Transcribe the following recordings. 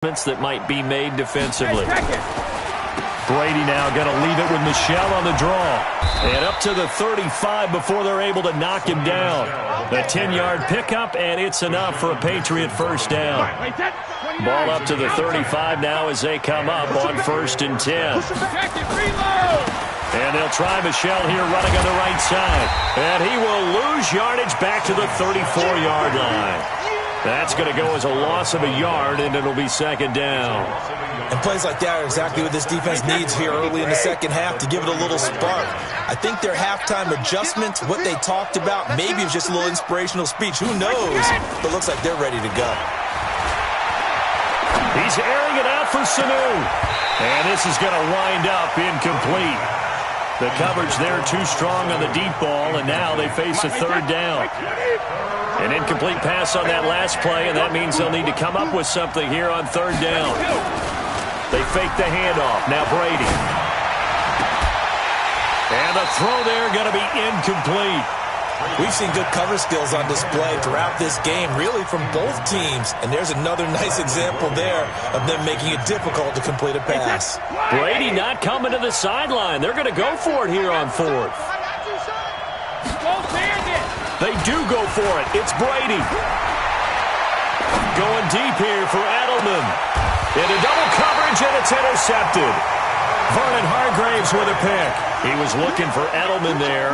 that might be made defensively. Brady now going to leave it with Michel on the draw. And up to the 35 before they're able to knock him down. A 10-yard pickup, and it's enough for a Patriot first down. Ball up to the 35 now as they come up on 1st and 10. And they'll try Michel here running on the right side. And he will lose yardage back to the 34-yard line. That's going to go as a loss of a yard, and it'll be 2nd down. And plays like that are exactly what this defense needs here early in the second half to give it a little spark. I think their halftime adjustment, what they talked about, maybe it was just a little inspirational speech. Who knows? But it looks like they're ready to go. He's airing it out for Sanu. And this is going to wind up incomplete. The coverage there too strong on the deep ball, and now they face a 3rd down. An incomplete pass on that last play, and that means they'll need to come up with something here on 3rd down. They fake the handoff. Now Brady. And the throw there going to be incomplete. We've seen good cover skills on display throughout this game, really from both teams. And there's another nice example there of them making it difficult to complete a pass. Brady not coming to the sideline. They're going to go for it here on 4th. They do go for it. It's Brady. Going deep here for Edelman. Into double coverage, and it's intercepted. Vernon Hargraves with a pick. He was looking for Edelman there.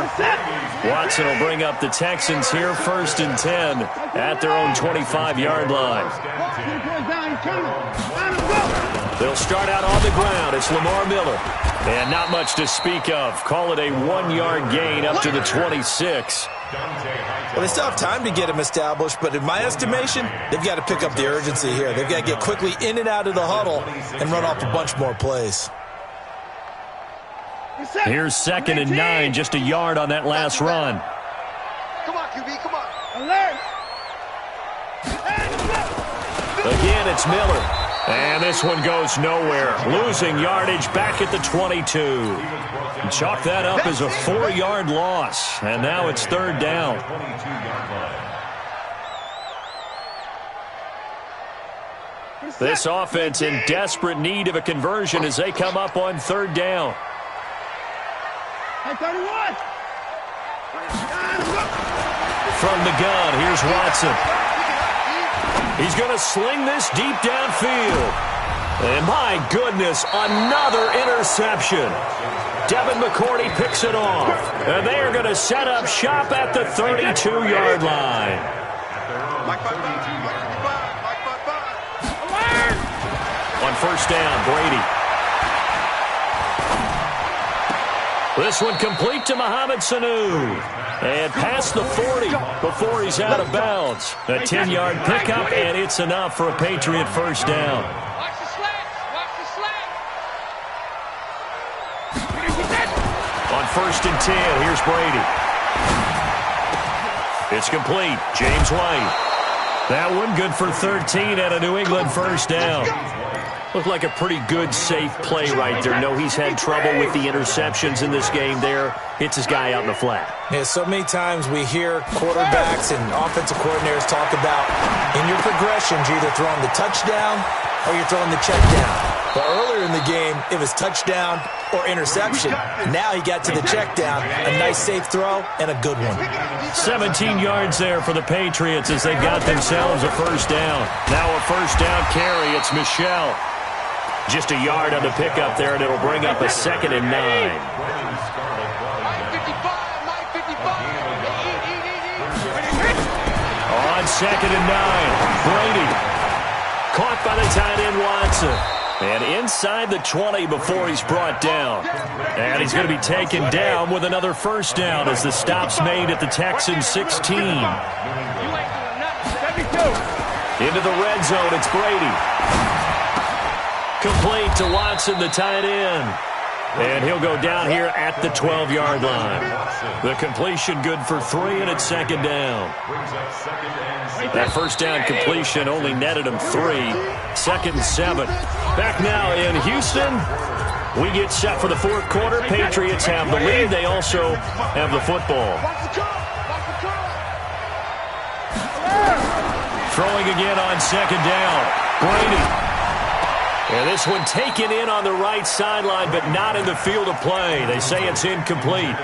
Watson will bring up the Texans here 1st and 10 at their own 25-yard line. They'll start out on the ground. It's Lamar Miller. And not much to speak of. Call it a 1-yard gain up to the 26. Well, they still have time to get him established, but in my estimation, they've got to pick up the urgency here. They've got to get quickly in and out of the huddle and run off a bunch more plays. Here's 2nd and 9, just a yard on that last run. Come on, QB, come on. Alert! Again, it's Miller. And this one goes nowhere. Losing yardage back at the 22. Chalk that up as a 4-yard loss. And now it's 3rd down. This offense in desperate need of a conversion as they come up on 3rd down. From the gun, here's Watson. He's going to sling this deep downfield. And my goodness, another interception. Devin McCourty picks it off. And they are going to set up shop at the 32-yard line. On 1st down, Brady. This one complete to Mohamed Sanu. And past the 40 before he's out of bounds. A 10-yard pickup, and it's enough for a Patriot first down. Watch the slats. Watch the slats. On 1st and 10, here's Brady. It's complete. James White. That one good for 13 and a New England first down. Looked like a pretty good, safe play right there. No, he's had trouble with the interceptions in this game there. Hits his guy out in the flat. Yeah, so many times we hear quarterbacks and offensive coordinators talk about in your progressions, you're either throwing the touchdown or you're throwing the check down. But earlier in the game, it was touchdown or interception. Now he got to the check down. A nice safe throw and a good one. 17 yards there for the Patriots as they got themselves a first down. Now a first down carry. It's Michel. Just a yard on the pickup there, and it'll bring up a 2nd and 9. On 2nd and 9, Brady. Caught by the tight end Watson. And inside the 20 before he's brought down. And he's going to be taken down with another first down as the stop's made at the Texans 16. Into the red zone, it's Brady. Complete to Watson, the tight end. And he'll go down here at the 12-yard line. The completion good for 3, and it's 2nd down. That first down completion only netted him 3. 2nd and 7. Back now in Houston. We get set for the 4th quarter. Patriots have the lead. They also have the football. Throwing again on 2nd down. Brady. This one taken in on the right sideline, but not in the field of play. They say it's incomplete.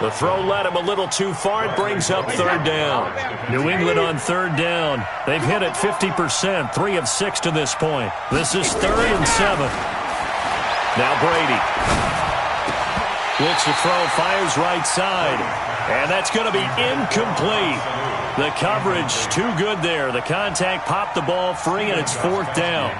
The throw led him a little too far. It brings up third down. New England on third down. They've hit it 50%, 3 of 6 to this point. This is 3rd and 7. Now Brady. Looks to throw, fires right side. And that's going to be incomplete. The coverage too good there. The contact popped the ball free, and it's 4th down.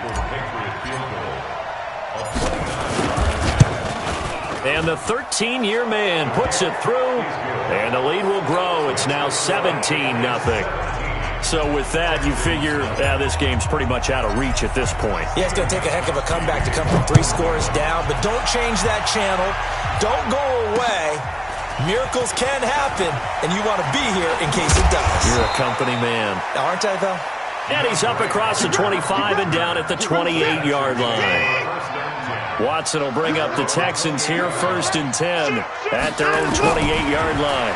And the 13-year man puts it through, and the lead will grow. It's now 17-0. So with that, you figure this game's pretty much out of reach at this point. Yeah, it's going to take a heck of a comeback to come from 3 scores down, but don't change that channel. Don't go away. Miracles can happen, and you want to be here in case it does. You're a company man. Aren't I, though? And he's up across the 25 and down at the 28-yard line. Watson will bring up the Texans here, 1st and 10 at their own 28-yard line.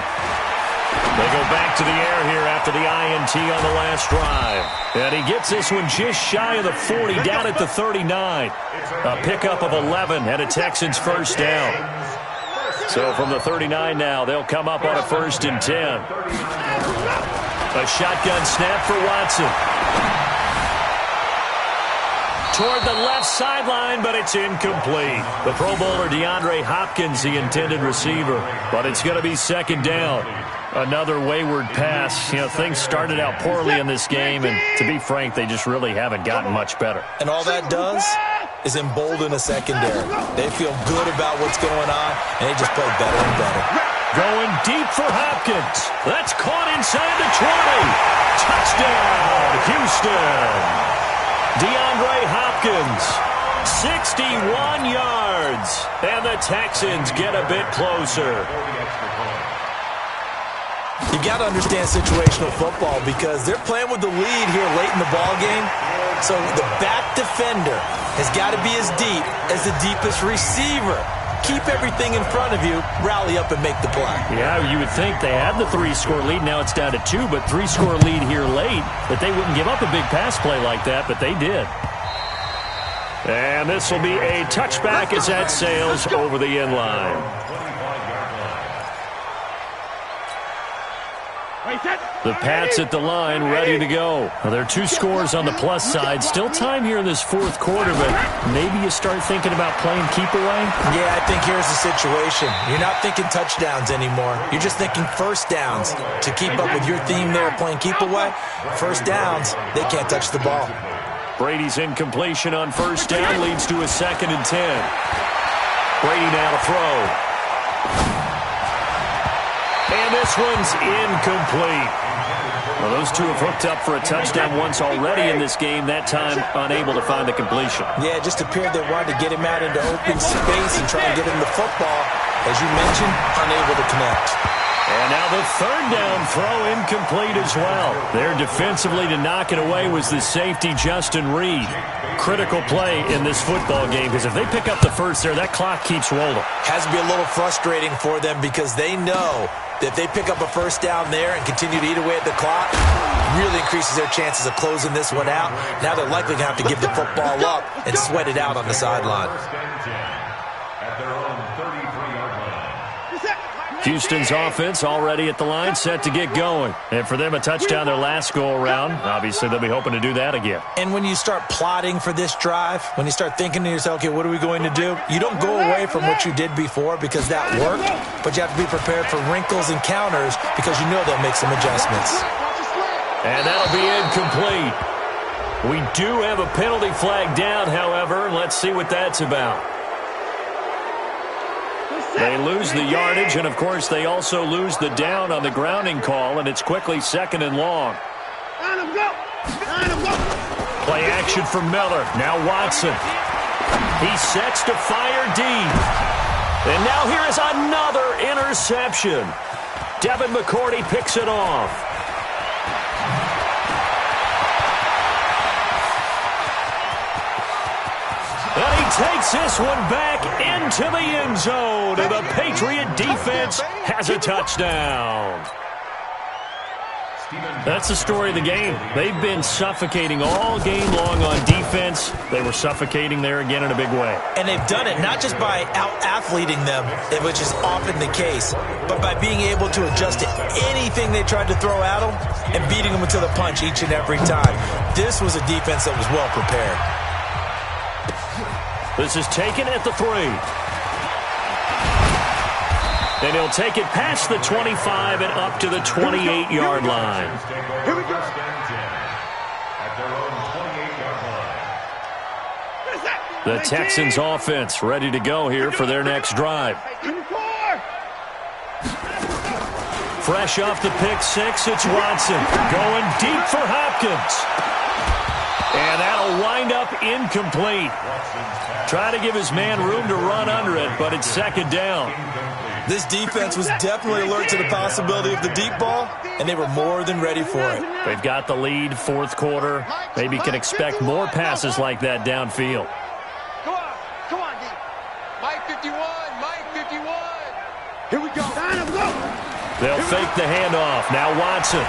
They go back to the air here after the INT on the last drive. And he gets this one just shy of the 40, down at the 39. A pickup of 11 and a Texans first down. So from the 39 now, they'll come up on a 1st and 10. A shotgun snap for Watson. Toward the left sideline, but it's incomplete. The Pro Bowler DeAndre Hopkins, the intended receiver. But it's going to be 2nd down. Another wayward pass. You know, things started out poorly in this game, and to be frank, they just really haven't gotten much better. And all that does is embolden a secondary. They feel good about what's going on, and they just play better and better. Going deep for Hopkins. That's caught inside the 20. Touchdown, Houston. DeAndre Hopkins, 61 yards. And the Texans get a bit closer. You got to understand situational football because they're playing with the lead here late in the ball game. So the back defender has got to be as deep as the deepest receiver. Keep everything in front of you, rally up and make the play. Yeah, you would think they had the 3-score lead. Now it's down to 2, but 3-score lead here late, that they wouldn't give up a big pass play like that, but they did. And this will be a touchback as that sails over the end line. The Pats at the line, ready to go. Well, there are 2 scores on the plus side. Still time here in this 4th quarter, but maybe you start thinking about playing keep away? Yeah, I think here's the situation. You're not thinking touchdowns anymore. You're just thinking first downs. To keep up with your theme there, playing keep away, first downs, they can't touch the ball. Brady's incompletion on 1st down leads to a 2nd and 10. Brady now to throw. And this one's incomplete. Well, those 2 have hooked up for a touchdown once already in this game, that time unable to find the completion. Yeah, it just appeared they wanted to get him out into open space and try and get him the football. As you mentioned, unable to connect. And now the 3rd down throw incomplete as well. There defensively to knock it away was the safety Justin Reed. Critical play in this football game because if they pick up the first there, that clock keeps rolling. Has to be a little frustrating for them because they know that if they pick up a first down there and continue to eat away at the clock, really increases their chances of closing this one out. Now they're likely going to have to give the football up and sweat it out on the sideline. Houston's offense already at the line, set to get going. And for them, a touchdown their last go-around. Obviously, they'll be hoping to do that again. And when you start plotting for this drive, when you start thinking to yourself, okay, what are we going to do? You don't go away from what you did before because that worked, but you have to be prepared for wrinkles and counters because you know they'll make some adjustments. And that'll be incomplete. We do have a penalty flag down, however. Let's see what that's about. They lose the yardage, and, of course, they also lose the down on the grounding call, and it's quickly 2nd and long. Play action from Miller. Now Watson. He sets to fire deep. And now here is another interception. Devin McCourty picks it off. And he takes this one back into the end zone. And the Patriot defense has a touchdown. That's the story of the game. They've been suffocating all game long on defense. They were suffocating there again in a big way. And they've done it not just by out-athleting them, which is often the case, but by being able to adjust to anything they tried to throw at them and beating them to the punch each and every time. This was a defense that was well prepared. This is taken at the 3. And he'll take it past the 25 and up to the 28-yard line. Here we go. The Texans offense ready to go here for their next drive. Fresh off the pick 6, it's Watson going deep for Hopkins. And that'll wind up incomplete. Try to give his man room to run under it, but it's second down. This defense was definitely alert to the possibility of the deep ball, and they were more than ready for it. They've got the lead, fourth quarter. Maybe can expect more passes like that downfield. Come on, D. Mike 51, Mike 51. Here we go. They'll fake the handoff. Now Watson.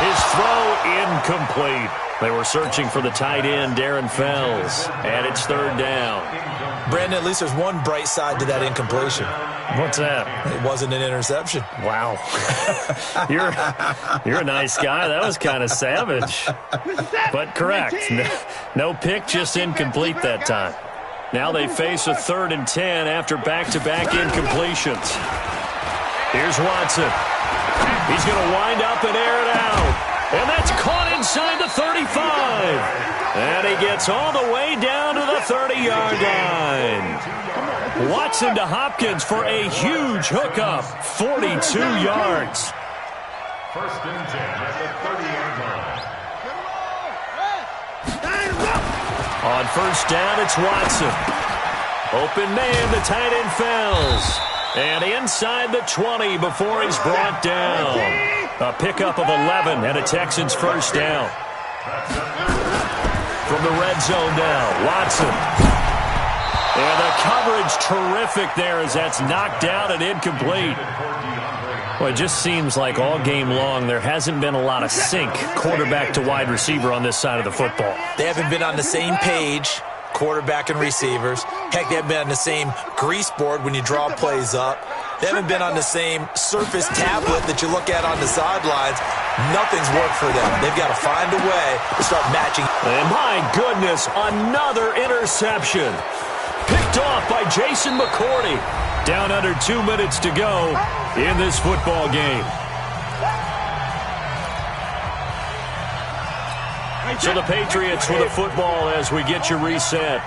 His throw incomplete. They were searching for the tight end, Darren Fells, and it's third down. Brandon, at least there's one bright side to that incompletion. What's that? It wasn't an interception. Wow. You're a nice guy. That was kind of savage. But correct. No pick, just incomplete that time. Now they face a 3rd and 10 after back-to-back incompletions. Here's Watson. He's going to wind up and air it out. And that's caught inside the 35. And he gets all the way down to the 30-yard line. Watson to Hopkins for a huge hookup. 42 yards. First and 10 at the 30-yard line. On first down, it's Watson. Open man, the tight end Fells. And inside the 20 before he's brought down. A pickup of 11 and a Texans first down. From the red zone now, Watson. And the coverage terrific there as that's knocked down and incomplete. Well, it just seems like all game long there hasn't been a lot of sync quarterback to wide receiver on this side of the football. They haven't been on the same page, quarterback and receivers. Heck, they haven't been on the same grease board when you draw plays up. They haven't been on the same surface tablet that you look at on the sidelines. Nothing's worked for them. They've got to find a way to start matching. And my goodness, another interception. Picked off by Jason McCourty. Down under 2 minutes to go in this football game. So the Patriots with the football as we get you reset.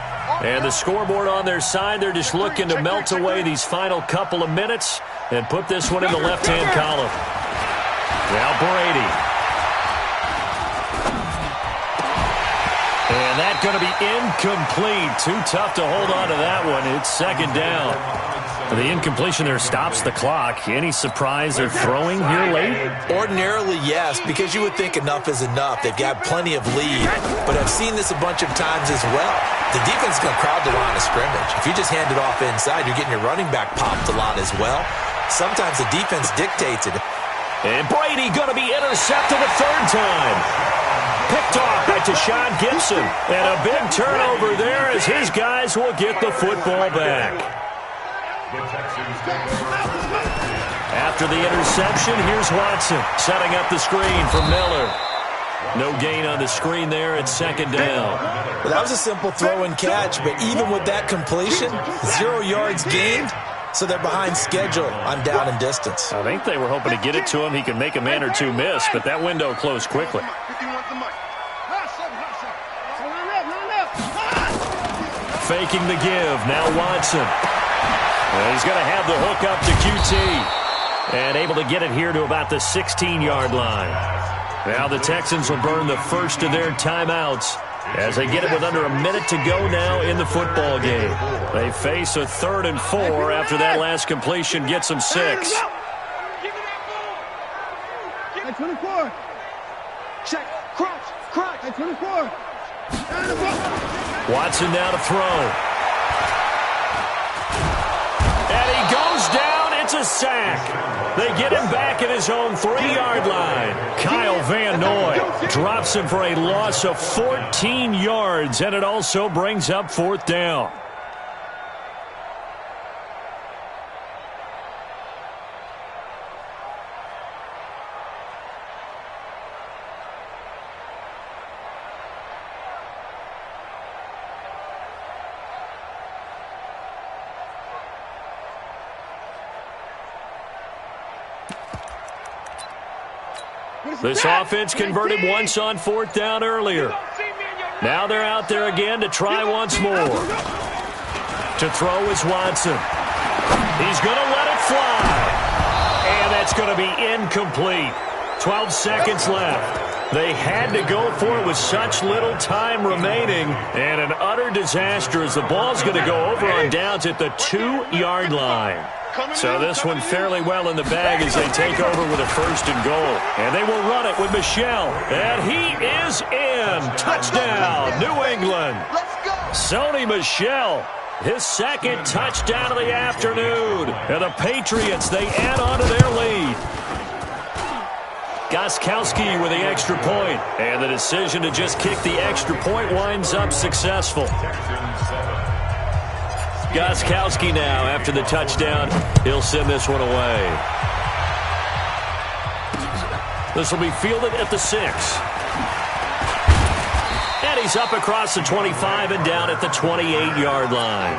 And the scoreboard on their side, they're just looking to melt away these final couple of minutes and put this one in the left-hand column. Now Brady. And that's going to be incomplete. Too tough to hold on to that one. It's second down. The incompletion there stops the clock. Any surprise they're throwing here late? Ordinarily, yes, because you would think enough is enough. They've got plenty of lead, but I've seen this a bunch of times as well. The defense is going to crowd the line of scrimmage. If you just hand it off inside, you're getting your running back popped a lot as well. Sometimes the defense dictates it. And Brady going to be intercepted a third time. Picked off by Tashawn Gibson. And a big turnover there as his guys will get the football back. After the interception, here's Watson setting up the screen for Miller. No gain on the screen there at second down. Well, that was a simple throw and catch, but even with that completion, 0 yards gained, so they're behind schedule on down and distance. I think they were hoping to get it to him. He could make a man or two miss, but that window closed quickly. Faking the give. Now Watson. And he's going to have the hook up to QT. And able to get it here to about the 16-yard line. Now the Texans will burn the first of their timeouts as they get it with under a minute to go now in the football game. They face a 3rd and 4 after that last completion gets them 6. 24. Check. Crunch. 24. Watson now to throw. And he goes down at It's a sack. They get him back at his own 3-yard line. Kyle Van Noy drops him for a loss of 14 yards, and it also brings up 4th down. This offense converted once on 4th down earlier. Now they're out there again to try once more. To throw is Watson. He's going to let it fly. And that's going to be incomplete. 12 seconds left. They had to go for it with such little time remaining. And an utter disaster as the ball's going to go over on downs at the 2-yard line. So this one fairly well in the bag as they take over with a 1st and goal. And they will run it with Michel. And he is in. Touchdown, New England. Sony Michel, his 2nd touchdown of the afternoon. And the Patriots, they add on to their lead. Gostkowski with the extra point. And the decision to just kick the extra point winds up successful. Gostkowski now, after the touchdown, he'll send this one away. This will be fielded at the 6. And he's up across the 25 and down at the 28-yard line.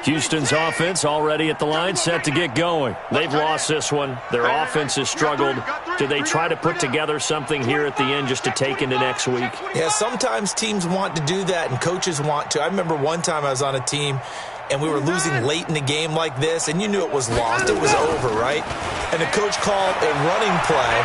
Houston's offense already at the line, set to get going. They've lost this one. Their offense has struggled. Do they try to put together something here at the end just to take into next week? Yeah, sometimes teams want to do that and coaches want to. I remember one time I was on a team and we were losing late in the game like this, and you knew it was lost. It was over, right? And the coach called a running play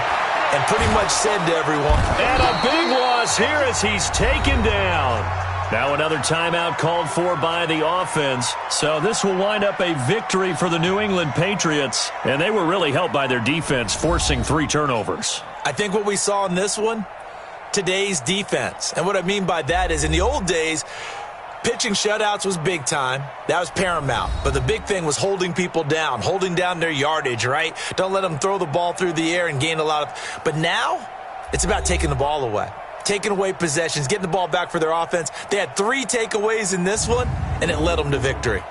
and pretty much said to everyone. And a big loss here as he's taken down. Now another timeout called for by the offense. So this will wind up a victory for the New England Patriots. And they were really helped by their defense, forcing 3 turnovers. I think what we saw in this one, today's defense. And what I mean by that is in the old days, pitching shutouts was big time. That was paramount. But the big thing was holding people down, holding down their yardage, right? Don't let them throw the ball through the air and gain a lot of. But now it's about taking the ball away. Taking away possessions, getting the ball back for their offense. They had 3 takeaways in this one, and it led them to victory.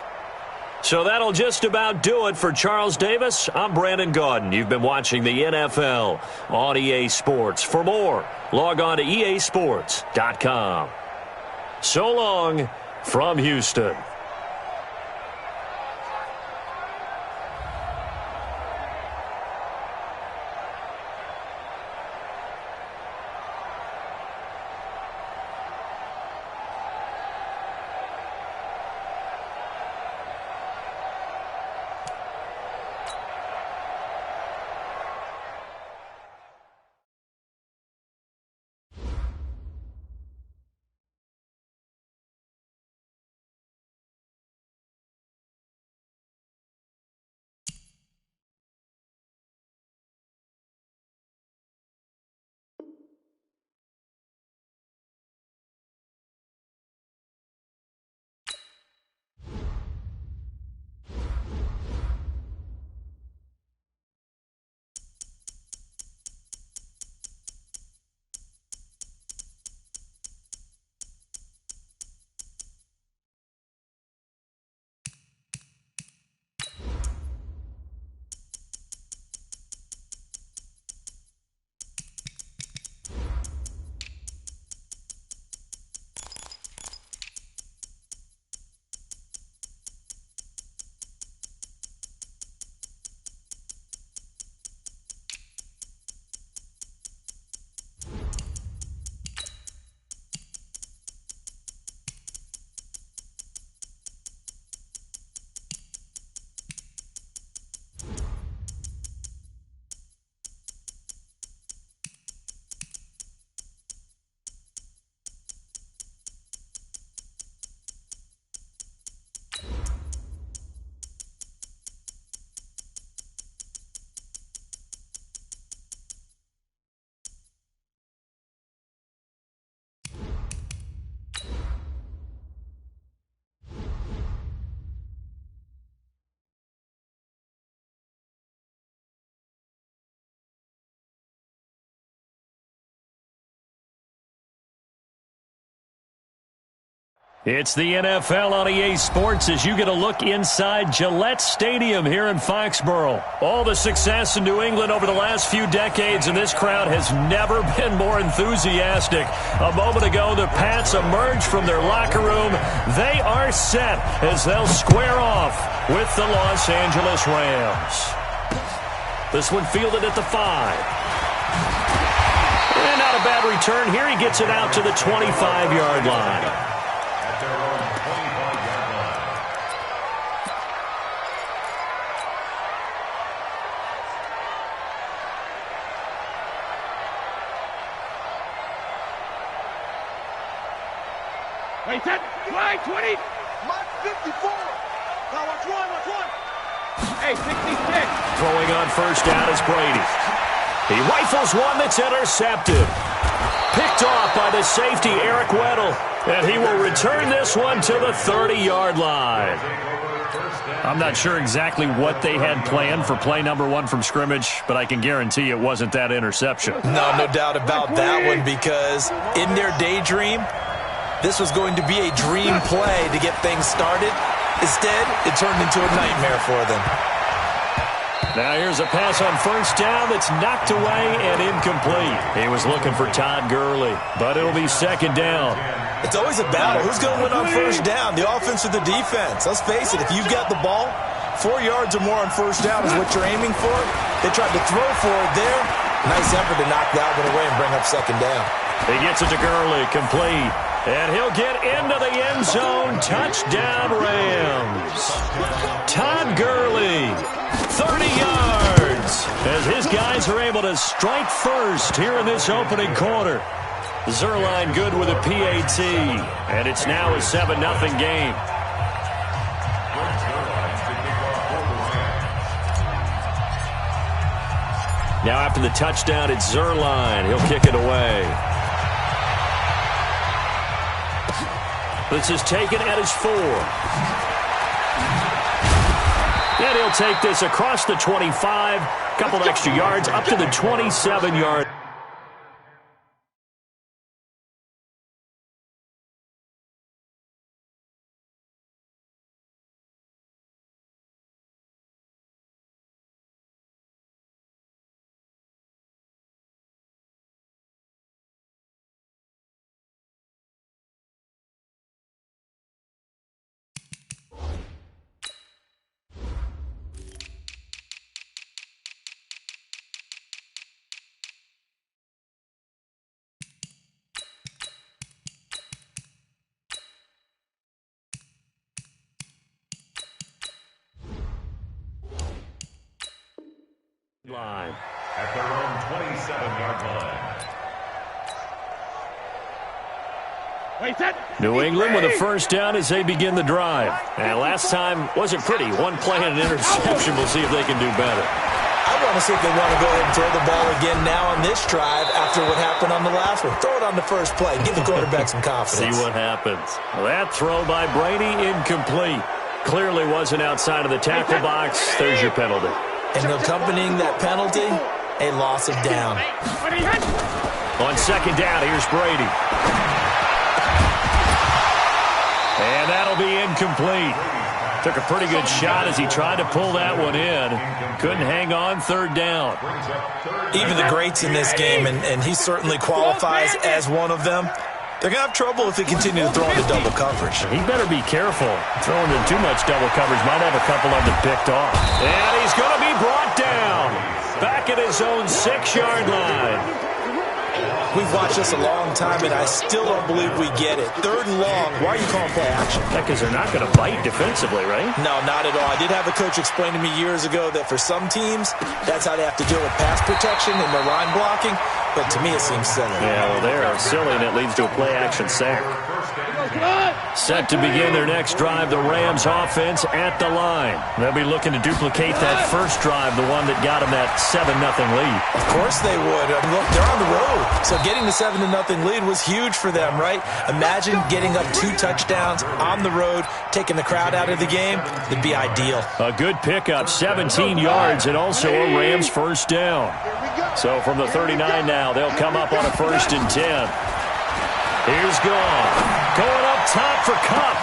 So that'll just about do it for Charles Davis. I'm Brandon Gaudin. You've been watching the NFL on EA Sports. For more, log on to easports.com. So long from Houston. It's the NFL on EA Sports as you get a look inside Gillette Stadium here in Foxborough. All the success in New England over the last few decades, and this crowd has never been more enthusiastic. A moment ago, the Pats emerged from their locker room. They are set as they'll square off with the Los Angeles Rams. This one fielded at the 5. And not a bad return here. He gets it out to the 25-yard line. Wait, that flag 20. Mark 54. Now watch one. Hey, 66. Throwing on first down is Brady. He rifles one that's intercepted. Picked off by the safety, Eric Weddle. And he will return this one to the 30-yard line. I'm not sure exactly what they had planned for play number 1 from scrimmage, but I can guarantee it wasn't that interception. No doubt about that one, because in their daydream, this was going to be a dream play to get things started. Instead, it turned into a nightmare for them. Now here's a pass on first down that's knocked away and incomplete. He was looking for Todd Gurley, but it'll be second down. It's always a battle. Who's going to win on first down, the offense or the defense? Let's face it, if you've got the ball, 4 yards or more on first down is what you're aiming for. They tried to throw for it there. Nice effort to knock that one away and bring up second down. He gets it to Gurley, complete. And he'll get into the end zone. Touchdown, Rams. Todd Gurley, 30 yards, as his guys are able to strike first here in this opening quarter. Zuerlein good with a PAT, and it's now a 7-0 game. Now after the touchdown, it's Zuerlein. He'll kick it away. This is taken at his 4. And he'll take this across the 25. Couple extra yards up to the 27-yard. Line. At their own 27-yard line. New England with a first down as they begin the drive. And last time wasn't pretty. One play and an interception. We'll see if they can do better. I want to see if they want to go ahead and throw the ball again now on this drive after what happened on the last one. Throw it on the first play. Give the quarterback some confidence. See what happens. Well, that throw by Brady incomplete. Clearly wasn't outside of the tackle box. There's your penalty. And accompanying that penalty, a loss of down. On second down, here's Brady. And that'll be incomplete. Took a pretty good shot as he tried to pull that one in. Couldn't hang on third down. Even the greats in this game, and he certainly qualifies as one of them, they're going to have trouble if they continue to throw into double coverage. He better be careful. Throwing in too much double coverage might have a couple of them picked off. And he's going to be brought down. Back at his own 6-yard line. We've watched this a long time, and I still don't believe we get it. Third and long, why are you calling play action? Yeah, because they're not going to bite defensively, right? No, not at all. I did have a coach explain to me years ago that for some teams, that's how they have to deal with pass protection and their line blocking. But to me, it seems silly. Yeah, well, they're silly, and it leads to a play-action sack. Set to begin their next drive, the Rams offense at the line. They'll be looking to duplicate that first drive, the one that got them that 7-0 lead. Of course they would. Look, they're on the road, so getting the 7-0 lead was huge for them, right? Imagine getting up 2 touchdowns on the road, taking the crowd out of the game. It'd be ideal. A good pickup, 17 yards, and also a Rams first down. So from the 39 now, they'll come up on a 1st and 10. Here's Gone. Going up up top for Kupp.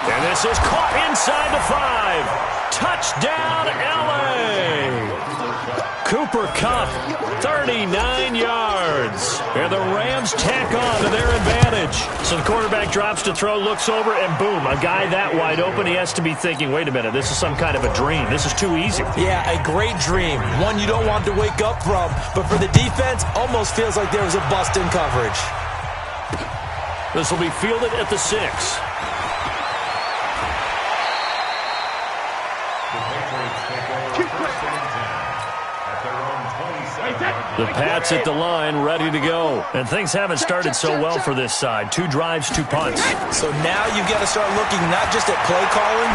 And this is caught inside the 5. Touchdown, L.A. Cooper Kupp, 39 yards. And the Rams tack on to their advantage. So the quarterback drops to throw, looks over, and boom, a guy that wide open, he has to be thinking, wait a minute, this is some kind of a dream. This is too easy. Yeah, a great dream. One you don't want to wake up from. But for the defense, almost feels like there was a bust in coverage. This will be fielded at the 6. The Pats at the line, ready to go. And things haven't started so well for this side. 2 drives, 2 punts. So now you've got to start looking not just at play calling,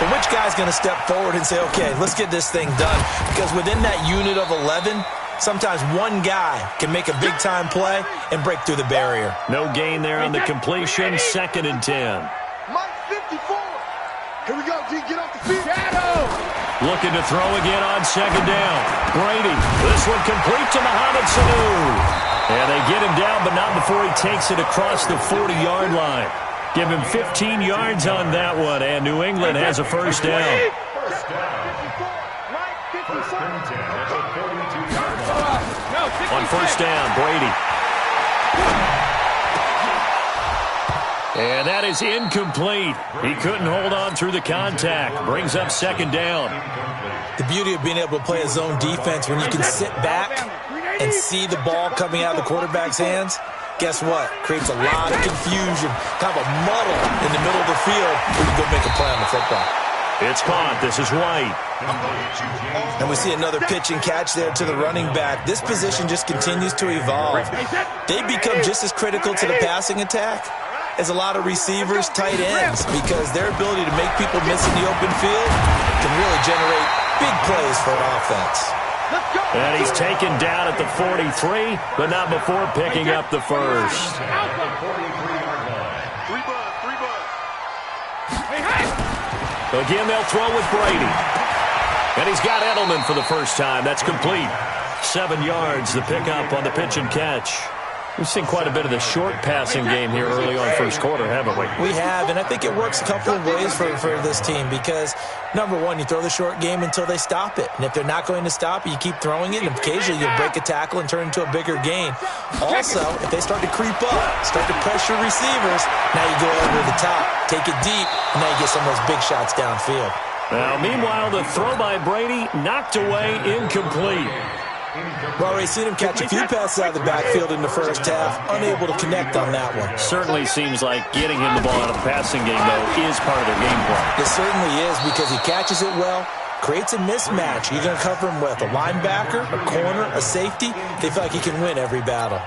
but which guy's going to step forward and say, okay, let's get this thing done. Because within that unit of 11, sometimes one guy can make a big-time play and break through the barrier. No gain there on the completion. 2nd and 10. Mike 54. Here we go, D. Get off the field. Shadow. Looking to throw again on 2nd down. Brady. This one complete to Mohamed Sanu. And they get him down, but not before he takes it across the 40-yard line. Give him 15 yards on that one, and New England has a first down. On first down, Brady. And that is incomplete. He couldn't hold on through the contact. Brings up 2nd down. The beauty of being able to play a zone defense when you can sit back and see the ball coming out of the quarterback's hands, guess what? Creates a lot of confusion, kind of a muddle in the middle of the field when you go make a play on the football. It's caught. This is White. And we see another pitch and catch there to the running back. This position just continues to evolve. They become just as critical to the passing attack as a lot of receivers, tight ends, because their ability to make people miss in the open field can really generate big plays for an offense. And he's taken down at the 43, but not before picking up the first. Again, they'll throw with Brady. And he's got Edelman for the first time. That's complete. 7 yards, the pickup on the pitch and catch. We've seen quite a bit of the short passing game here early on first quarter, haven't we? We have, and I think it works a couple of ways for this team because, number one, you throw the short game until they stop it. And if they're not going to stop it, you keep throwing it, and occasionally you'll break a tackle and turn into a bigger gain. Also, if they start to creep up, start to pressure receivers, now you go over the top, take it deep, and now you get some of those big shots downfield. Now, meanwhile, the throw by Brady knocked away, incomplete. We've already seen him catch a few passes out of the backfield in the first half, unable to connect on that one. Certainly seems like getting him the ball out of the passing game, though, is part of their game plan. It certainly is because he catches it well, creates a mismatch. You're going to cover him with a linebacker, a corner, a safety. They feel like he can win every battle.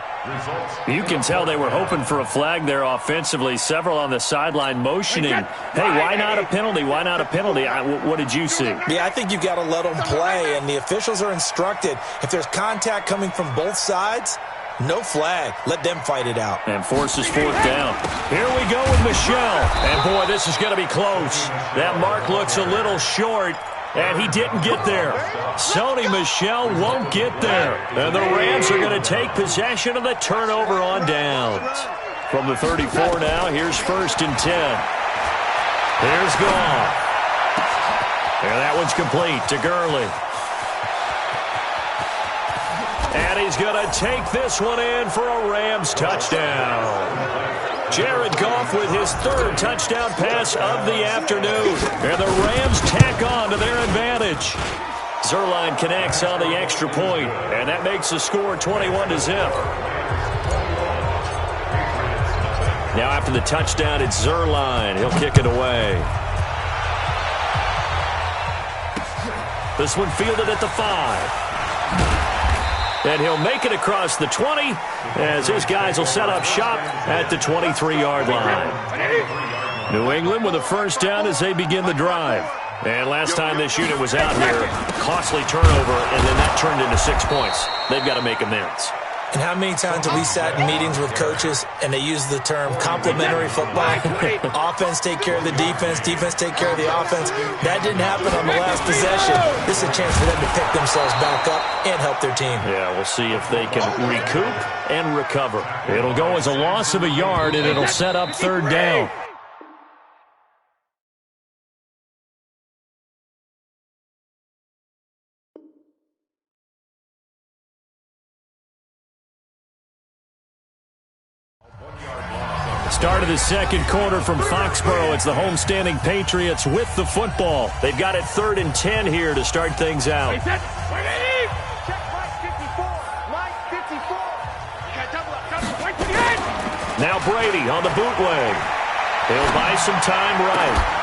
You can tell they were hoping for a flag there offensively. Several on the sideline motioning, hey, why not a penalty? Why not a penalty? What did you see? Yeah, I think you've got to let them play, and the officials are instructed. If there's contact coming from both sides, no flag. Let them fight it out. And forces 4th down. Here we go with Michel. And, boy, this is going to be close. That mark looks a little short. And he didn't get there. Sony Michel won't get there. And the Rams are going to take possession of the turnover on downs. From the 34 now, here's 1st and 10. Here's Goff. And that one's complete to Gurley. And he's going to take this one in for a Rams touchdown. Jared Goff with his 3rd touchdown pass of the afternoon. And the Rams tack on to their advantage. Zuerlein connects on the extra point, and that makes the score 21-0. Now after the touchdown, it's Zuerlein. He'll kick it away. This one fielded at the 5. And he'll make it across the 20 as his guys will set up shop at the 23-yard line. New England with a first down as they begin the drive. And last time this unit was out here, costly turnover, and then that turned into 6 points. They've got to make amends. And how many times have we sat in meetings with coaches and they use the term complementary football? Offense take care of the defense, defense take care of the offense. That didn't happen on the last possession. This is a chance for them to pick themselves back up and help their team. Yeah, we'll see if they can recoup and recover. It'll go as a loss of a yard, and it'll set up 3rd down. Start of the second quarter from Foxborough. It's the homestanding Patriots with the football. They've got it 3rd and 10 here to start things out. Now Brady on the bootleg. He'll buy some time right.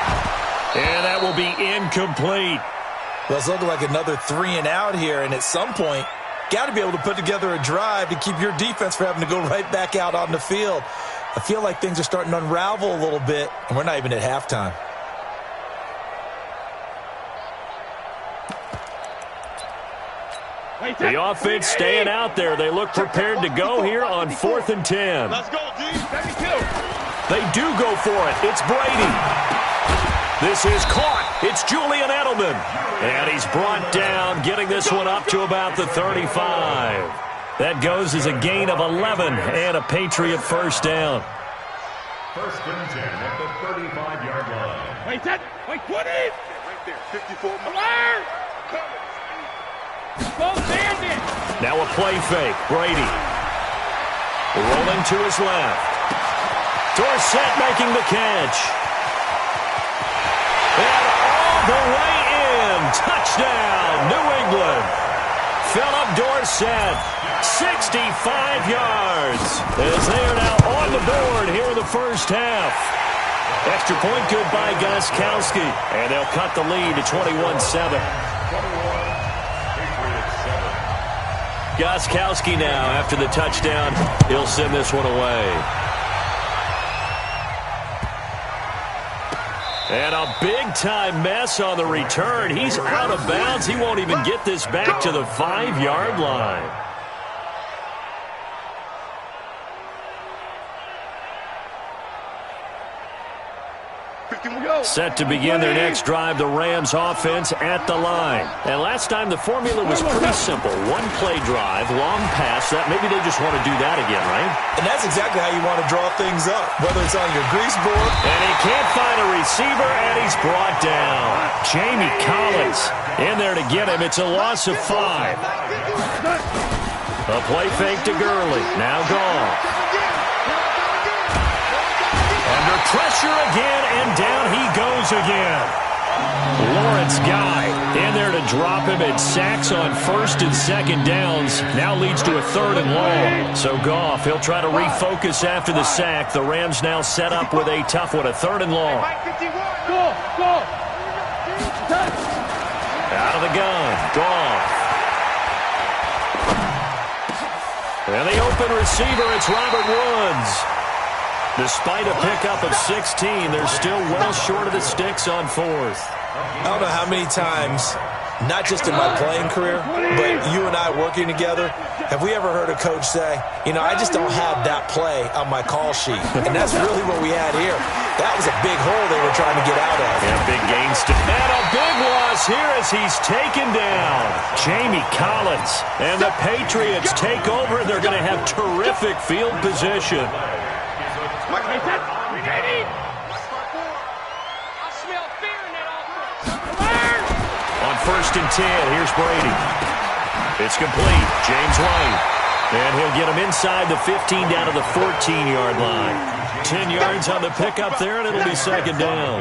And that will be incomplete. Well, it's looking like another 3 and out here, and at some point, got to be able to put together a drive to keep your defense from having to go right back out on the field. I feel like things are starting to unravel a little bit, and we're not even at halftime. The offense staying out there. They look prepared to go here on 4th and 10. Let's go, D. 72. They do go for it. It's Brady. This is caught. It's Julian Edelman. And he's brought down, getting this one up to about the 35. That goes as a gain of 11 and a Patriot first down. 1st and 10 at the 35-yard line. Wait, 10. Wait, 20. Right there. 54. Alert. Go, Bandit. Now a play fake. Brady. Rolling to his left. Dorsett making the catch. And all the way in. Touchdown, New England. Philip Dorsett, 65 yards. As they are now on the board here in the first half. Extra point good by Gostkowski. And they'll cut the lead to 21-7. Gostkowski now, after the touchdown, he'll send this one away. And a big-time mess on the return. He's out of bounds. He won't even get this back to the 5-yard line. Set to begin their next drive, the Rams offense at the line. And last time the formula was pretty simple. One play drive, long pass. That maybe they just want to do that again, right? And that's exactly how you want to draw things up, whether it's on your grease board. And he can't find a receiver, and he's brought down. Jamie Collins in there to get him. It's a loss of 5. A play fake to Gurley. Now gone. Under pressure again, and down he goes again. Lawrence Guy in there to drop him. It sacks on 1st and 2nd downs. Now leads to a 3rd and long. So Goff, he'll try to refocus after the sack. The Rams now set up with a tough one, a 3rd and long. Out of the gun, Goff. And the open receiver, it's Robert Woods. Despite a pickup of 16, they're still well short of the sticks on 4th. I don't know how many times, not just in my playing career, but you and I working together, have we ever heard a coach say, you know, I just don't have that play on my call sheet. And that's really what we had here. That was a big hole they were trying to get out of. And big gains. And a big loss here as he's taken down. Jamie Collins. And the Patriots take over. They're going to have terrific field position. On 1st and 10, here's Brady. It's complete. James White. And he'll get him inside the 15 down to the 14-yard line. 10 yards on the pickup there, and it'll be 2nd down.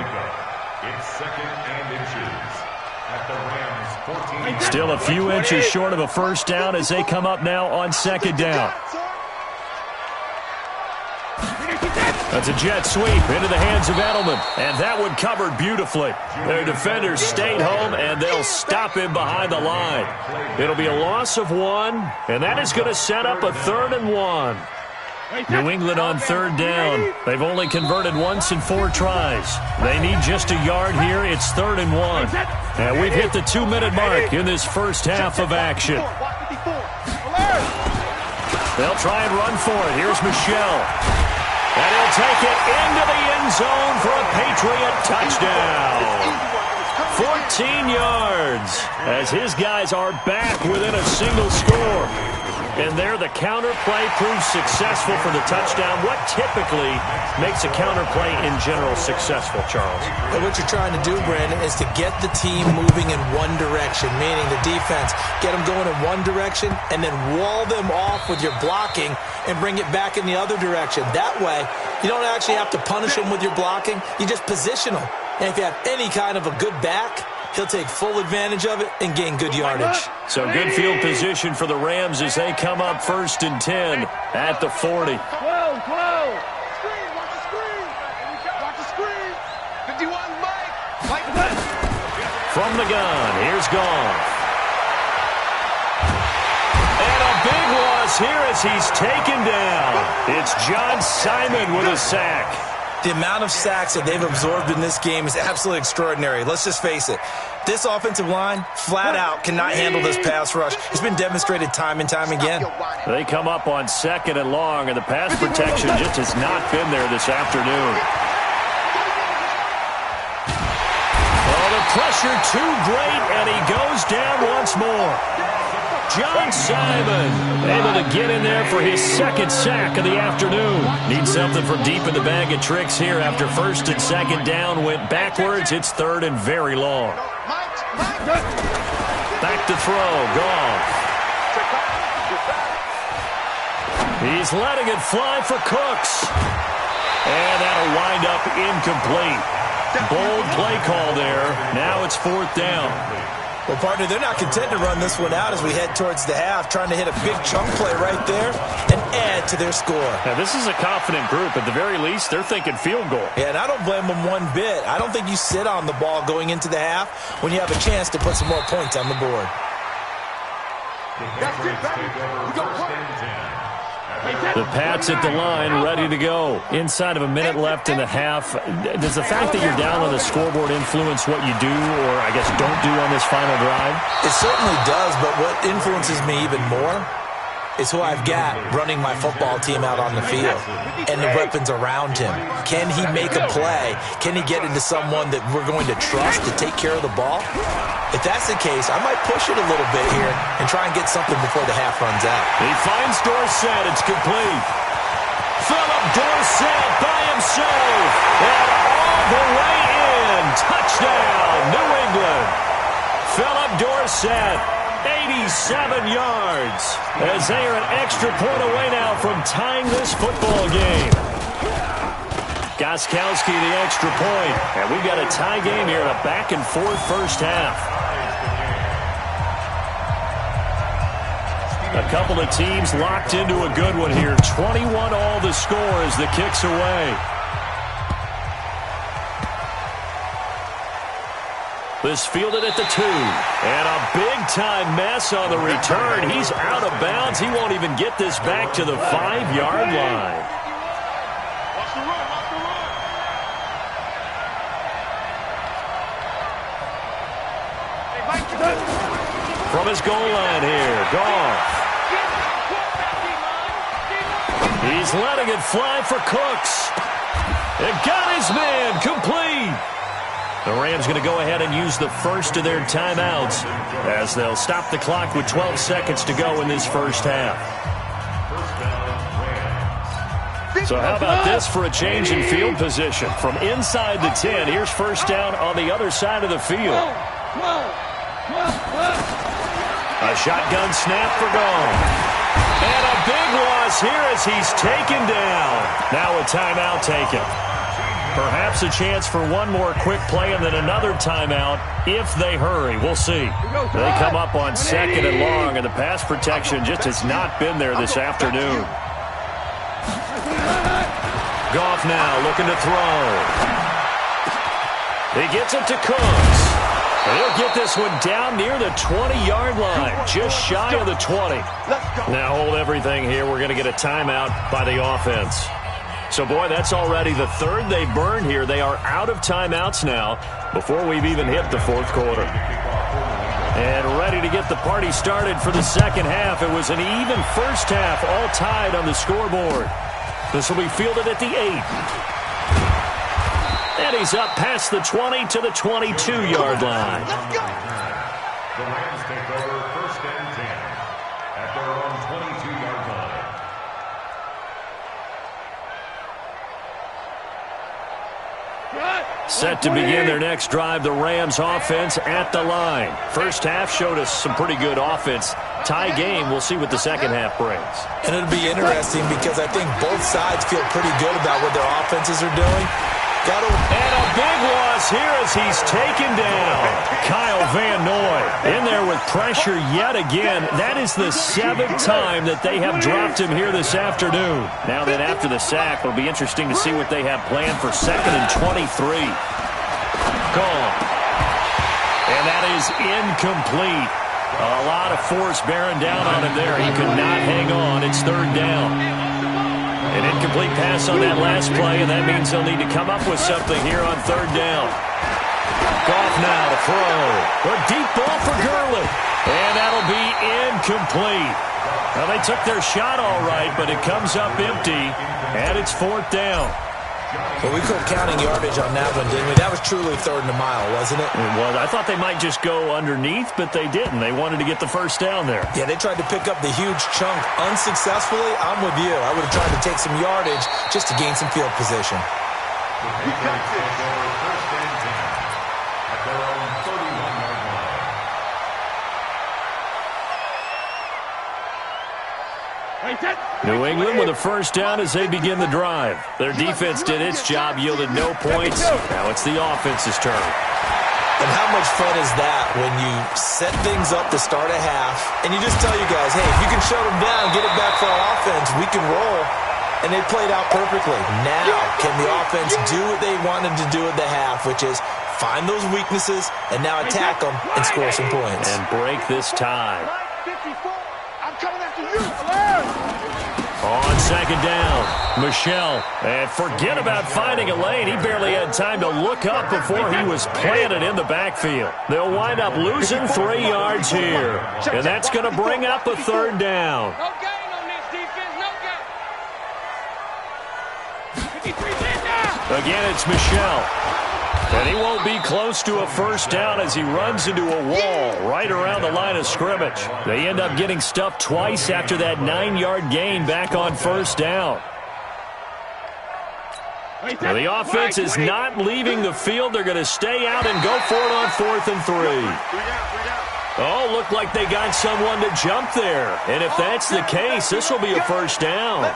It's 2nd and inches at the Rams 14. Still a few inches short of a first down as they come up now on 2nd down. That's a jet sweep into the hands of Edelman. And that one covered beautifully. Their defenders stayed home, and they'll stop him behind the line. It'll be a loss of 1, and that is going to set up a 3rd and 1. New England on 3rd down. They've only converted once in 4 tries. They need just a yard here. It's 3rd and 1. And we've hit the 2-minute mark in this first half of action. They'll try and run for it. Here's Michel. And he'll take it into the end zone for a Patriot touchdown. 14 yards as his guys are back within a single score. And there the counter play proves successful for the touchdown. What typically makes a counter play in general successful, Charles? And what you're trying to do, Brandon, is to get the team moving in one direction, meaning the defense, get them going in one direction and then wall them off with your blocking and bring it back in the other direction. That way, you don't actually have to punish them with your blocking. You just position them. And if you have any kind of a good back, he'll take full advantage of it and gain good yardage. So good field position for the Rams as they come up 1st and 10 at the 40. 12. Screen, watch the screen. Watch the screen. 51, Mike. From the gun, here's Goff. And a big loss here as he's taken down. It's John Simon with a sack. The amount of sacks that they've absorbed in this game is absolutely extraordinary. Let's just face it. This offensive line, flat out, cannot handle this pass rush. It's been demonstrated time and time again. They come up on 2nd and long, and the pass protection just has not been there this afternoon. Oh, the pressure too great, and he goes down once more. John Simon able to get in there for his 2nd sack of the afternoon. Needs something from deep in the bag of tricks here after 1st and 2nd down. Went backwards. It's 3rd and very long. Back to throw. Goff. He's letting it fly for Cooks. And that'll wind up incomplete. Bold play call there. Now it's 4th down. Well, partner, they're not content to run this one out as we head towards the half, trying to hit a big chunk play right there and add to their score. Now, this is a confident group. At the very least, they're thinking field goal. Yeah, and I don't blame them one bit. I don't think you sit on the ball going into the half when you have a chance to put some more points on the board. That's it, baby. We go The Pats at the line, ready to go. Inside of a minute left in the half. Does the fact that you're down on the scoreboard influence what you do, or I guess don't do on this final drive? It certainly does, but what influences me even more is who I've got running my football team out on the field and the weapons around him. Can he make a play? Can he get into someone that we're going to trust to take care of the ball? If that's the case, I might push it a little bit here and try and get something before the half runs out. He finds Dorsett. It's complete. Philip Dorsett by himself. And all the way in. Touchdown, New England. Philip Dorsett, 87 yards. As they are an extra point away now from tying this football game. Gostkowski the extra point. And we've got a tie game here in a back-and-forth first half. A couple of teams locked into a good one here. 21 all the score as the kick's away. This fielded at the 2. And a big-time mess on the return. He's out of bounds. He won't even get this back to the 5-yard line. Watch the run. From his goal line here, Goff. He's letting it fly for Cooks. It got his man complete. The Rams going to go ahead and use the first of their timeouts as they'll stop the clock with 12 seconds to go in this first half. So how about this for a change in field position? From inside the 10, here's first down on the other side of the field. A shotgun snap for Goff. And a big loss here as he's taken down. Now a timeout taken. Perhaps a chance for one more quick play and then another timeout if they hurry. We'll see. They come up on 2nd and long, and the pass protection just has not been there this afternoon. Goff now looking to throw. He gets it to Cooks. And he'll get this one down near the 20-yard line, just shy of the 20. Now hold everything here. We're going to get a timeout by the offense. So, boy, that's already the 3rd they burned here. They are out of timeouts now before we've even hit the 4th quarter. And ready to get the party started for the second half. It was an even first half, all tied on the scoreboard. This will be fielded at the 8. And he's up past the 20 to the 22-yard line. The Rams take over 1st and 10. at their own 22-yard line. Set to begin their next drive, the Rams offense at the line. First half showed us some pretty good offense. Tie game, we'll see what the second half brings. And it'll be interesting because I think both sides feel pretty good about what their offenses are doing. And a big loss here as he's taken down. Kyle Van Noy in there with pressure yet again. That is the 7th time that they have dropped him here this afternoon. Now then, after the sack, it'll be interesting to see what they have planned for 2nd and 23. Gone. And that is incomplete. A lot of force bearing down on him there. He could not hang on. It's 3rd down. An incomplete pass on that last play, and that means they'll need to come up with something here on 3rd down. Goff now to throw. A deep ball for Gurley. And that'll be incomplete. Now, they took their shot all right, but it comes up empty, and it's 4th down. Well, we quit counting yardage on that one, didn't we? That was truly 3rd and a mile, wasn't it? It was. I thought they might just go underneath, but they didn't. They wanted to get the first down there. Yeah, they tried to pick up the huge chunk unsuccessfully. I'm with you. I would have tried to take some yardage just to gain some field position. The Patriots take over 1st and 10 at their own 31-yard line. New England with a first down as they begin the drive. Their defense did its job, yielded no points. Now it's the offense's turn. And how much fun is that when you set things up to start a half, and you just tell you guys, hey, if you can shut them down, get it back for our offense, we can roll. And they played out perfectly. Now, can the offense do what they wanted to do at the half, which is find those weaknesses and now attack them and score some points. And break this tie. I'm coming after you. On 2nd down, Michel. And forget about finding a lane. He barely had time to look up before he was planted in the backfield. They'll wind up losing 3 yards here. And that's going to bring up a 3rd down. No gain on this defense. No gain. Again, it's Michel. And he won't be close to a first down as he runs into a wall right around the line of scrimmage. They end up getting stuffed twice after that 9-yard gain back on 1st down. Now, the offense is not leaving the field. They're going to stay out and go for it on 4th and 3. Oh, looked like they got someone to jump there. And if that's the case, this will be a first down.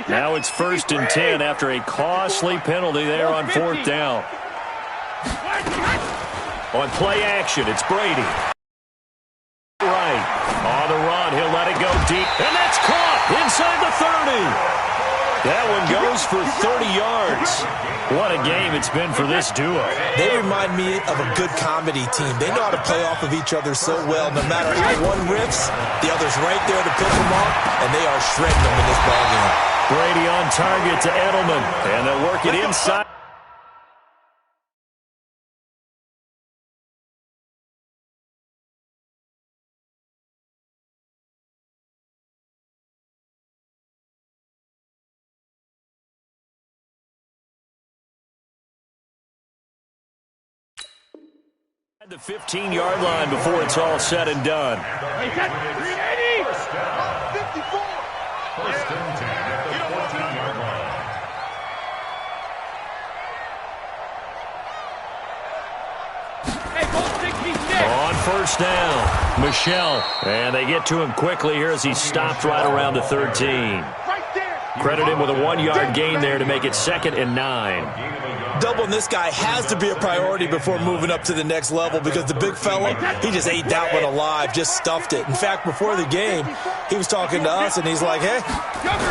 Now it's 1st and 10 after a costly penalty there on 4th down. On play action, it's Brady. Right. On the run, he'll let it go deep. And that's caught inside the 30. That one goes for 30 yards. What a game it's been for this duo. They remind me of a good comedy team. They know how to play off of each other so well. No matter how one riffs, the other's right there to pick them up, and they are shredding them in this ballgame. Brady on target to Edelman, and they'll work it inside. At the 15-yard line before it's all said and done. First and 10 at the 14-yard line. On 1st down, Michel. And they get to him quickly here as he stopped right around the 13. Credit him with a 1-yard gain there to make it 2nd and 9. Doubling this guy has to be a priority before moving up to the next level because the big fella, he just ate that one alive, just stuffed it. In fact, before the game, he was talking to us, and he's like, hey,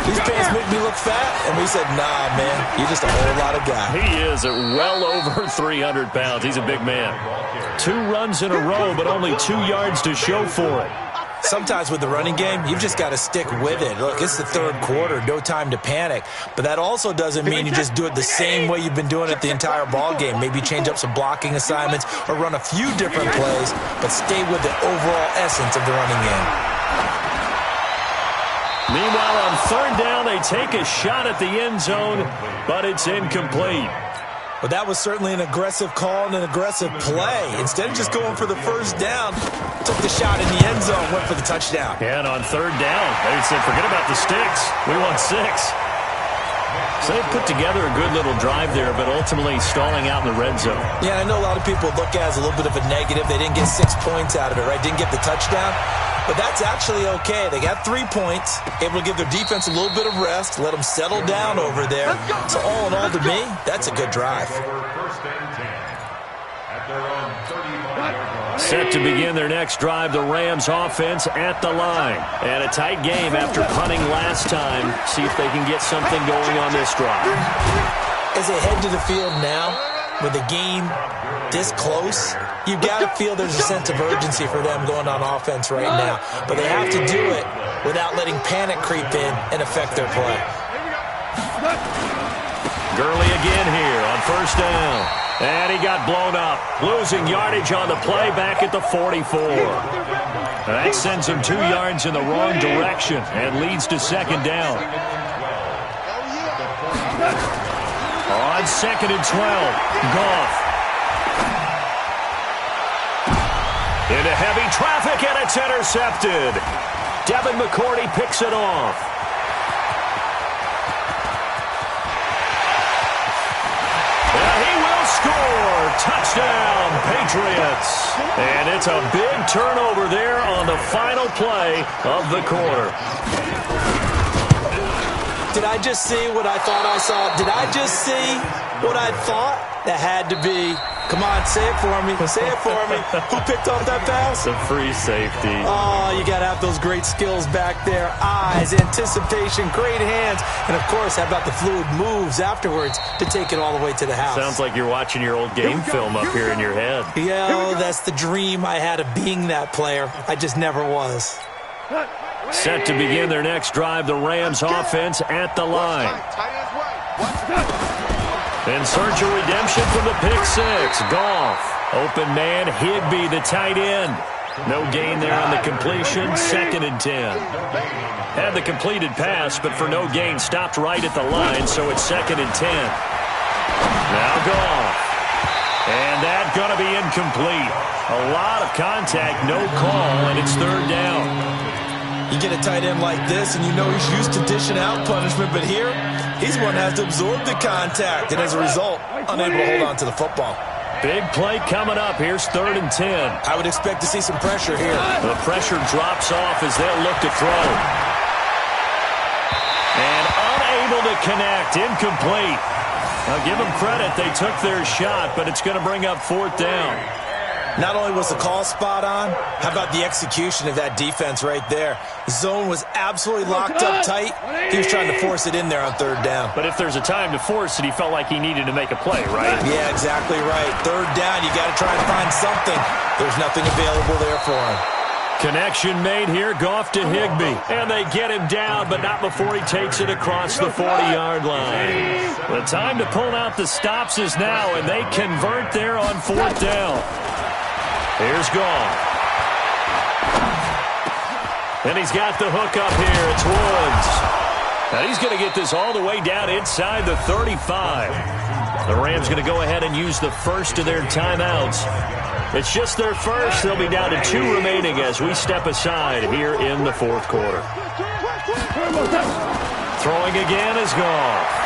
these pants make me look fat. And we said, nah, man, you're just a whole lot of guy. He is at well over 300 pounds. He's a big man. 2 runs in a row, but only 2 yards to show for it. Sometimes with the running game, you've just got to stick with it. Look, it's the 3rd quarter, no time to panic. But that also doesn't mean you just do it the same way you've been doing it the entire ball game. Maybe change up some blocking assignments or run a few different plays, but stay with the overall essence of the running game. Meanwhile, on 3rd down, they take a shot at the end zone, but it's incomplete. Well, that was certainly an aggressive call and an aggressive play. Instead of just going for the first down, took the shot in the end zone, went for the touchdown. And on third down, they said, forget about the sticks. We want 6. So they put together a good little drive there, but ultimately stalling out in the red zone. Yeah, I know a lot of people look at it as a little bit of a negative. They didn't get 6 points out of it, right? Didn't get the touchdown. But that's actually okay. They got 3 points, able to give their defense a little bit of rest, let them settle down over there. So all in all, to me, that's a good drive. Set to begin their next drive, the Rams offense at the line. And a tight game after punting last time. See if they can get something going on this drive. As they head to the field now, with the game this close, you've got to feel there's a sense of urgency for them going on offense right now. But they have to do it without letting panic creep in and affect their play. Gurley again here on first down. And he got blown up, losing yardage on the play back at the 44. That sends him 2 yards in the wrong direction and leads to second down. On second and 12, Goff. Into heavy traffic, and it's intercepted. Devin McCourty picks it off. And he will score. Touchdown, Patriots. And it's a big turnover there on the final play of the quarter. Did I just see what I thought I saw? Did I just see what I thought? That had to be. Come on, say it for me. Say it for me. Who picked off that pass? The free safety. Oh, you got to have those great skills back there. Eyes, anticipation, great hands. And, of course, how about the fluid moves afterwards to take it all the way to the house? Sounds like you're watching your old game film up here in your head. Yeah, that's the dream I had of being that player. I just never was. Set to begin their next drive, the Rams offense at the line. In search of redemption from the pick 6. Goff. Open man, Higbee, the tight end. No gain there on the completion. Second and 10. Had the completed pass, but for no gain, stopped right at the line, so it's second and 10. Now Goff. And that's going to be incomplete. A lot of contact, no call, and it's third down. You get a tight end like this, and you know he's used to dishing out punishment, but here, he's one that has to absorb the contact, and as a result, unable to hold on to the football. Big play coming up. Here's third and 10. I would expect to see some pressure here. The pressure drops off as they'll look to throw. And unable to connect, incomplete. Now give them credit, they took their shot, but it's going to bring up fourth down. Not only was the call spot on, how about the execution of that defense right there? The zone was absolutely locked up tight. He was trying to force it in there on third down. But if there's a time to force it, he felt like he needed to make a play, right? Yeah, exactly right. Third down, you got to try and find something. There's nothing available there for him. Connection made here, Goff to Higbee. And they get him down, but not before he takes it across the 40-yard line. The time to pull out the stops is now, and they convert there on fourth down. Here's Goff. And he's got the hook up here. It's Woods. Now he's going to get this all the way down inside the 35. The Rams going to go ahead and use the first of their timeouts. It's just their first. They'll be down to 2 remaining as we step aside here in the fourth quarter. Throwing again is Goff.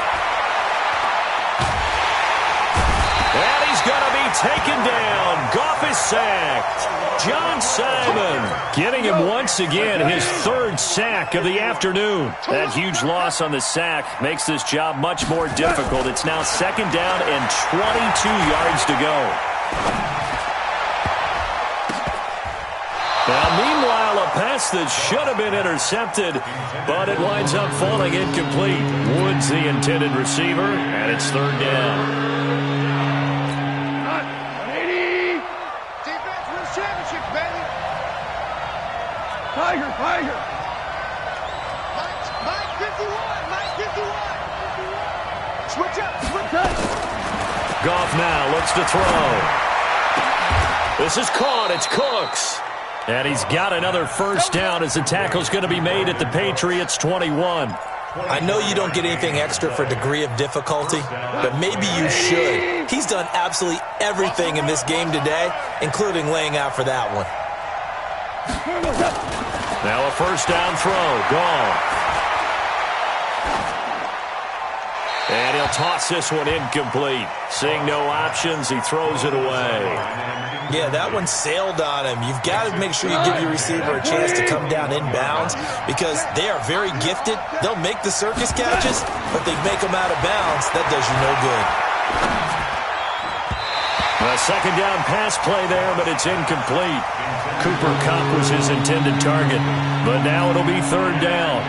And he's going to be taken down. Goff is sacked. John Simon getting him once again his 3rd sack of the afternoon. That huge loss on the sack makes this job much more difficult. It's now second down and 22 yards to go. Now, meanwhile, a pass that should have been intercepted, but it winds up falling incomplete. Woods the intended receiver, and it's third down. Tiger! Mike 51! Switch up! Goff now looks to throw. This is caught. It's Cooks. And he's got another first down as the tackle's going to be made at the Patriots 21. I know you don't get anything extra for degree of difficulty, but maybe you should. He's done absolutely everything in this game today, including laying out for that one. Now a first down throw. Gone. And he'll toss this one incomplete. Seeing no options, he throws it away. Yeah, that one sailed on him. You've got to make sure you give your receiver a chance to come down inbounds because they are very gifted. They'll make the circus catches, but they make them out of bounds. That does you no good. A second down pass play there, but it's incomplete. Cooper Kupp was his intended target, but now it'll be third down.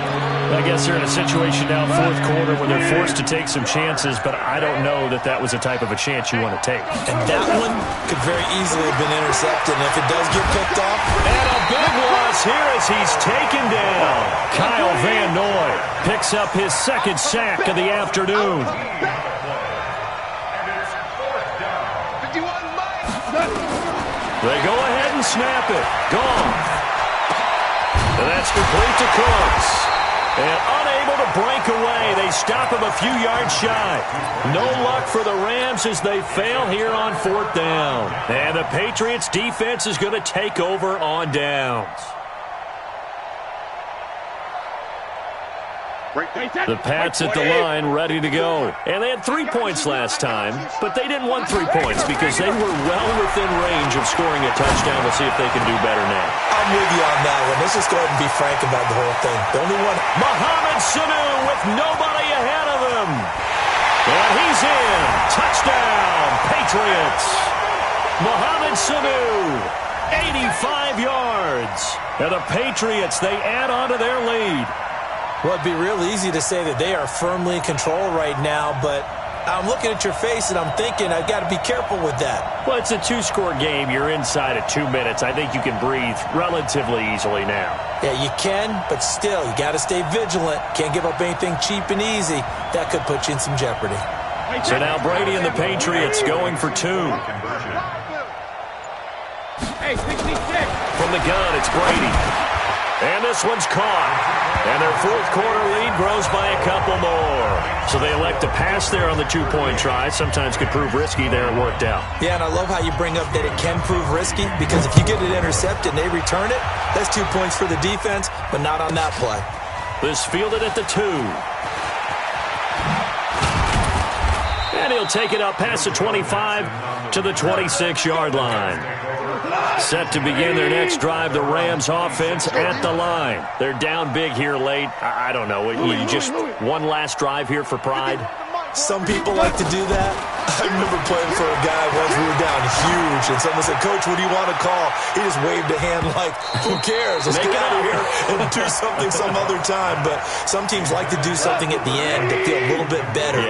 I guess they're in a situation now, fourth quarter, where they're forced to take some chances, but I don't know that that was the type of a chance you want to take. And that one could very easily have been intercepted, and if it does get picked off. And a big loss here as he's taken down. Kyle Van Noy picks up his second sack of the afternoon. They go ahead and snap it. Gone. And that's complete to Cooks. And unable to break away. They stop him a few yards shy. No luck for the Rams as they fail here on fourth down. And the Patriots defense is going to take over on downs. The Pats at the line ready to go. And they had 3 points last time, but they didn't want 3 points because they were well within range of scoring a touchdown. We'll see if they can do better now. I'm with you on that one. Let's just go ahead and be frank about the whole thing. The only one. Mohamed Sanu with nobody ahead of him. And he's in. Touchdown, Patriots. Mohamed Sanu, 85 yards. And the Patriots, they add on to their lead. Well, it'd be real easy to say that they are firmly in control right now, but I'm looking at your face and I'm thinking I've got to be careful with that. Well, it's a two-score game. You're inside at 2 minutes. I think you can breathe relatively easily now. Yeah, you can, but still, you got to stay vigilant. Can't give up anything cheap and easy. That could put you in some jeopardy. So now Brady and the Patriots going for two. From the gun, it's Brady. And this one's caught. And their fourth quarter lead grows by a couple more. So they elect to pass there on the two-point try. Sometimes could prove risky. There it worked out. Yeah, and I love how you bring up that it can prove risky because if you get it intercepted and they return it, that's 2 points for the defense, but not on that play. This fielded at the 2. And he'll take it up past the 25 to the 26-yard line. Set to begin their next drive, the Rams offense at the line. They're down big here late. I don't know. You just one last drive here for pride? Some people like to do that. I remember playing for a guy once. We were down huge, and someone said, "Coach, what do you want to call?" He just waved a hand like, "Who cares? Let's get out of here and do something some other time." But some teams like to do something at the end to feel a little bit better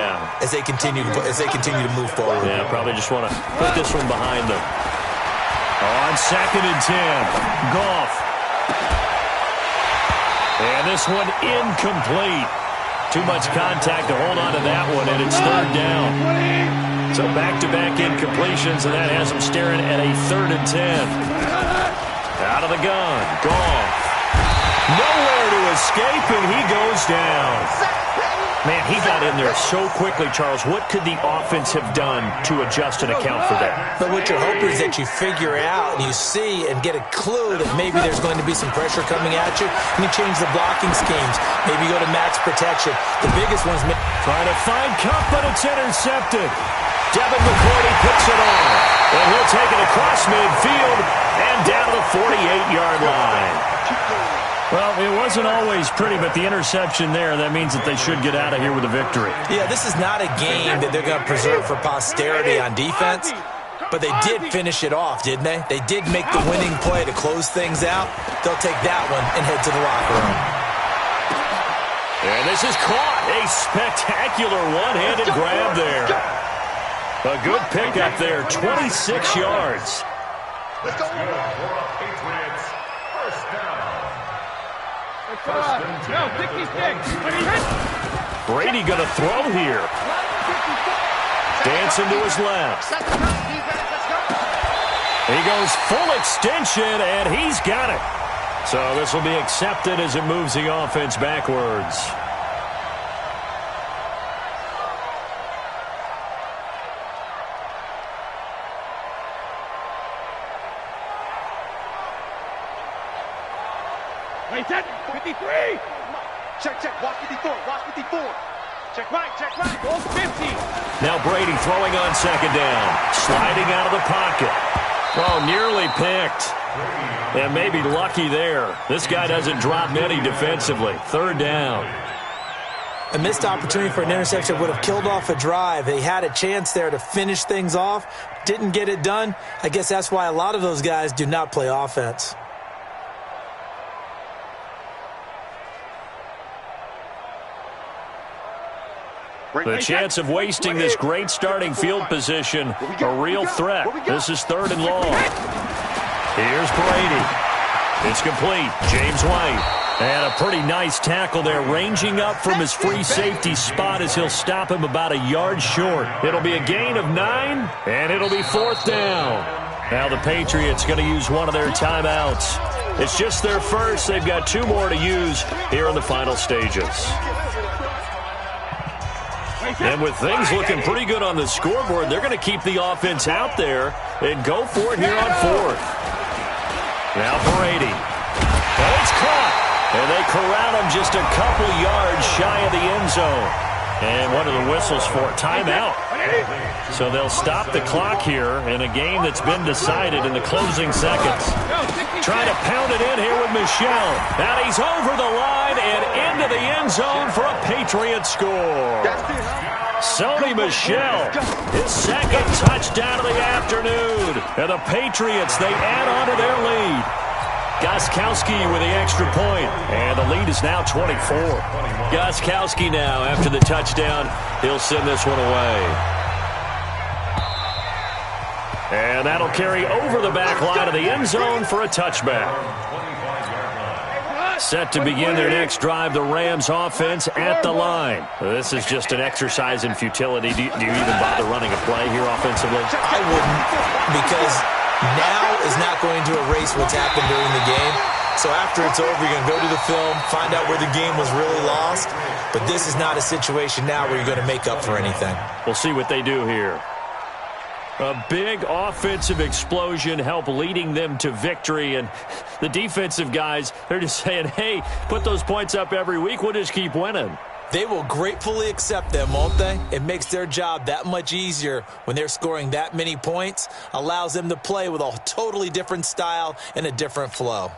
as they continue to move forward. Yeah, probably just want to put this one behind them. On 2nd and 10, Goff. And this one incomplete. Too much contact to hold on to that one, and it's third down. So back-to-back incompletions, and that has them staring at a 3rd and 10. Out of the gun, Goff. Nowhere to escape, and he goes down. Man, he got in there so quickly, Charles. What could the offense have done to adjust and account for that? But what you're hoping is that you figure out and you see and get a clue that maybe there's going to be some pressure coming at you, and you change the blocking schemes. Maybe go to max protection. The biggest one's trying to find Kupp, but it's intercepted. Devin McCourty picks it off, and he'll take it across midfield and down to the 48-yard line. Well, it wasn't always pretty, but the interception there, that means that they should get out of here with a victory. Yeah, this is not a game that they're going to preserve for posterity on defense, but they did finish it off, didn't they? They did make the winning play to close things out. They'll take that one and head to the locker room. And this is caught. A spectacular one-handed grab there. A good pickup there, 26 yards. Let's go. Patriots, first down. Brady going to throw here. Dancing to his left. He goes full extension, and he's got it. So this will be accepted as it moves the offense backwards. Right, set, 53. Check, check, watch 54, watch 54. Check right, goes 50. Now Brady throwing on second down. Sliding out of the pocket. Oh, nearly picked. And maybe lucky there. This guy doesn't drop many defensively. Third down. A missed opportunity for an interception would have killed off a drive. They had a chance there to finish things off. Didn't get it done. I guess that's why a lot of those guys do not play offense. The chance of wasting this great starting field position, a real threat. This is third and long. Here's Brady. It's complete. James White. And a pretty nice tackle there, ranging up from his free safety spot as he'll stop him about a yard short. It'll be a gain of 9, and it'll be fourth down. Now the Patriots going to use one of their timeouts. It's just their first. They've got 2 more to use here in the final stages. And with things looking pretty good on the scoreboard, they're going to keep the offense out there and go for it here on fourth. Now Brady. Oh, it's caught. And they corral him just a couple yards shy of the end zone. And what are the whistles for? Timeout. So they'll stop the clock here in a game that's been decided in the closing seconds. Trying to pound it in here with Michel. And he's over the line and into the end zone for a Patriot score. Sony Michel, his second touchdown of the afternoon. And the Patriots, they add on to their lead. Gostkowski with the extra point, and the lead is now 24. Gostkowski now, after the touchdown, he'll send this one away. And that'll carry over the back line of the end zone for a touchback. Set to begin their next drive, the Rams offense at the line. This is just an exercise in futility. Do you even bother running a play here offensively? I wouldn't, because now is not going to erase what's happened during the game. So after it's over, you're going to go to the film, find out where the game was really lost. But this is not a situation now where you're going to make up for anything. We'll see what they do here. A big offensive explosion help leading them to victory. And the defensive guys, they're just saying, hey, put those points up every week. We'll just keep winning. They will gratefully accept them, won't they? It makes their job that much easier when they're scoring that many points. Allows them to play with a totally different style and a different flow.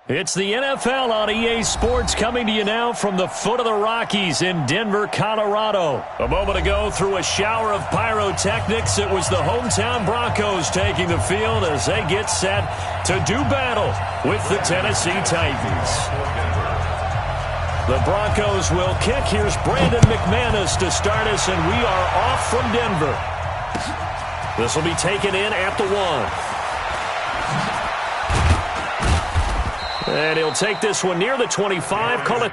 It's the NFL on EA Sports coming to you now from the foot of the Rockies in Denver, Colorado. A moment ago, through a shower of pyrotechnics, it was the hometown Broncos taking the field as they get set to do battle with the Tennessee Titans. The Broncos will kick. Here's Brandon McManus to start us, and we are off from Denver. This will be taken in at the 1. And he'll take this one near the 25. Call it.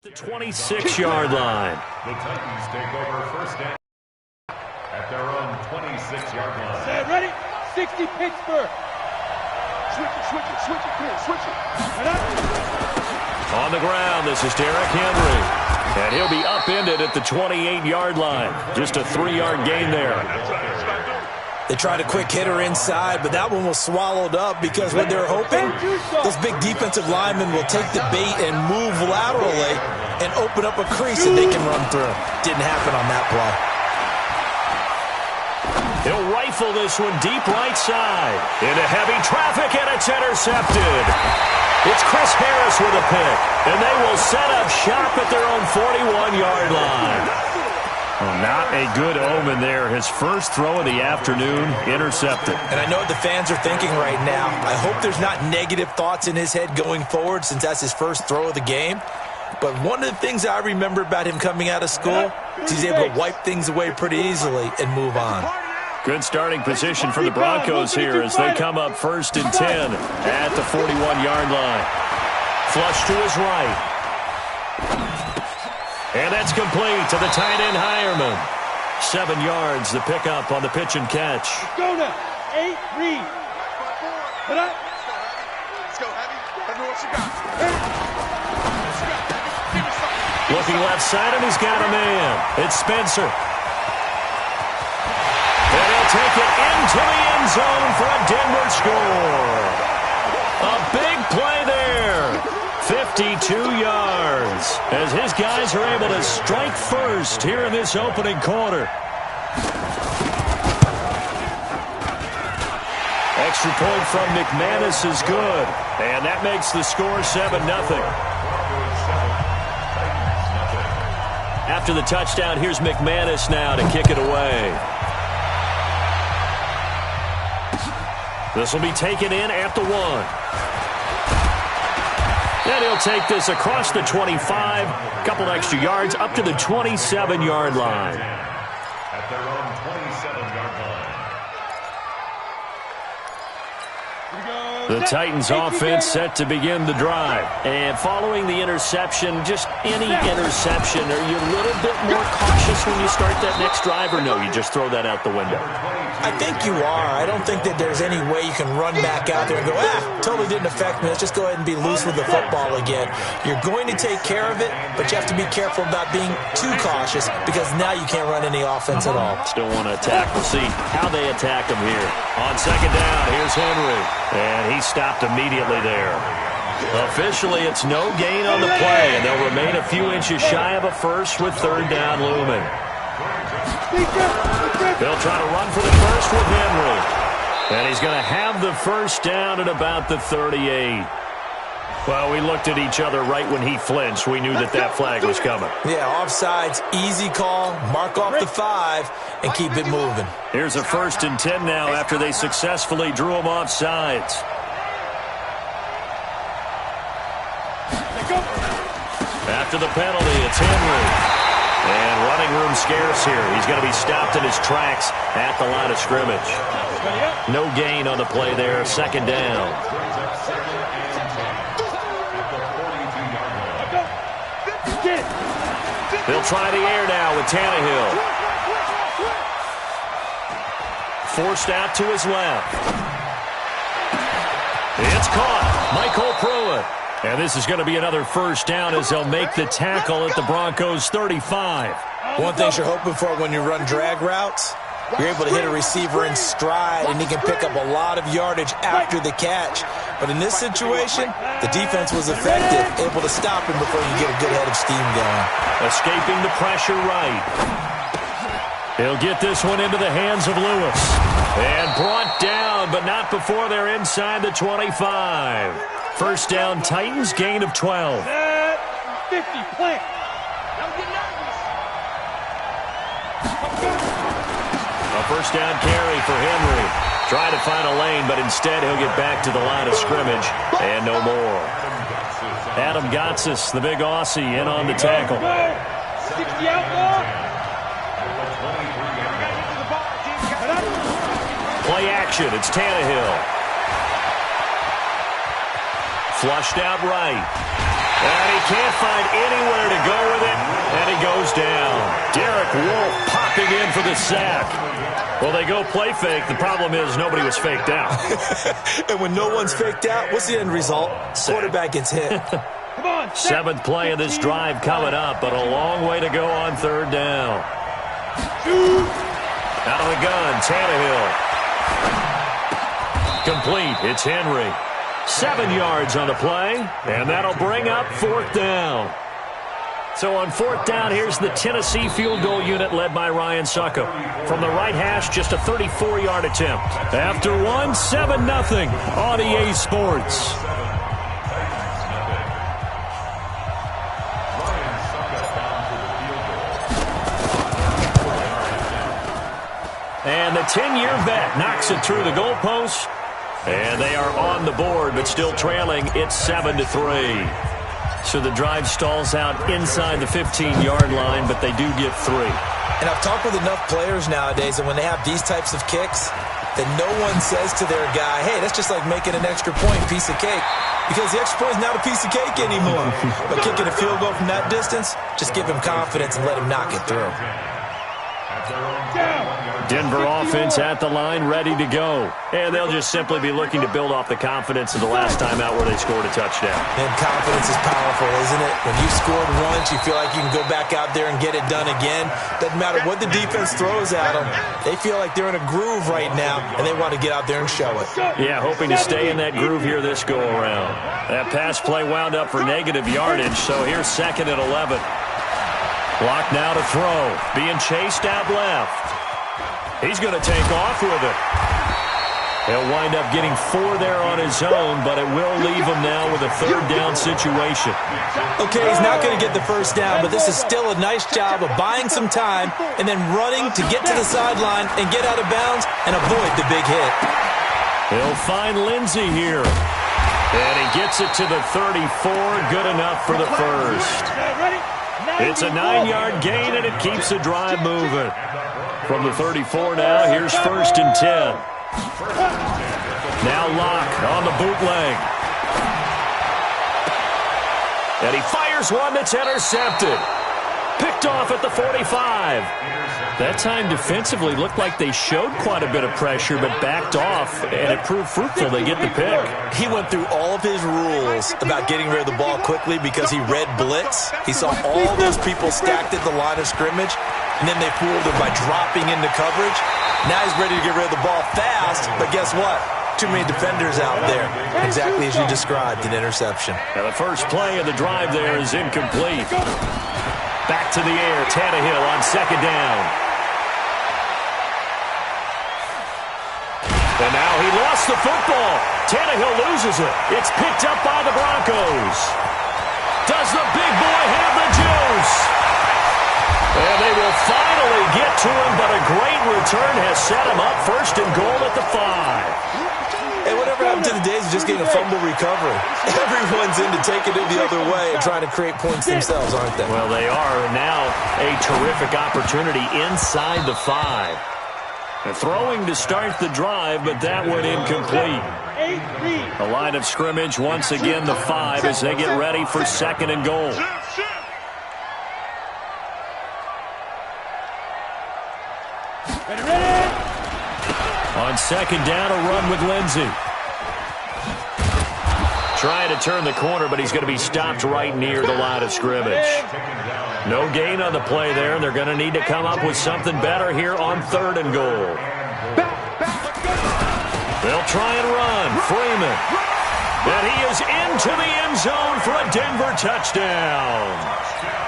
The 26-yard line. The Titans take over first down at their own 26-yard line. Set, ready? 60 Pittsburgh. Switch it. On the ground, this is Derrick Henry. And he'll be upended at the 28-yard line. Just a 3-yard gain there. They tried a quick hitter inside, but that one was swallowed up because what they're hoping, this big defensive lineman will take the bait and move laterally and open up a crease that they can run through. Didn't happen on that play. He'll rifle this one deep right side. Into heavy traffic, and it's intercepted. It's Chris Harris with a pick, and they will set up shop at their own 41-yard line. Well, not a good omen there. His first throw of the afternoon, intercepted. And I know what the fans are thinking right now. I hope there's not negative thoughts in his head going forward since that's his first throw of the game. But one of the things I remember about him coming out of school is he's able to wipe things away pretty easily and move on. Good starting position for the Broncos here as they come up 1st and 10 at the 41-yard line. Flush to his right. And that's complete to the tight end, Hireman. 7 yards, the pickup on the pitch and catch. Go now. 8, read. Put up. Let's go, Heavy. Let me know what you got. Looking left side, and he's got a man. It's Spencer. And he'll take it into the end zone for a Denver score. A big play there. 52 yards as his guys are able to strike first here in this opening quarter. Extra point from McManus is good, and that makes the score 7-0. After the touchdown, here's McManus now to kick it away. This will be taken in at the 1. And he'll take this across the 25, couple extra yards, up to the 27-yard line. At their own 27-yard line. The Titans offense set to begin the drive. And following the interception, just any interception, are you a little bit more cautious when you start that next drive, or no, you just throw that out the window? I think you are. I don't think that there's any way you can run back out there and go, totally didn't affect me. Let's just go ahead and be loose with the football again. You're going to take care of it, but you have to be careful about being too cautious because now you can't run any offense at all. Still want to attack. We'll see how they attack him here. On second down, here's Henry. And he stopped immediately there. Officially, it's no gain on the play, and they'll remain a few inches shy of a first with 3rd down looming. They'll try to run for the first with Henry. And he's going to have the first down at about the 38. Well, we looked at each other right when he flinched. We knew that flag was coming. Yeah, offsides, easy call, mark off the 5, and keep it moving. Here's a 1st and 10 now after they successfully drew him off sides. After the penalty, it's Henry. And running room scarce here. He's going to be stopped in his tracks at the line of scrimmage. No gain on the play there. 2nd down. They'll try the air now with Tannehill. Forced out to his left. It's caught. Michael Pruitt. And this is going to be another 1st down as they'll make the tackle at the Broncos 35. One thing you're hoping for when you run drag routes, you're able to hit a receiver in stride, and he can pick up a lot of yardage after the catch. But in this situation, the defense was effective, able to stop him before you get a good head of steam going. Escaping the pressure right. He'll get this one into the hands of Lewis. And brought down, but not before they're inside the 25. 1st down, Titans, gain of 12. 50, plant. A 1st down carry for Henry. Trying to find a lane, but instead he'll get back to the line of scrimmage. And no more. Adam Gotsis, the big Aussie, in on the tackle. 60 outlaw. Play action, it's Tannehill. Flushed out right. And he can't find anywhere to go with it. And he goes down. Derek Wolfe popping in for the sack. Well, they go play fake. The problem is nobody was faked out. And when no one's faked out, what's the end result? Quarterback gets hit. Come on, 7th play of this drive coming up, but a long way to go on 3rd down. Out of the gun, Tannehill. Complete. It's Henry. 7 yards on the play, and that'll bring up 4th down. So on 4th down, here's the Tennessee field goal unit led by Ryan Succop. From the right hash, just a 34-yard attempt. After one, 7-0 on EA Sports. And the 10-year vet knocks it through the goalpost. And they are on the board, but still trailing. It's 7-3. So the drive stalls out inside the 15-yard line, but they do get 3. And I've talked with enough players nowadays that when they have these types of kicks, that no one says to their guy, hey, that's just like making an extra point, piece of cake. Because the extra point is not a piece of cake anymore. But kicking a field goal from that distance, just give him confidence and let him knock it through. Denver offense at the line, ready to go. And they'll just simply be looking to build off the confidence of the last time out where they scored a touchdown. And confidence is powerful, isn't it? When you've scored once, you feel like you can go back out there and get it done again. Doesn't matter what the defense throws at them. They feel like they're in a groove right now, and they want to get out there and show it. Yeah, hoping to stay in that groove here this go-around. That pass play wound up for negative yardage, so here's 2nd and 11. Block now to throw. Being chased out left. He's going to take off with it. He'll wind up getting 4 there on his own, but it will leave him now with a 3rd down situation. Okay, he's not going to get the 1st down, but this is still a nice job of buying some time and then running to get to the sideline and get out of bounds and avoid the big hit. He'll find Lindsey here. And he gets it to the 34. Good enough for the 1st. It's a 9-yard gain, and it keeps the drive moving. From the 34 now, here's 1st and 10. Now Locke on the bootleg. And he fires one that's intercepted. Picked off at the 45. That time defensively looked like they showed quite a bit of pressure, but backed off, and it proved fruitful. They get the pick. He went through all of his rules about getting rid of the ball quickly because he read blitz. He saw all those people stacked at the line of scrimmage, and then they fooled him by dropping into coverage. Now he's ready to get rid of the ball fast, but guess what? Too many defenders out there. Exactly as you described, an interception. Now the first play of the drive there is incomplete. Back to the air, Tannehill on 2nd down. And now he lost the football. Tannehill loses it. It's picked up by the Broncos. throws. Does the big boy have the juice? And they will finally get to him, but a great return has set him up first and goal at the 5. Hey, whatever happened to the days of just getting a fumble recovery? Everyone's into taking it the other way and trying to create points themselves, aren't they? Well, they are. And now a terrific opportunity inside the 5. Throwing to start the drive, but that one incomplete. The line of scrimmage, once again, the 5 as they get ready for second and goal. On second down, a run with Lindsey. Trying to turn the corner, but he's going to be stopped right near the line of scrimmage. No gain on the play there, and they're going to need to come up with something better here on third and goal. They'll try and run. Freeman. And he is into the end zone for a Denver touchdown.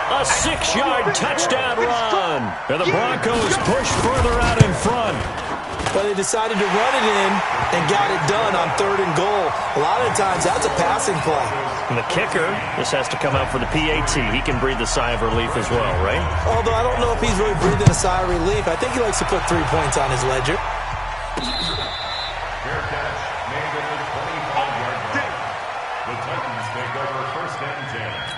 A 6-yard touchdown run. And the Broncos push further out in front. But they decided to run it in and got it done on third and goal. A lot of times, that's a passing play. And the kicker, this has to come out for the PAT. He can breathe a sigh of relief as well, right? Although I don't know if he's really breathing a sigh of relief. I think he likes to put 3 points on his ledger. Fair catch made at the 25-yard line. The Titans take over first and 10.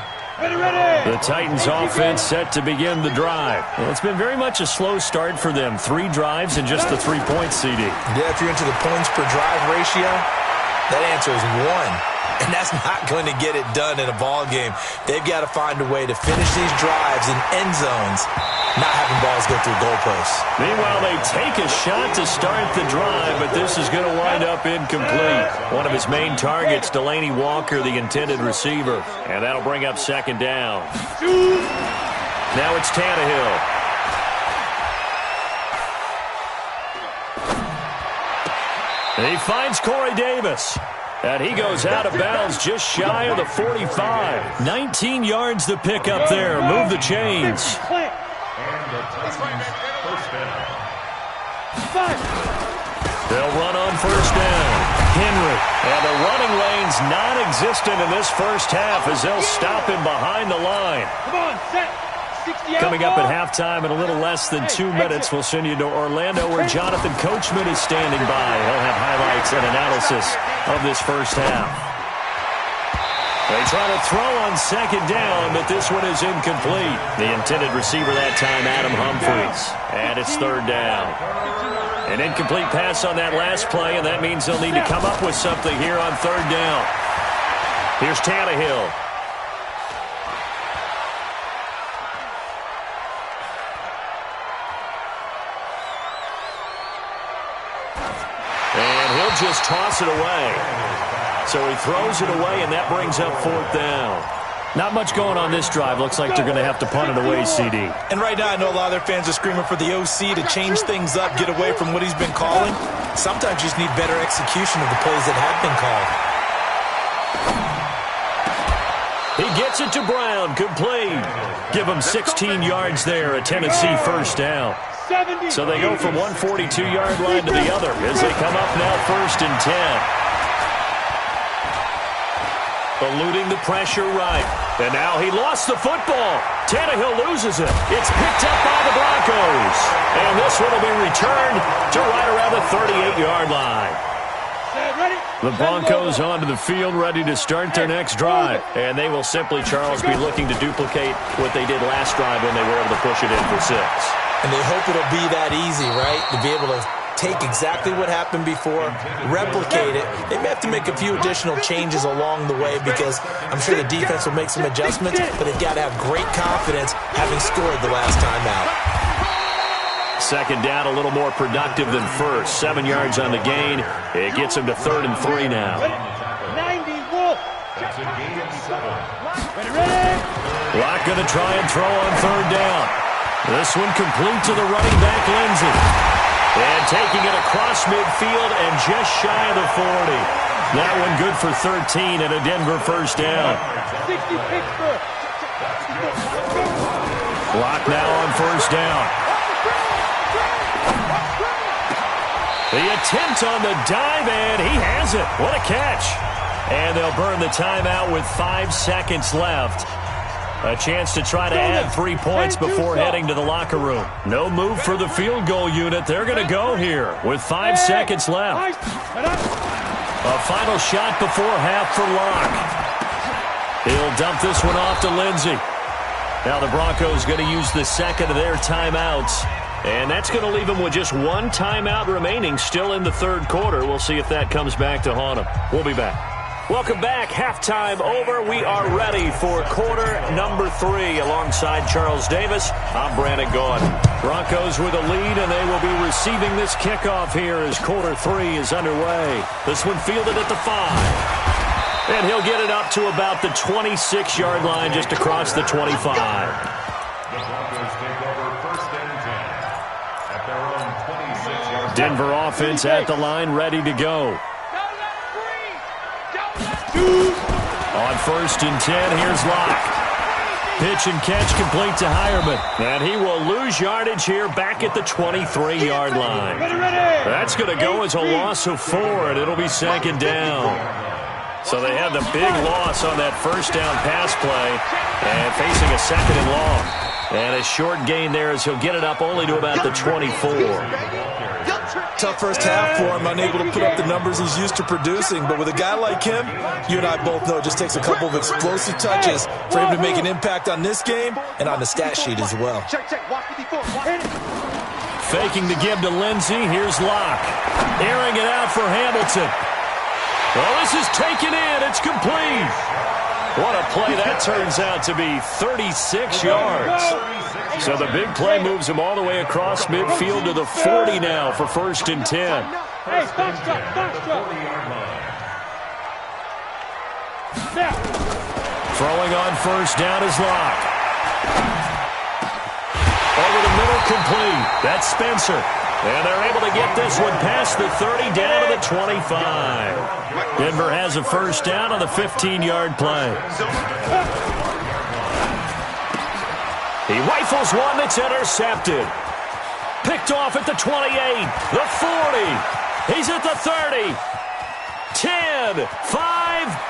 The Titans offense set to begin the drive. Well, it's been very much a slow start for them. 3 drives and just the 3-point CD. Yeah, if you're into the points per drive ratio, that answer is 1. And that's not going to get it done in a ball game. They've got to find a way to finish these drives in end zones, not having balls go through goalposts. Meanwhile, they take a shot to start the drive, but this is going to wind up incomplete. One of his main targets, Delaney Walker, the intended receiver. And that'll bring up second down. Now it's Tannehill. And he finds Corey Davis. And he goes out of bounds just shy of the 45. 19 yards to pick up there. Move the chains. And the Titans first down. They'll run on first down. Henry. And the running lane's non-existent in this first half as they'll stop him behind the line. Come on, set. Coming up at halftime in a little less than 2 minutes, we'll send you to Orlando where Jonathan Coachman is standing by. He'll have highlights and analysis of this first half. They try to throw on second down, but this one is incomplete. The intended receiver that time, Adam Humphries. And it's third down. An incomplete pass on that last play, and that means they'll need to come up with something here on third down. Here's Tannehill. Just toss it away. So he throws it away, and that brings up fourth down. Not much going on this drive. Looks like they're going to have to punt it away, CD. And right now, I know a lot of their fans are screaming for the OC to change things up, get away from what he's been calling. Sometimes you just need better execution of the plays that have been called. He gets it to Brown, complete. Give him 16 yards there, a Tennessee first down. So they go from one 42-yard line to the other as they come up now first and 10. Eluding the pressure right. And now he lost the football. Tannehill loses it. It's picked up by the Broncos. And this one will be returned to right around the 38-yard line. The Broncos onto the field ready to start their next drive. And they will simply, Charles, be looking to duplicate what they did last drive when they were able to push it in for 6. And they hope it'll be that easy, right? To be able to take exactly what happened before, replicate it. They may have to make a few additional changes along the way because I'm sure the defense will make some adjustments, but they've got to have great confidence having scored the last time out. Second down, a little more productive than first. 7 yards on the gain. It gets them to 3rd and 3 now. 90, Wolf. That's a gain of 7. Locke going to try and throw on third down. This one complete to the running back, Lindsey. And taking it across midfield and just shy of the 40. That one good for 13 and a Denver first down. 60 Pittsburgh. Locke now on first down. The attempt on the dive, and he has it. What a catch. And they'll burn the timeout with 5 seconds left. A chance to try to add 3 points before heading to the locker room. No move for the field goal unit. They're going to go here with 5 seconds left. A final shot before half for Locke. He'll dump this one off to Lindsey. Now the Broncos going to use the second of their timeouts. And that's going to leave them with just 1 timeout remaining still in the third quarter. We'll see if that comes back to haunt them. We'll be back. Welcome back. Halftime over. We are ready for quarter number 3. Alongside Charles Davis, I'm Brandon Gaudin. Broncos with a lead, and they will be receiving this kickoff here as quarter 3 is underway. This one fielded at the 5. And he'll get it up to about the 26-yard line, just across the 25. The Broncos take over first and 10 at their own 26-yard line. Denver offense at the line, ready to go. On first and 10, here's Locke. Pitch and catch complete to Hireman. And he will lose yardage here back at the 23-yard line. That's going to go as a loss of 4, and it'll be second down. So they had the big loss on that first down pass play and facing a second and long. And a short gain there as he'll get it up only to about the 24. Tough first half for him, unable to put up the numbers he's used to producing. But with a guy like him, you and I both know it just takes a couple of explosive touches for him to make an impact on this game and on the stat sheet as well. Faking the give to Lindsey. Here's Locke. Airing it out for Hamilton. Well, this is taken in. It's complete. What a play that turns out to be, 36 yards. So the big play moves him all the way across midfield to the 40 now for first and 10. Hey, box drop. Throwing on first down is Locke. Over the middle, complete. That's Spencer. And they're able to get this one past the 30 down to the 25. Denver has a first down on the 15-yard play. He rifles one that's intercepted. Picked off at the 28, the 40. He's at the 30. 10, 5.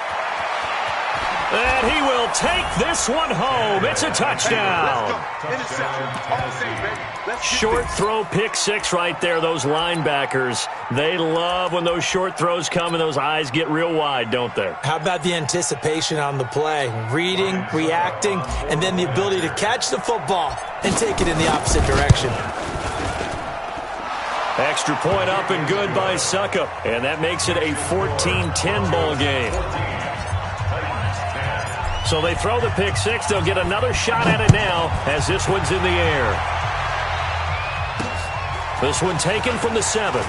And he will take this one home. It's a touchdown. Short throw, pick 6 right there. Those linebackers, they love when those short throws come and those eyes get real wide, don't they? How about the anticipation on the play? Reading, reacting, and then the ability to catch the football and take it in the opposite direction. Extra point up and good by Succop. And that makes it a 14-10 ball game. So they throw the pick 6. They'll get another shot at it now as this one's in the air. This one taken from the 7.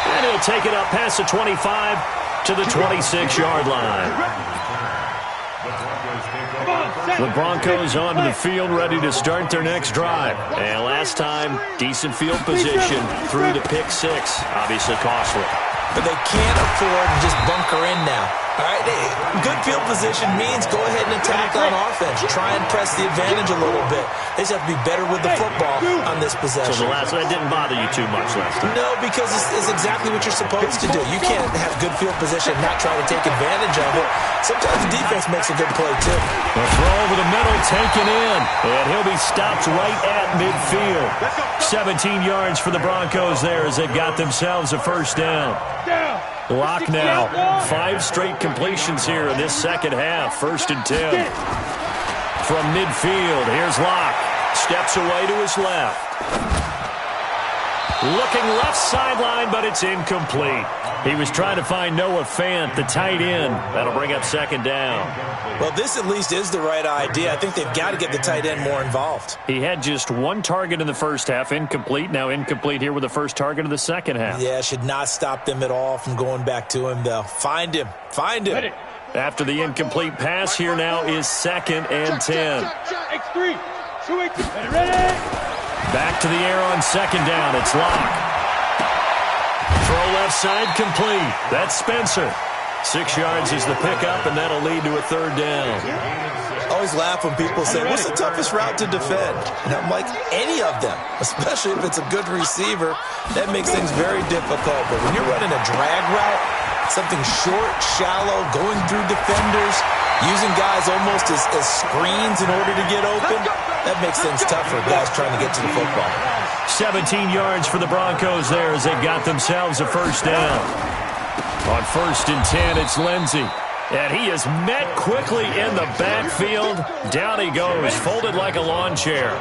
And he'll take it up past the 25 to the 26-yard line. The Broncos onto the field, ready to start their next drive. And last time, decent field position through the pick 6. Obviously costly. But they can't afford to just bunker in now. All right, good field position means go ahead and attack on offense. Try and press the advantage a little bit. They just have to be better with the football on this possession. So that didn't bother you too much last time? No, because it's exactly what you're supposed to do. You can't have good field position and not try to take advantage of it. Sometimes the defense makes a good play, too. The throw over the middle, taken in. And he'll be stopped right at midfield. 17 yards for the Broncos there as they've got themselves a first down. Locke now. 5 straight completions here in this second half. First and 10. From midfield, here's Locke. Steps away to his left. Looking left sideline, but it's incomplete. He was trying to find Noah Fant, the tight end. That'll bring up second down. Well, this at least is the right idea. I think they've got to get the tight end more involved. He had just 1 target in the first half, incomplete. Now incomplete here with the first target of the second half. Yeah, should not stop them at all from going back to him, though. Find him. Find him. After the incomplete pass, here now is second and 10. X3. 2-8. Ready. Back to the air on second down. It's Locke. Throw left side complete. That's Spencer. 6 yards is the pickup, and that'll lead to a third down. I always laugh when people say, what's the toughest route to defend? And I'm like, any of them, especially if it's a good receiver. That makes things very difficult. But when you're running a drag route, something short, shallow, going through defenders, using guys almost as screens in order to get open, that makes things tough for guys trying to get to the football. 17 yards for the Broncos there as they got themselves a first down. On 1st and 10, it's Lindsey. And he is met quickly in the backfield. Down he goes, folded like a lawn chair.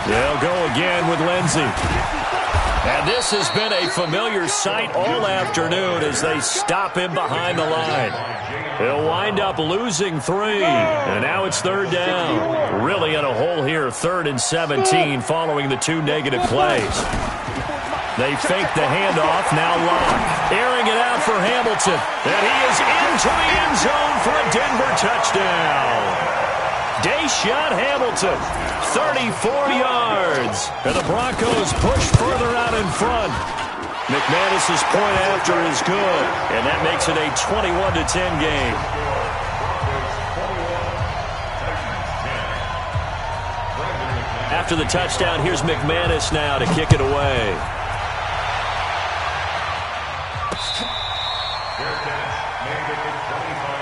They'll go again with Lindsey. And this has been a familiar sight all afternoon as they stop him behind the line. He'll wind up losing 3, and now it's third down. Really in a hole here, 3rd and 17 following the 2 negative plays. They fake the handoff, now Locke. Airing it out for Hamilton. And he is into the end zone for a Denver touchdown. Deshaun Hamilton, 34 yards. And the Broncos push further out in front. McManus's point after is good. And that makes it a 21-10 game. After the touchdown, here's McManus now to kick it away.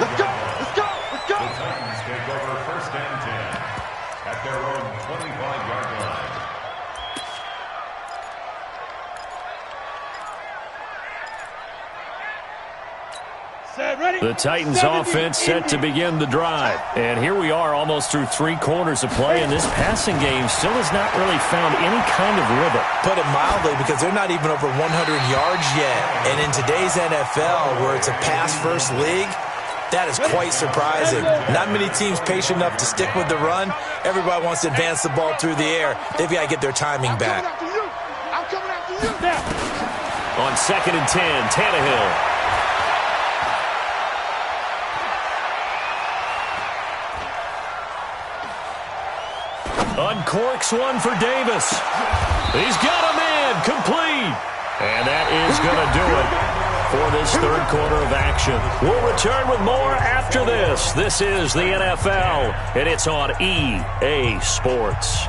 Let's go! Let's go! Let's go! The Titans take over 1st and 10 at their own 25-yard line. The Titans offense set to begin the drive. And here we are almost through 3 quarters of play, and this passing game still has not really found any kind of rhythm. Put it mildly, because they're not even over 100 yards yet. And in today's NFL, where it's a pass-first league, that is quite surprising. Not many teams patient enough to stick with the run. Everybody wants to advance the ball through the air. They've got to get their timing back. I'm coming after you. On 2nd and 10, Tannehill. Uncorks one for Davis. He's got a man complete. And that is going to do it for this 3rd quarter of action. We'll return with more after this. This is the NFL, and it's on EA Sports.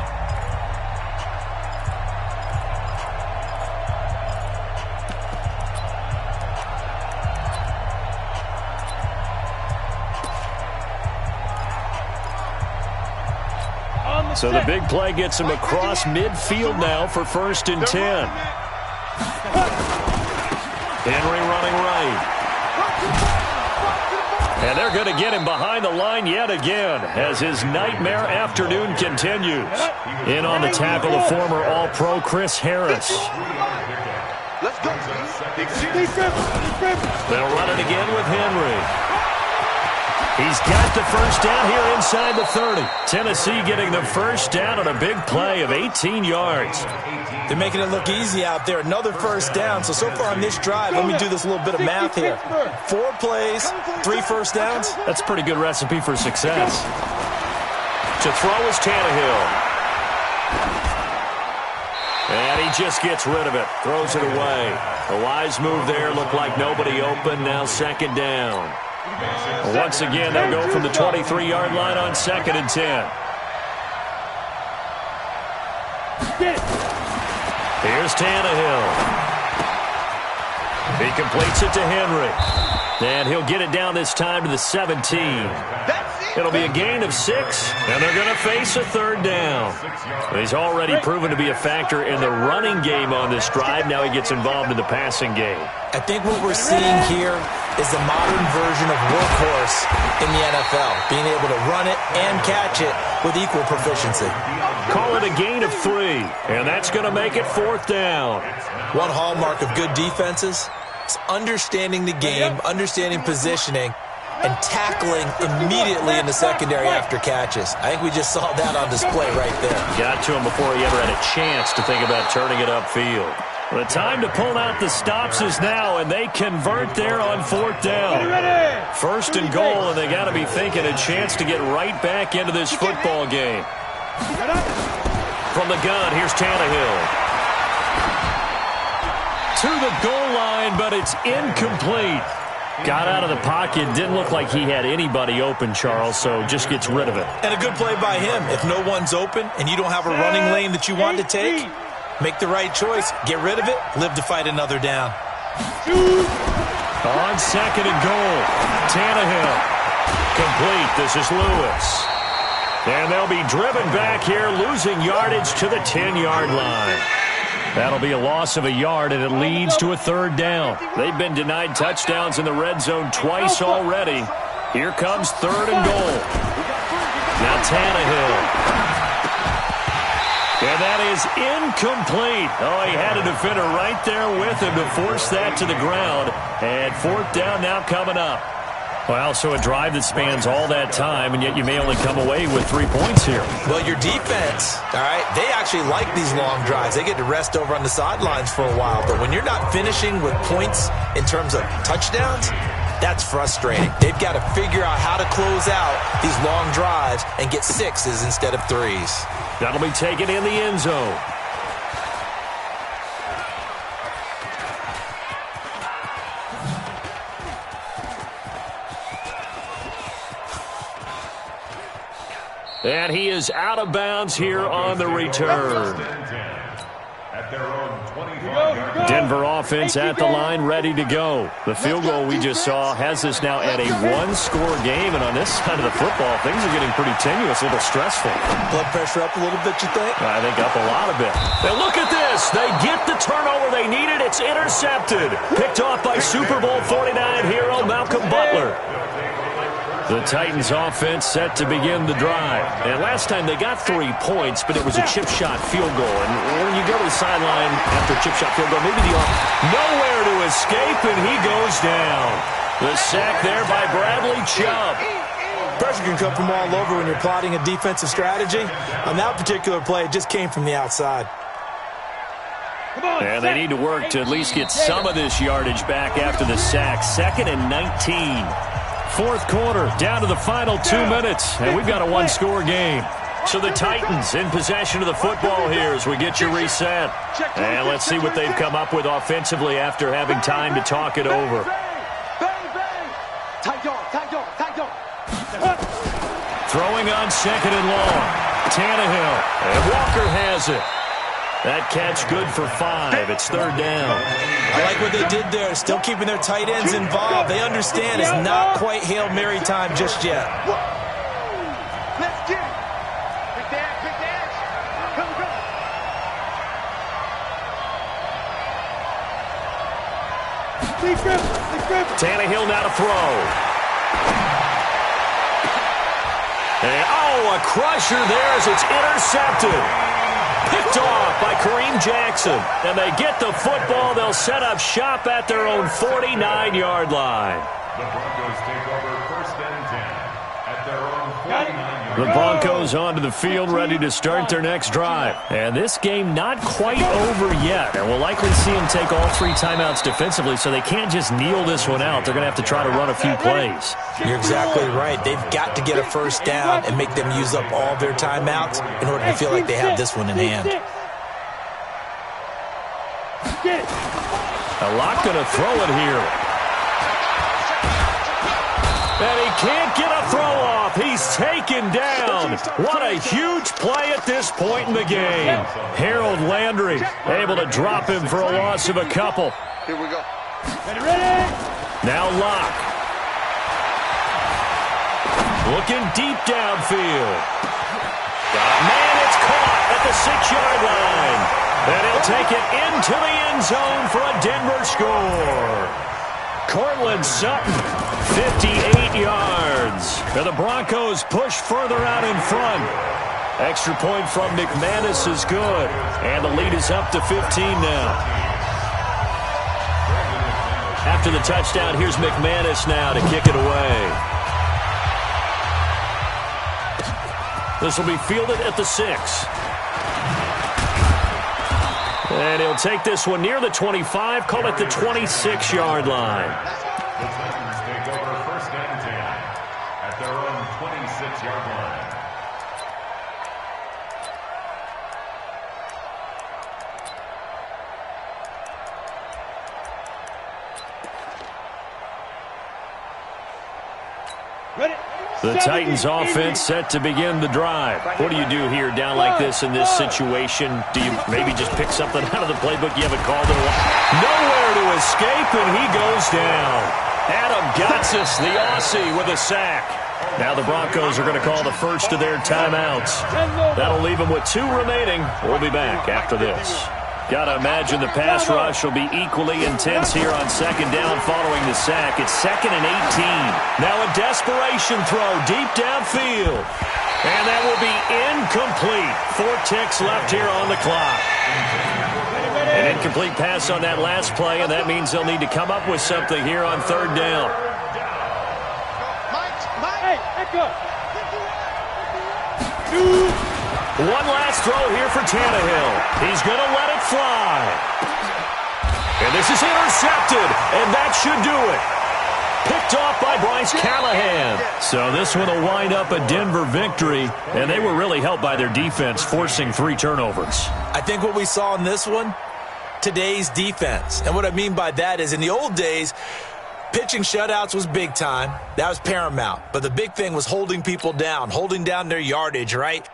So the big play gets him across midfield now for 1st and 10. Henry running right. And they're going to get him behind the line yet again as his nightmare afternoon continues. In on the tackle, the former All-Pro Chris Harris. Let's go. They'll run it again with Henry. He's got the first down here inside the 30. Tennessee getting the first down on a big play of 18 yards. They're making it look easy out there. Another first down. So far on this drive, let me do this little bit of math here. 4 plays, 3 first downs. That's a pretty good recipe for success. To throw is Tannehill. And he just gets rid of it. Throws it away. A wise move there. Looked like nobody open. Now 2nd down. Once again, they'll go from the 23-yard line on 2nd and 10. Here's Tannehill. He completes it to Henry. And he'll get it down this time to the 17. It'll be a gain of 6, and they're going to face a 3rd down. He's already proven to be a factor in the running game on this drive. Now he gets involved in the passing game. I think what we're seeing here is the modern version of workhorse in the NFL, being able to run it and catch it with equal proficiency. Call it a gain of 3, and that's going to make it 4th down. One hallmark of good defenses is understanding the game, understanding positioning, and tackling immediately in the secondary after catches. I think we just saw that on display right there. Got to him before he ever had a chance to think about turning it upfield. The time to pull out the stops is now, and they convert there on 4th down. 1st and goal, and they got to be thinking a chance to get right back into this football game. From the gun, here's Tannehill. to the goal line, but it's incomplete. Got out of the pocket. Didn't look like he had anybody open, Charles, so just gets rid of it. And a good play by him. If no one's open and you don't have a running lane that you want to take, make the right choice. Get rid of it. Live to fight another down. On second and goal, Tannehill. Complete. This is Lewis. And they'll be driven back here, losing yardage to the 10-yard line. That'll be a loss of a yard, and it leads to a third down. They've been denied touchdowns in the red zone twice already. Here comes third and goal. Now Tannehill. And that is incomplete. Oh, he had a defender right there with him to force that to the ground. And fourth down now coming up. Well, so a drive that spans all that time, and yet you may only come away with 3 points here. Well, your defense, all right, they actually like these long drives. They get to rest over on the sidelines for a while. But when you're not finishing with points in terms of touchdowns, that's frustrating. They've got to figure out how to close out these long drives and get sixes instead of threes. That'll be taken in the end zone. And he is out of bounds here on the return. Denver offense at the line, ready to go. The field goal we just saw has us now at a one-score game, and on this side of the football, things are getting pretty tenuous, a little stressful. Blood pressure up a little bit, you think? I think up a lot of it. Now look at this. They get the turnover they needed. It's intercepted. Picked off by Super Bowl 49 hero Malcolm Butler. The Titans offense set to begin the drive. And last time they got 3 points, but it was a chip shot field goal. And when you go to the sideline after a chip shot field goal, maybe nowhere to escape, and he goes down. The sack there by Bradley Chubb. Pressure can come from all over when you're plotting a defensive strategy. On that particular play, it just came from the outside. And they need to work to at least get some of this yardage back after the sack. 2nd and 19. Fourth quarter, down to the final 2 minutes, and we've got a one-score game. So the Titans in possession of the football here as we get you reset. And let's see what they've come up with offensively after having time to talk it over. Throwing on second and long. Tannehill, and Walker has it. That catch good for 5. It's third down. I like what they did there, still keeping their tight ends involved. They understand it's not quite Hail Mary time just yet. Let's get it. Big dash. Come. Tannehill now to throw. And, a crusher there as it's intercepted. Picked off by Kareem Jackson. And they get the football. They'll set up shop at their own 49-yard line. The Broncos take over 1st and 10 at their own 49-yard line. The Broncos onto the field, ready to start their next drive. And this game not quite over yet. And we'll likely see them take all 3 timeouts defensively, so they can't just kneel this one out. They're going to have to try to run a few plays. You're exactly right. They've got to get a first down and make them use up all their timeouts in order to feel like they have this one in hand. A lot going to throw it here. And he can't get a throw off. He's taken down. What a huge play at this point in the game. Harold Landry able to drop him for a loss of a couple. Here we go. Ready? Now Locke. Looking deep downfield. Man, it's caught at the 6-yard line. And he'll take it into the end zone for a Denver score. Cortland Sutton, 58 yards. And the Broncos push further out in front. Extra point from McManus is good. And the lead is up to 15 now. After the touchdown, here's McManus now to kick it away. This will be fielded at the 6. And he'll take this one near the 25, call it the 26-yard line. The Titans take over 1st and 10 at their own 26-yard line. Ready? The Titans offense set to begin the drive. What do you do here down like this in this situation? Do you maybe just pick something out of the playbook you haven't called in a while? Nowhere to escape, and he goes down. Adam Gotsis, the Aussie, with a sack. Now the Broncos are going to call the first of their timeouts. That'll leave them with 2 remaining. We'll be back after this. Got to imagine the pass rush will be equally intense here on second down following the sack. It's 2nd and 18. Now a desperation throw deep downfield. And that will be incomplete. 4 ticks left here on the clock. An incomplete pass on that last play, and that means they'll need to come up with something here on 3rd down. Hey, back up. One last throw here for Tannehill. He's going to let it fly. And this is intercepted, and that should do it. Picked off by Bryce Callahan. So this one will wind up a Denver victory, and they were really helped by their defense, forcing 3 turnovers. I think what we saw in this one, today's defense. And what I mean by that is in the old days, pitching shutouts was big time. That was paramount. But the big thing was holding people down, holding down their yardage, right?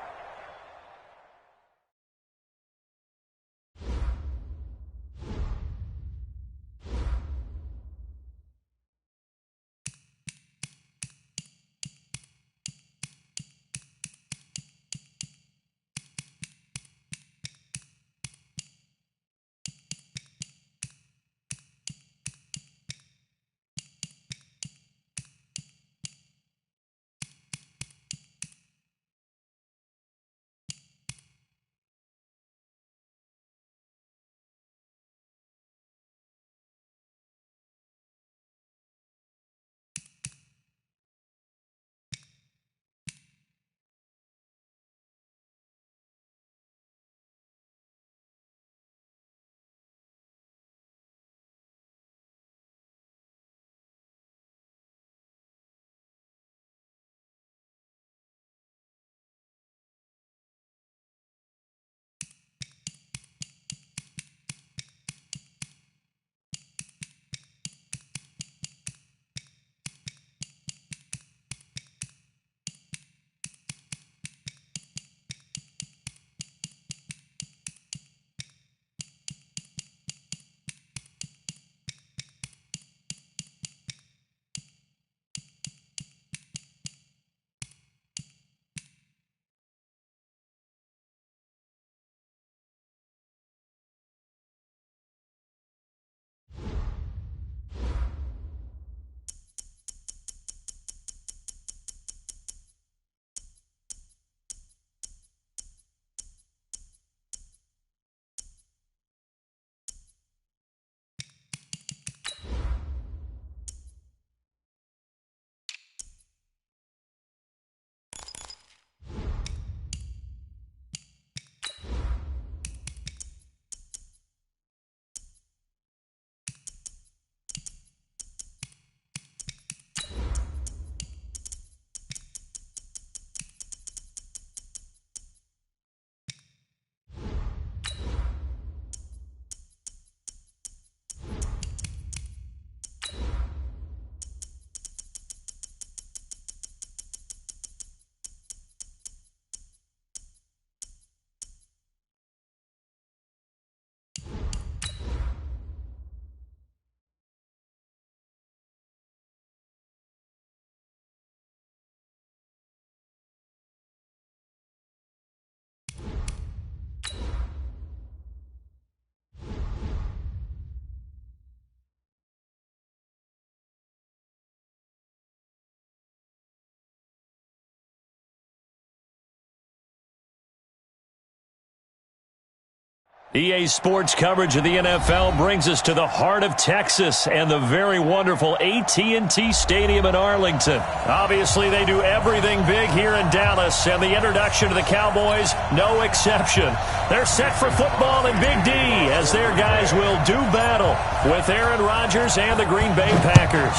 EA Sports coverage of the NFL brings us to the heart of Texas and the very wonderful AT&T Stadium in Arlington. Obviously, they do everything big here in Dallas, and the introduction to the Cowboys, no exception. They're set for football in Big D as their guys will do battle with Aaron Rodgers and the Green Bay Packers.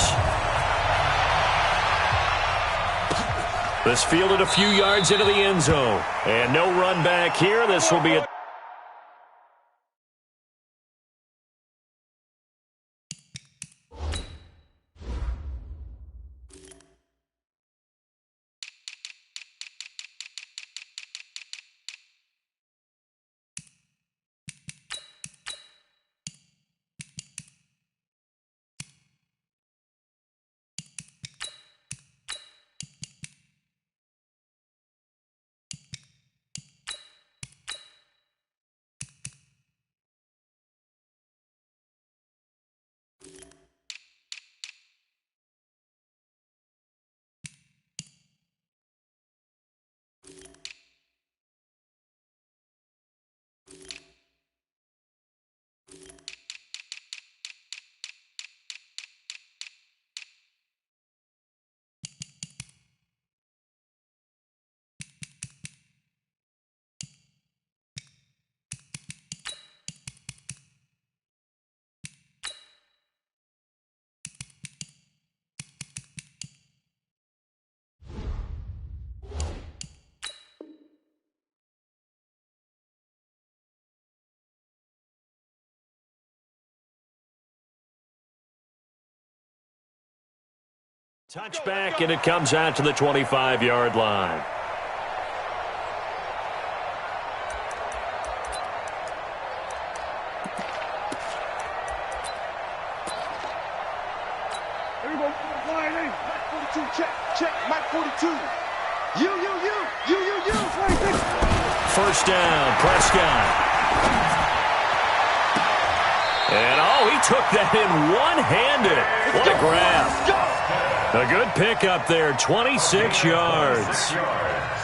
This fielded a few yards into the end zone, and no run back here. This will be a Touchback, and it comes out to the 25-yard line. Here we go. Mike 42, check. Mike 42. You. First down, Prescott. And, he took that in one-handed. What a grab. A good pickup there, 26 yards.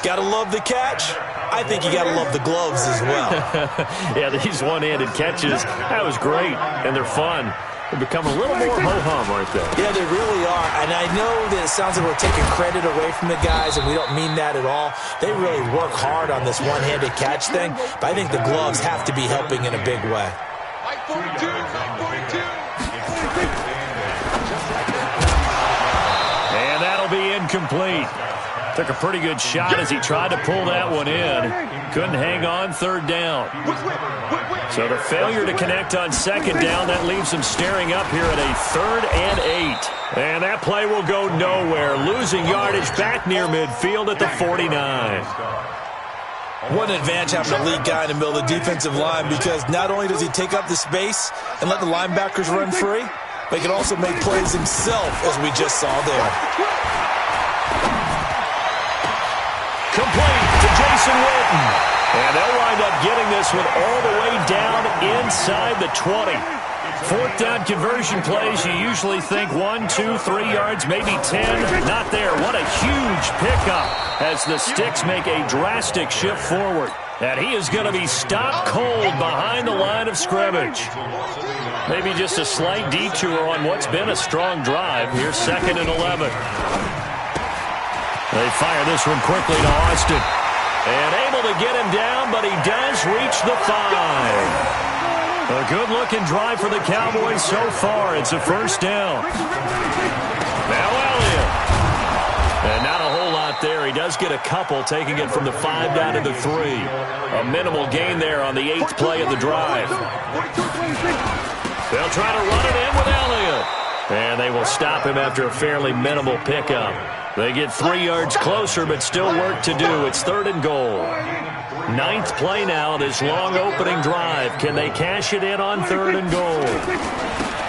Gotta love the catch. I think you gotta love the gloves as well. Yeah, these one-handed catches, that was great, and they're fun. They become a little more ho-hum, aren't they? Yeah, they really are. And I know that it sounds like we're taking credit away from the guys, and we don't mean that at all. They really work hard on this one-handed catch thing, but I think the gloves have to be helping in a big way. Mike 42, Mike 42. And that'll be incomplete. Took a pretty good shot as he tried to pull that one in. Couldn't hang on, third down. So the failure to connect on second down, that leaves him staring up here at a 3rd and 8. And that play will go nowhere. Losing yardage back near midfield at the 49. What an advantage having a lead guy in the middle of the defensive line, because not only does he take up the space and let the linebackers run free, but he can also make plays himself, as we just saw there. Complete to Jason Witten. And they'll wind up getting this one all the way down inside the 20. 4th down conversion plays, you usually think 1, 2, 3 yards, maybe 10. Not there. What a huge pickup as the Sticks make a drastic shift forward. And he is going to be stopped cold behind the line of scrimmage. Maybe just a slight detour on what's been a strong drive. Here's 2nd and 11. They fire this one quickly to Austin. And able to get him down, but he does reach the 5. A good-looking drive for the Cowboys so far. It's a first down. Now Elliott. And not a whole lot there. He does get a couple, taking it from the 5 down to the 3. A minimal gain there on the 8th play of the drive. They'll try to run it in with Elliott. And they will stop him after a fairly minimal pickup. They get 3 yards closer, but still work to do. It's 3rd and goal. 9th play now, this long opening drive. Can they cash it in on 3rd and goal?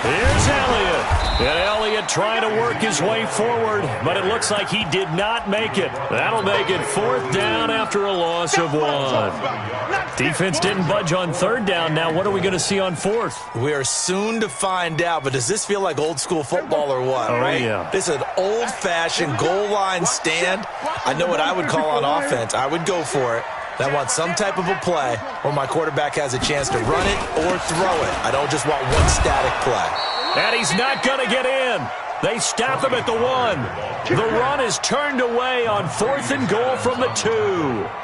Here's Elliott. And Elliott trying to work his way forward, but it looks like he did not make it. That'll make it 4th down after a loss of 1. Defense didn't budge on 3rd down. Now what are we going to see on 4th? We are soon to find out, but does this feel like old school football or what, right? Yeah. This is an old-fashioned goal line stand. I know what I would call on offense. I would go for it. I want some type of a play where my quarterback has a chance to run it or throw it. I don't just want one static play. And he's not going to get in. They stop him at the 1. The run is turned away on 4th and goal from the 2.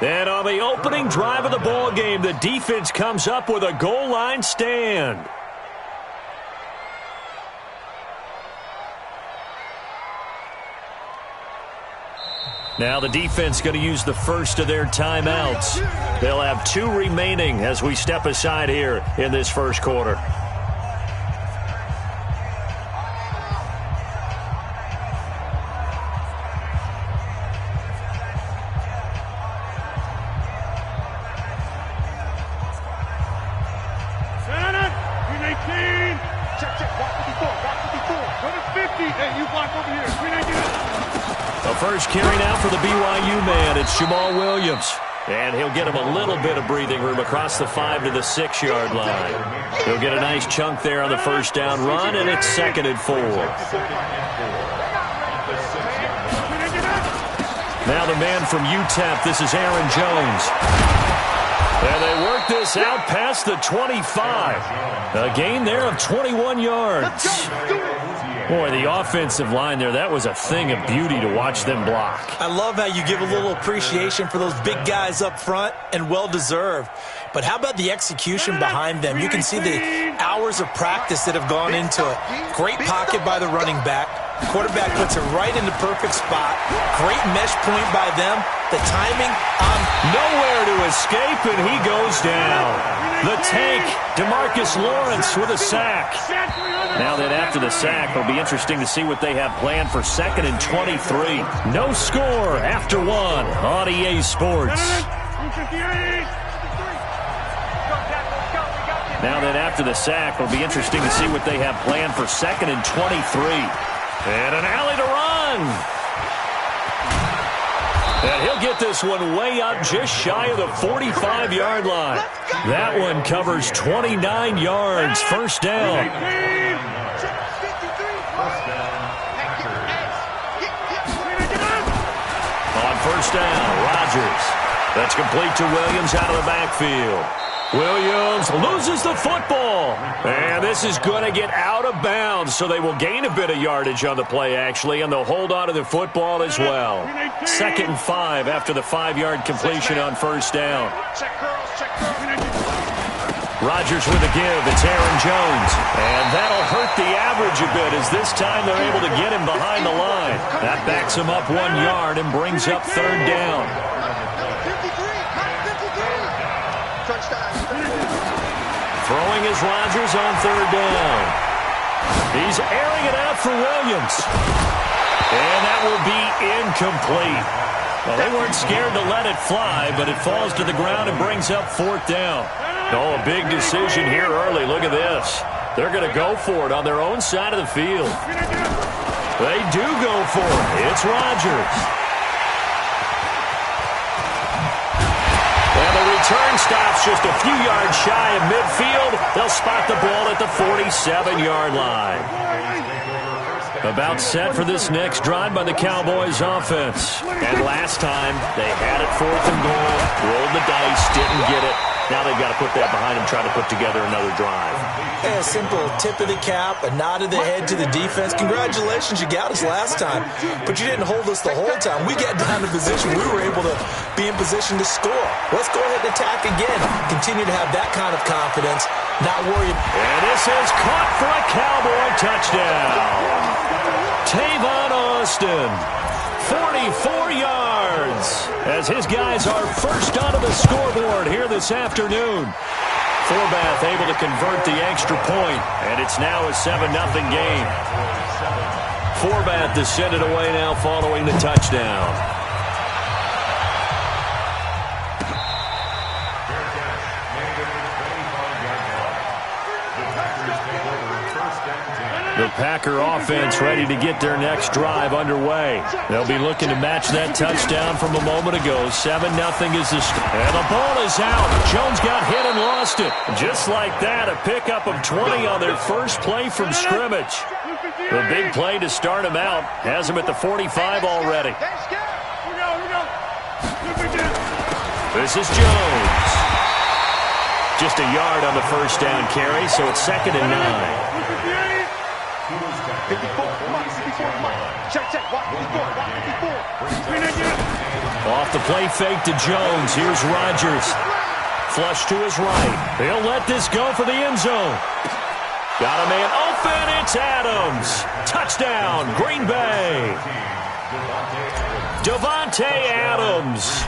And on the opening drive of the ball game, the defense comes up with a goal line stand. Now the defense going to use the first of their timeouts. They'll have 2 remaining as we step aside here in this first quarter. First carry now for the BYU man. It's Jamal Williams. And he'll get him a little bit of breathing room across the 5 to the 6-yard line. He'll get a nice chunk there on the first down run, and it's 2nd and 4. Now the man from UTEP, this is Aaron Jones. And they work this out past the 25. A gain there of 21 yards. Boy, the offensive line there, that was a thing of beauty to watch them block. I love how you give a little appreciation for those big guys up front, and well-deserved. But how about the execution behind them? You can see the hours of practice that have gone into it. Great pocket by the running back. Quarterback puts it right in the perfect spot. Great mesh point by them. The timing on nowhere to escape, and he goes down. The tank, DeMarcus Lawrence with a sack. Now that after the sack, it'll be interesting to see what they have planned for 2nd and 23. No score after 1 on EA Sports. Now that after the sack, it'll be interesting to see what they have planned for 2nd and 23. And an alley to run. And he'll get this one way up just shy of the 45-yard line. That one covers 29 yards. First down. On first down, Rodgers. That's complete to Williams out of the backfield. Williams loses the football. And this is going to get out of bounds, so they will gain a bit of yardage on the play, actually, and they'll hold on to the football as well. 2nd and 5 after the 5-yard completion on first down. Rodgers with a give. It's Aaron Jones. And that'll hurt the average a bit, as this time they're able to get him behind the line. That backs him up 1 yard and brings up 3rd down. Throwing is Rodgers on 3rd down. He's airing it out for Williams. And that will be incomplete. Well, they weren't scared to let it fly, but it falls to the ground and brings up 4th down. Oh, a big decision here early. Look at this. They're going to go for it on their own side of the field. They do go for it. It's Rodgers. And the return stops just a few yards shy of midfield. They'll spot the ball at the 47-yard line. About set for this next drive by the Cowboys offense. And last time, they had it 4th and goal, rolled the dice, didn't get it. Now they've got to put that behind them, try to put together another drive. A simple tip of the cap, a nod of the head to the defense. Congratulations, you got us last time. But you didn't hold us the whole time. We got down to position. We were able to be in position to score. Let's go ahead and attack again. Continue to have that kind of confidence, not worry. And this is caught for a Cowboy touchdown. Tavon Austin, 44 yards, as his guys are first onto the scoreboard here this afternoon. Forbath able to convert the extra point, and it's now a 7-0 game. Forbath to send it away now following the touchdown. The Packer offense ready to get their next drive underway. They'll be looking to match that touchdown from a moment ago. 7-0 is the and the ball is out. Jones got hit and lost it. Just like that, a pickup of 20 on their first play from scrimmage. The big play to start him out has him at the 45 already. This is Jones. Just a yard on the first down carry, so it's 2nd and 9. Off the play fake to Jones. Here's Rodgers. Flush to his right. He'll let this go for the end zone. Got a man open. It's Adams. Touchdown, Green Bay. Davante Adams,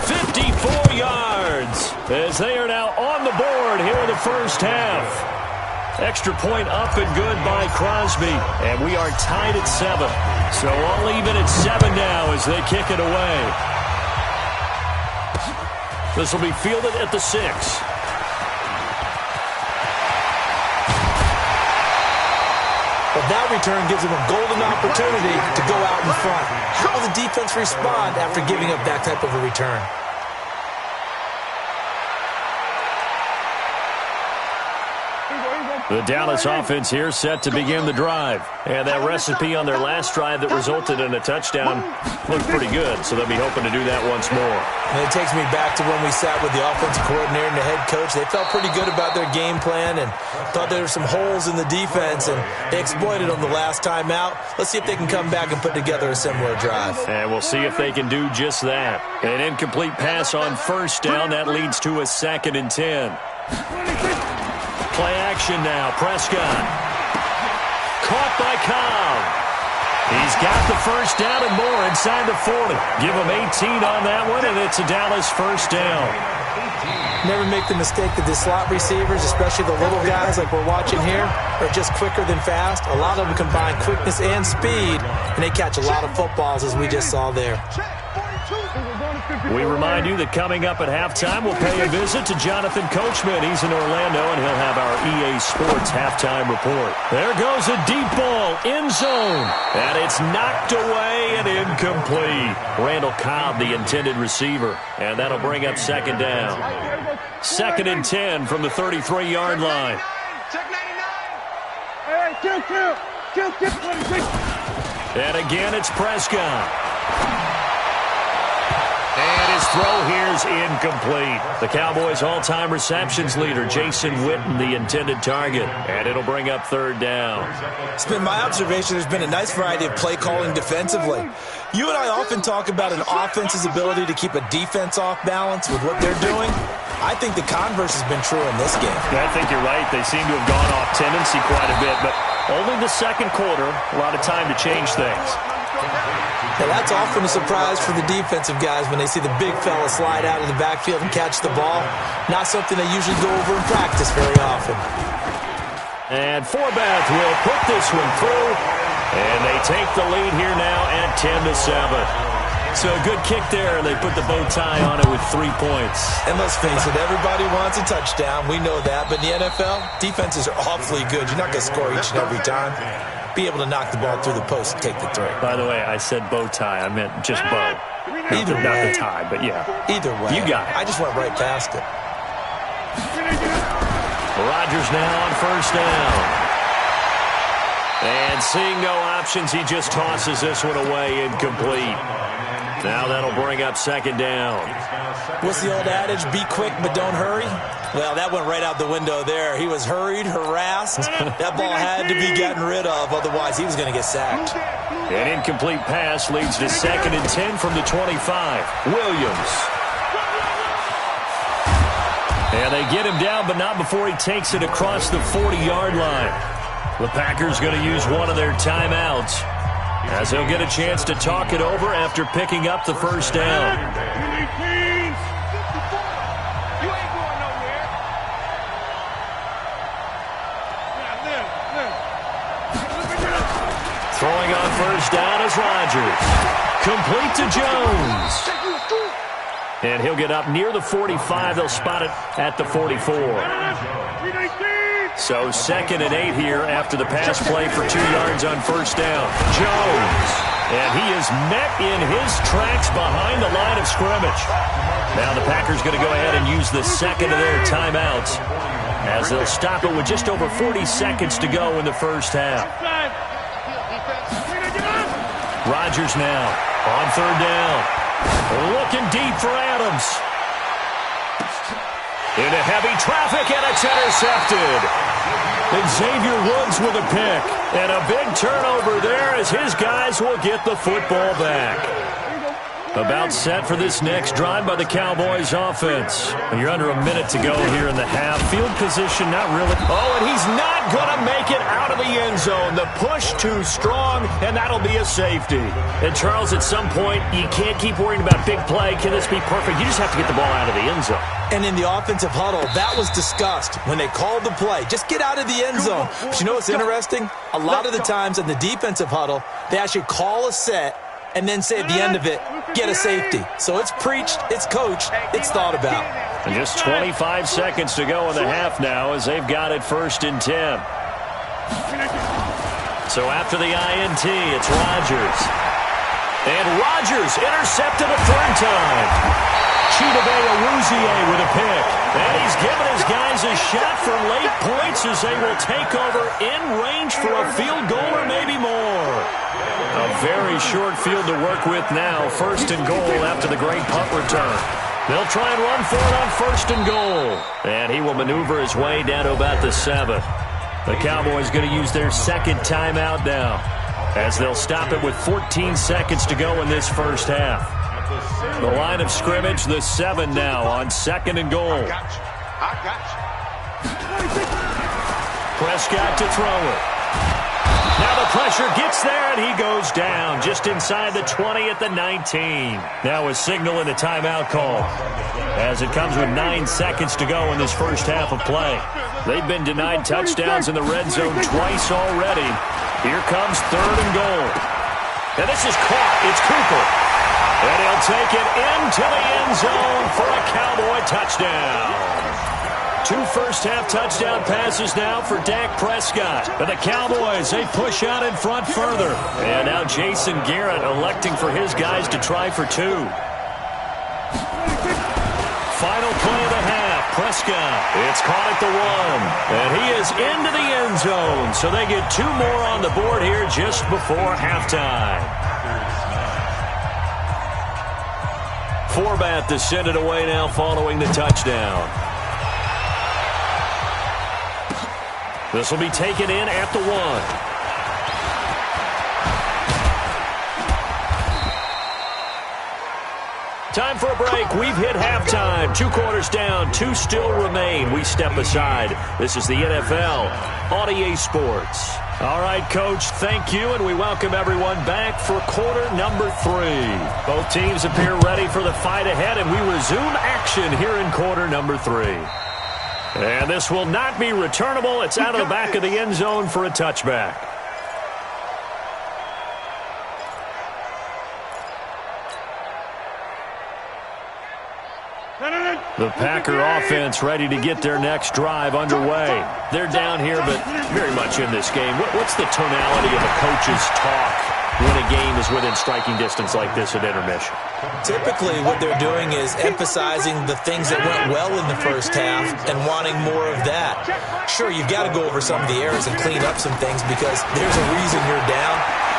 54 yards, as they are now on the board here in the first half. Extra point up and good by Crosby, and we are tied at 7. So all even at 7 now as they kick it away. This will be fielded at the 6. But that return gives them a golden opportunity to go out in front. How will the defense respond after giving up that type of a return? The Dallas offense here set to begin the drive. And that recipe on their last drive that resulted in a touchdown looked pretty good, so they'll be hoping to do that once more. And it takes me back to when we sat with the offensive coordinator and the head coach. They felt pretty good about their game plan and thought there were some holes in the defense, and they exploited them the last time out. Let's see if they can come back and put together a similar drive. And we'll see if they can do just that. An incomplete pass on first down. That leads to a 2nd and 10. Play action now. Prescott. Caught by Cobb. He's got the first down and more inside the 40. Give him 18 on that one, and it's a Dallas first down. Never make the mistake that the slot receivers, especially the little guys like we're watching here, are just quicker than fast. A lot of them combine quickness and speed, and they catch a lot of footballs, as we just saw there. We remind you that coming up at halftime, we'll pay a visit to Jonathan Coachman. He's in Orlando, and he'll have our EA Sports halftime report. There goes a deep ball, end zone, and it's knocked away and incomplete. Randall Cobb, the intended receiver, and that'll bring up second down. 2nd and 10 from the 33-yard line. And again, it's Prescott. And his throw here's incomplete. The Cowboys' all-time receptions leader, Jason Witten, the intended target. And it'll bring up third down. It's been my observation there's been a nice variety of play calling defensively. You and I often talk about an offense's ability to keep a defense off balance with what they're doing. I think the converse has been true in this game. I think you're right. They seem to have gone off tendency quite a bit, but only the second quarter, a lot of time to change things. Now that's often a surprise for the defensive guys when they see the big fella slide out of the backfield and catch the ball. Not something they usually go over in practice very often. And Forbath will put this one through, and they take the lead here now at 10-7. So a good kick there, and they put the bow tie on it with 3 points. And let's face it, everybody wants a touchdown. We know that. But in the NFL, defenses are awfully good. You're not going to score each and every time. Be able to knock the ball through the post and take the three. By the way, I said bow tie. I meant just bow. Either way. Not the tie, but yeah. Either way. You got it. I just went right past it. Rodgers now on first down. And seeing no options, he just tosses this one away, incomplete. Now that'll bring up second down. What's the old adage? Be quick, but don't hurry? Well, that went right out the window there. He was hurried, harassed. That ball had to be gotten rid of, otherwise he was going to get sacked. An incomplete pass leads to 2nd and 10 from the 25. Williams. And they get him down, but not before he takes it across the 40-yard line. The Packers going to use one of their timeouts, as they'll get a chance to talk it over after picking up the first down. Throwing on first down is Rodgers. Complete to Jones. And he'll get up near the 45. They'll spot it at the 44. So 2nd and 8 here after the pass play for 2 yards on first down. Jones. And he is met in his tracks behind the line of scrimmage. Now the Packers going to go ahead and use the second of their timeouts, as they'll stop it with just over 40 seconds to go in the first half. Rodgers now on third down. Looking deep for Adams. Into heavy traffic, and it's intercepted. Xavier Woods with a pick. And a big turnover there as his guys will get the football back. About set for this next drive by the Cowboys offense. You're under a minute to go here in the half. Field position, not really. Oh, and he's not going to make it out of the end zone. The push too strong, and that'll be a safety. And Charles, at some point, you can't keep worrying about big play. Can this be perfect? You just have to get the ball out of the end zone. And in the offensive huddle, that was discussed when they called the play. Just get out of the end zone. But you know what's interesting? A lot of the times in the defensive huddle, they actually call a set and then say at the end of it, get a safety. So it's preached, it's coached, it's thought about. And just 25 seconds to go in the half now as they've got it 1st and 10. So after the INT, it's Rodgers. And Rodgers intercepted a 3rd time. Chidobe Awuzie with a pick. And he's given his guys a shot for late points as they will take over in range for a field goal or maybe more. A very short field to work with now. 1st and goal after the great punt return. They'll try and run for it on 1st and goal. And he will maneuver his way down to about the 7th. The Cowboys going to use their 2nd timeout now, as they'll stop it with 14 seconds to go in this first half. The line of scrimmage, the 7 now on 2nd and goal. Prescott to throw it. Now the pressure gets there, and he goes down just inside the 20 at the 19. Now a signal and a timeout call as it comes with 9 seconds to go in this first half of play. They've been denied touchdowns in the red zone twice already. Here comes 3rd and goal. And this is caught. It's Cooper. And he'll take it into the end zone for a Cowboy touchdown. 2 first-half touchdown passes now for Dak Prescott. And the Cowboys, they push out in front further. And now Jason Garrett electing for his guys to try for 2. Final play of the half. Prescott, it's caught at the 1. And he is into the end zone. So they get 2 more on the board here just before halftime. Forbath to send it away now following the touchdown. This will be taken in at the 1. Time for a break. We've hit halftime. 2 quarters down. 2 still remain. We step aside. This is the NFL on EA Sports. All right, Coach, thank you, and we welcome everyone back for quarter number 3. Both teams appear ready for the fight ahead, and we resume action here in quarter number 3. And this will not be returnable. It's out of the back of the end zone for a touchback. The Packer offense ready to get their next drive underway. They're down here, but very much in this game. What's the tonality of a coach's talk when a game is within striking distance like this at intermission? Typically, what they're doing is emphasizing the things that went well in the first half and wanting more of that. Sure, you've got to go over some of the errors and clean up some things because there's a reason you're down.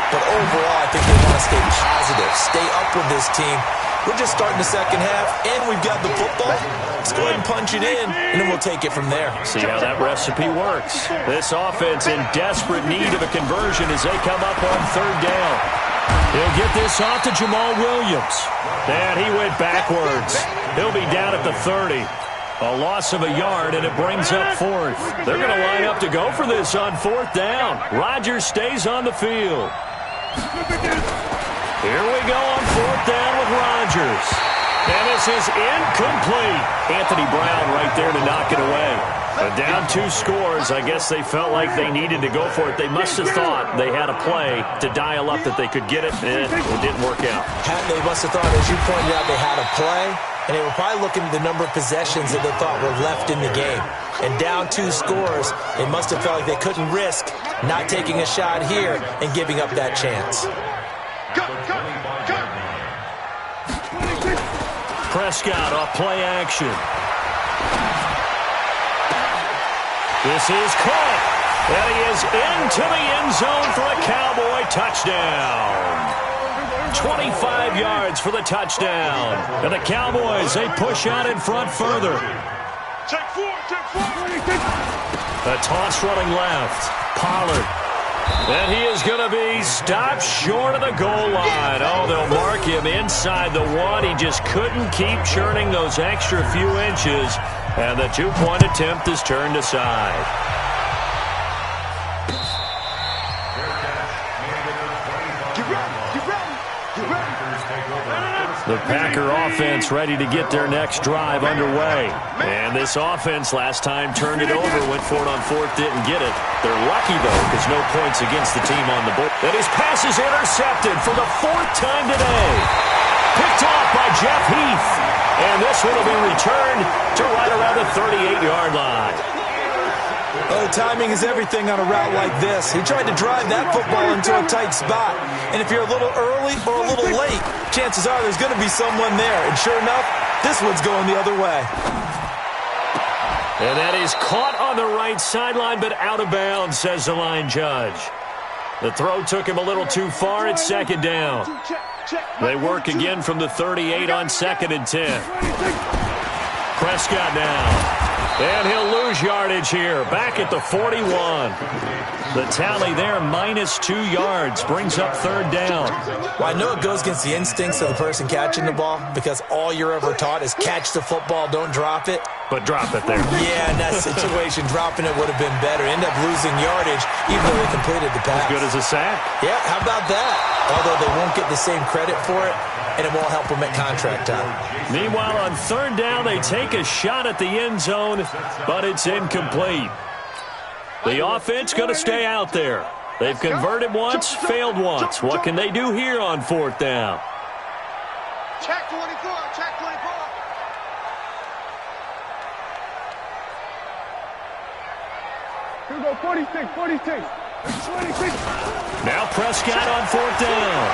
But overall, I think they want to stay positive, stay up with this team. We're just starting the second half, and we've got the football. Let's go ahead and punch it in, and then we'll take it from there. See how that recipe works. This offense in desperate need of a conversion as they come up on 3rd down. He'll get this off to Jamal Williams. And he went backwards. He'll be down at the 30. A loss of a yard, and it brings up 4th. They're going to line up to go for this on 4th down. Rodgers stays on the field. Here we go on 4th down with Rodgers. And this is incomplete. Anthony Brown right there to knock it away. But down 2 scores, I guess they felt like they needed to go for it. They must have thought they had a play to dial up that they could get it, and it didn't work out. They must have thought, as you pointed out, they had a play, and they were probably looking at the number of possessions that they thought were left in the game. And down 2 scores, they must have felt like they couldn't risk not taking a shot here and giving up that chance. Prescott off play action. This is caught. And he is into the end zone for a Cowboy touchdown. 25 yards for the touchdown. And the Cowboys, they push out in front further. Check 4. A toss running left. Pollard. And he is going to be stopped short of the goal line. Oh, they'll mark him inside the 1. He just couldn't keep churning those extra few inches. And the 2-point attempt is turned aside. The Packer offense ready to get their next drive underway. And this offense last time turned it over, went for it on 4th, didn't get it. They're lucky, though, because no points against the team on the board. And his pass is intercepted for the 4th time today. Picked off by Jeff Heath. And this one will be returned to right around the 38-yard line. Oh, timing is everything on a route like this. He tried to drive that football into a tight spot. And if you're a little early or a little late, chances are there's going to be someone there. And sure enough, this one's going the other way. And that is caught on the right sideline, but out of bounds, says the line judge. The throw took him a little too far at 2nd down. They work again from the 38 on 2nd and 10. Prescott now. And he'll lose yardage here, back at the 41. The tally there, -2 yards, brings up 3rd down. Well, I know it goes against the instincts of the person catching the ball because all you're ever taught is catch the football, don't drop it. but drop it there. Yeah, in that situation, dropping it would have been better. End up losing yardage, even though they completed the pass. As good as a sack. Yeah, how about that? Although they won't get the same credit for it, and it won't help them at contract time. Meanwhile, on third down, they take a shot at the end zone, but it's incomplete. The offense going to stay out there. They've converted once, failed once. What can they do here on fourth down? Check 24, check 24. Here we go, 46, 46. 26. Now Prescott on fourth down.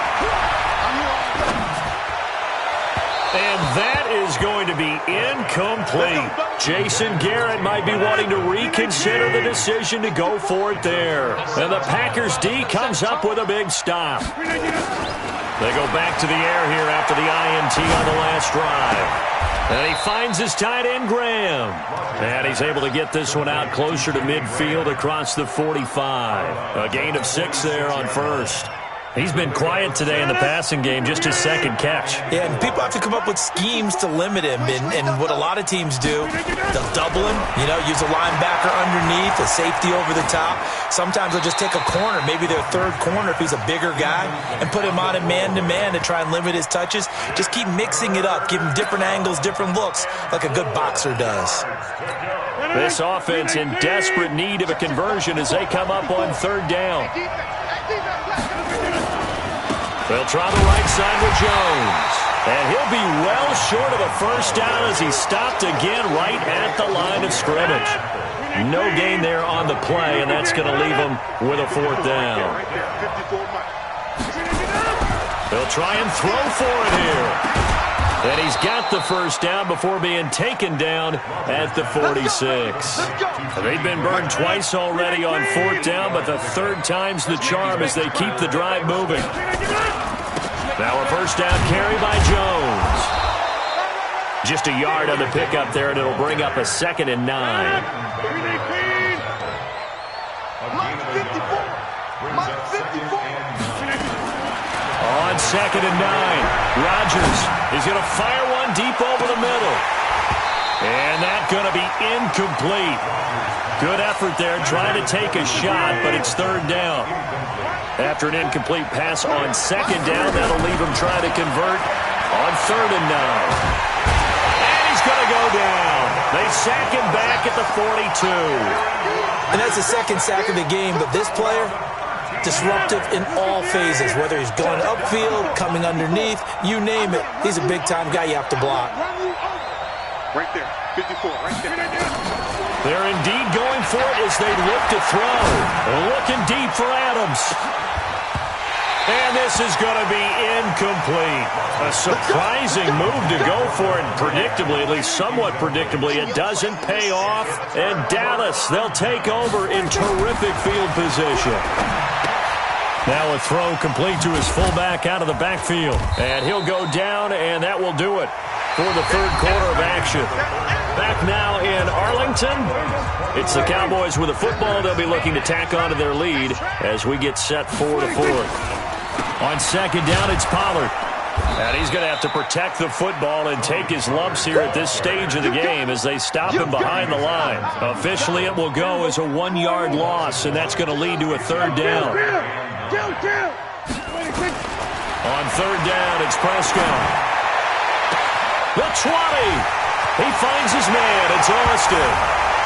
And that is going to be incomplete. Jason Garrett might be wanting to reconsider the decision to go for it there. And the Packers D comes up with a big stop. They go back to the air here after the INT on the last drive. And he finds his tight end, Graham. And he's able to get this one out closer to midfield across the 45. A gain of 6 there on first. He's been quiet today in the passing game, just his second catch. Yeah, and people have to come up with schemes to limit him. And what a lot of teams do, they'll double him, use a linebacker underneath, a safety over the top. Sometimes they'll just take a corner, maybe their third corner if he's a bigger guy, and put him on a man-to-man to try and limit his touches. Just keep mixing it up, give him different angles, different looks, like a good boxer does. This offense in desperate need of a conversion as they come up on third down. They'll try the right side with Jones. And he'll be well short of a first down as he stopped again right at the line of scrimmage. No gain there on the play, and that's going to leave him with a fourth down. They'll try and throw for it here. And he's got the first down before being taken down at the 46. They've been burned twice already on fourth down, but the third time's the charm as they keep the drive moving. Now a first down carry by Jones. Just a yard on the pickup there, and it'll bring up a 2nd and 9. On 2nd and 9, Rodgers is going to fire one deep over the middle. And that's going to be incomplete. Good effort there, trying to take a shot, but it's third down. After an incomplete pass on 2nd down, that'll leave him trying to convert on 3rd and 9. And he's going to go down. They sack him back at the 42. And that's the second sack of the game, but this player, disruptive in all phases, whether he's going upfield, coming underneath, you name it. He's a big-time guy you have to block. Right there, 54, right there. They're indeed going for it as they look to throw. Looking deep for Adams. And this is going to be incomplete. A surprising move to go for it. Predictably, at least somewhat predictably, it doesn't pay off. And Dallas, they'll take over in terrific field position. Now a throw complete to his fullback out of the backfield. And he'll go down, and that will do it for the third quarter of action. Back now in Arlington. It's the Cowboys with a football. They'll be looking to tack onto their lead as we get set for the fourth. On 2nd down, it's Pollard. And he's going to have to protect the football and take his lumps here at this stage of the game as they stop him behind the line. Officially, it will go as a 1-yard loss, and that's going to lead to a third down. On 3rd down, it's Prescott. The 20. He finds his man. It's Austin.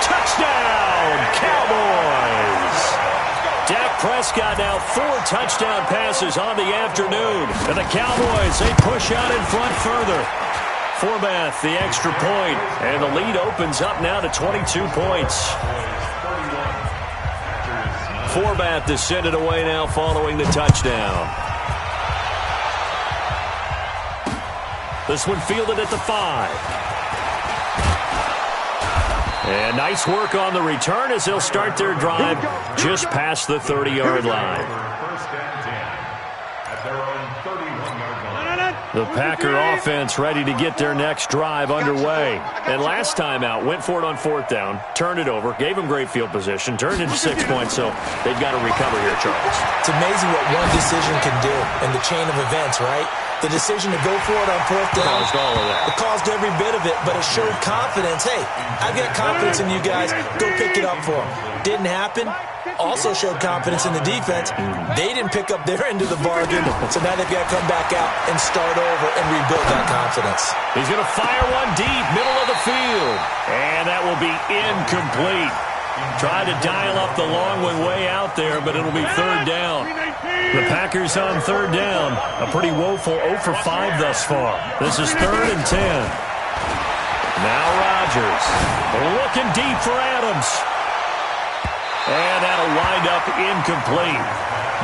Touchdown, Cowboys. Dak Prescott now 4 touchdown passes on the afternoon. And the Cowboys, they push out in front further. Forbath, the extra point. And the lead opens up now to 22 points. Forbath to send it away now following the touchdown. This one fielded at the 5. And nice work on the return as they'll start their drive just past the 30-yard line. First and 10 at their own 31-yard line. The Packer offense ready to get their next drive underway. And last time out, went for it on 4th down, turned it over, gave them great field position, turned into 6 points, so they've got to recover here, Charles. It's amazing what one decision can do in the chain of events, right? The decision to go for it on 4th down. Caused all of that. It caused every bit of it, but it showed confidence. Hey, I've got confidence in you guys. Go pick it up for them. Didn't happen. Also showed confidence in the defense. They didn't pick up their end of the bargain, so now they've got to come back out and start over and rebuild that confidence. He's going to fire one deep, middle of the field. And that will be incomplete. Tried to dial up the long one way out there, but it'll be 3rd down. The Packers on 3rd down. A pretty woeful 0 for 5 thus far. This is 3rd and 10. Now Rodgers looking deep for Adams. And that'll wind up incomplete.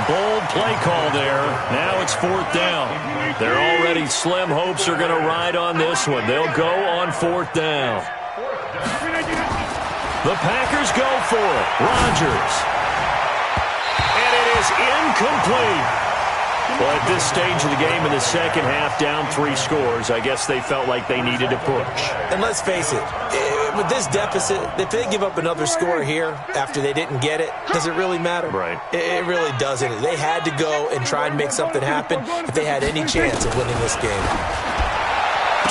Bold play call there. Now it's 4th down. Their already slim hopes are going to ride on this one. They'll go on 4th down. The Packers go for it. Rodgers. And it is incomplete. Well, at this stage of the game in the second half, down 3 scores, I guess they felt like they needed to push. And let's face it, with this deficit, if they give up another score here after they didn't get it, does it really matter? Right. It really doesn't. They had to go and try and make something happen if they had any chance of winning this game.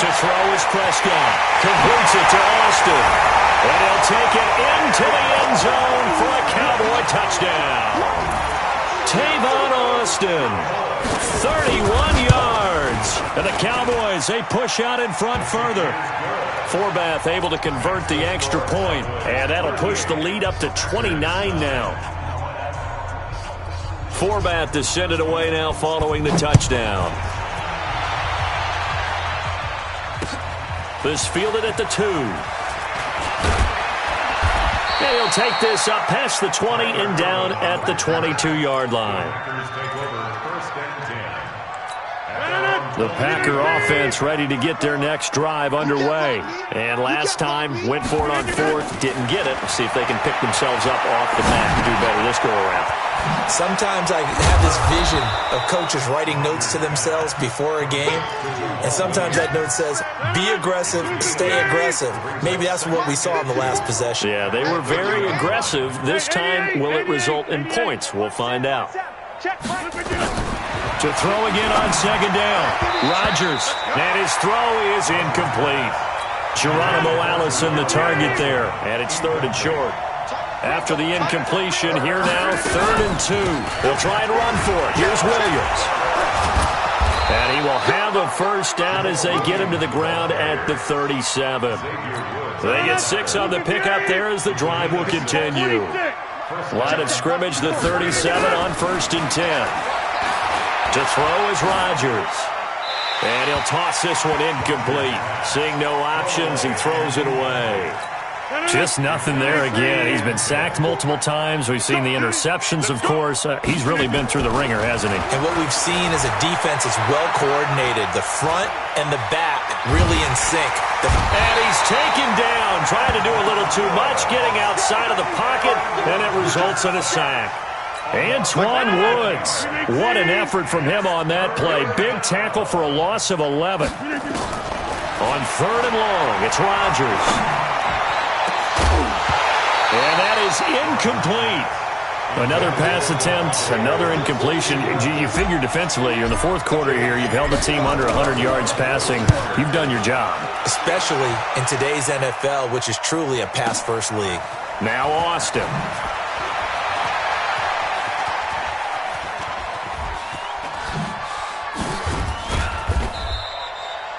To throw is Prescott. Completes it to Austin. And he'll take it into the end zone for a Cowboy touchdown. Tavon Austin, 31 yards. And the Cowboys, they push out in front further. Forbath able to convert the extra point. And that'll push the lead up to 29 now. Forbath is sent it away now following the touchdown. This fielded at the 2. And he'll take this up past the 20 and down at the 22-yard line. The Packer offense ready to get their next drive underway. And last time, went for it on 4th, didn't get it. See if they can pick themselves up off the mat and do better this go-around. Sometimes I have this vision of coaches writing notes to themselves before a game, and sometimes that note says, be aggressive, stay aggressive. Maybe that's what we saw in the last possession. Yeah, they were very aggressive. This time, will it result in points? We'll find out. To throw again on 2nd down. Rodgers, and his throw is incomplete. Geronimo Allison the target there, and it's 3rd and short. After the incompletion, here now, 3rd and 2. They'll try and run for it. Here's Williams. And he will have a first down as they get him to the ground at the 37. They get 6 on the pickup there as the drive will continue. Line of scrimmage, the 37 on 1st and 10. To throw is Rodgers. And he'll toss this one incomplete. Seeing no options, he throws it away. Just nothing there again. He's been sacked multiple times. We've seen the interceptions, of course. He's really been through the ringer, hasn't he? And what we've seen is a defense that's well coordinated. The front and the back really in sync. And he's taken down, trying to do a little too much, getting outside of the pocket, and it results in a sack. Antoine Woods, what an effort from him on that play. Big tackle for a loss of 11. On 3rd and long, it's Rodgers. And that is incomplete. Another pass attempt, another incompletion. You figure defensively, you're in the 4th quarter here, you've held the team under 100 yards passing. You've done your job. Especially in today's NFL, which is truly a pass-first league. Now Austin.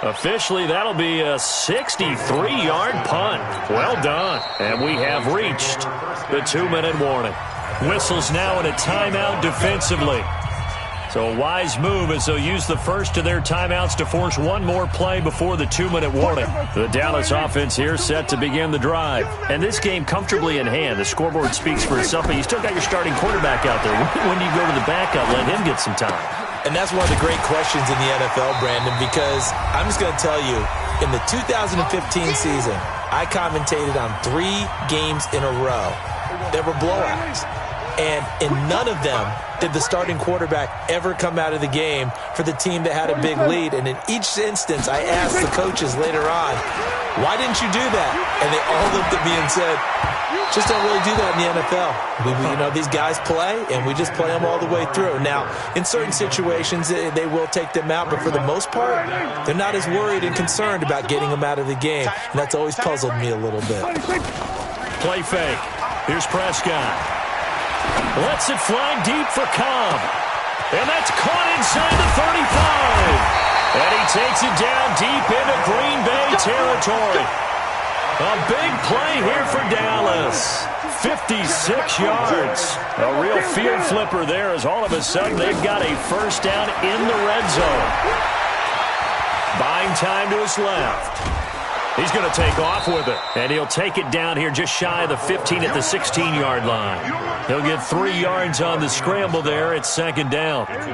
Officially, that'll be a 63-yard punt. Well done. And we have reached the 2-minute warning. Whistles now in a timeout defensively. So a wise move as they'll use the first of their timeouts to force one more play before the 2-minute warning. The Dallas offense here set to begin the drive. And this game comfortably in hand. The scoreboard speaks for itself, but you still got your starting quarterback out there. When do you go to the backup, let him get some time? And that's one of the great questions in the NFL, Brandon, because I'm just going to tell you, in the 2015 season, I commentated on 3 games in a row that were blowouts. And in none of them did the starting quarterback ever come out of the game for the team that had a big lead. And in each instance, I asked the coaches later on, why didn't you do that? And they all looked at me and said, just don't really do that in the NFL. These guys play, and we just play them all the way through. Now, in certain situations, they will take them out, but for the most part, they're not as worried and concerned about getting them out of the game. And that's always puzzled me a little bit. Play fake. Here's Prescott. Lets it fly deep for Cobb. And that's caught inside the 35. And he takes it down deep into Green Bay territory. A big play here for Dallas. 56 yards. A real field flipper there as all of a sudden they've got a first down in the red zone. Buying time to his left. He's going to take off with it, and he'll take it down here just shy of the 15 at the 16-yard line. He'll get 3 yards on the scramble there. It's second down. Brings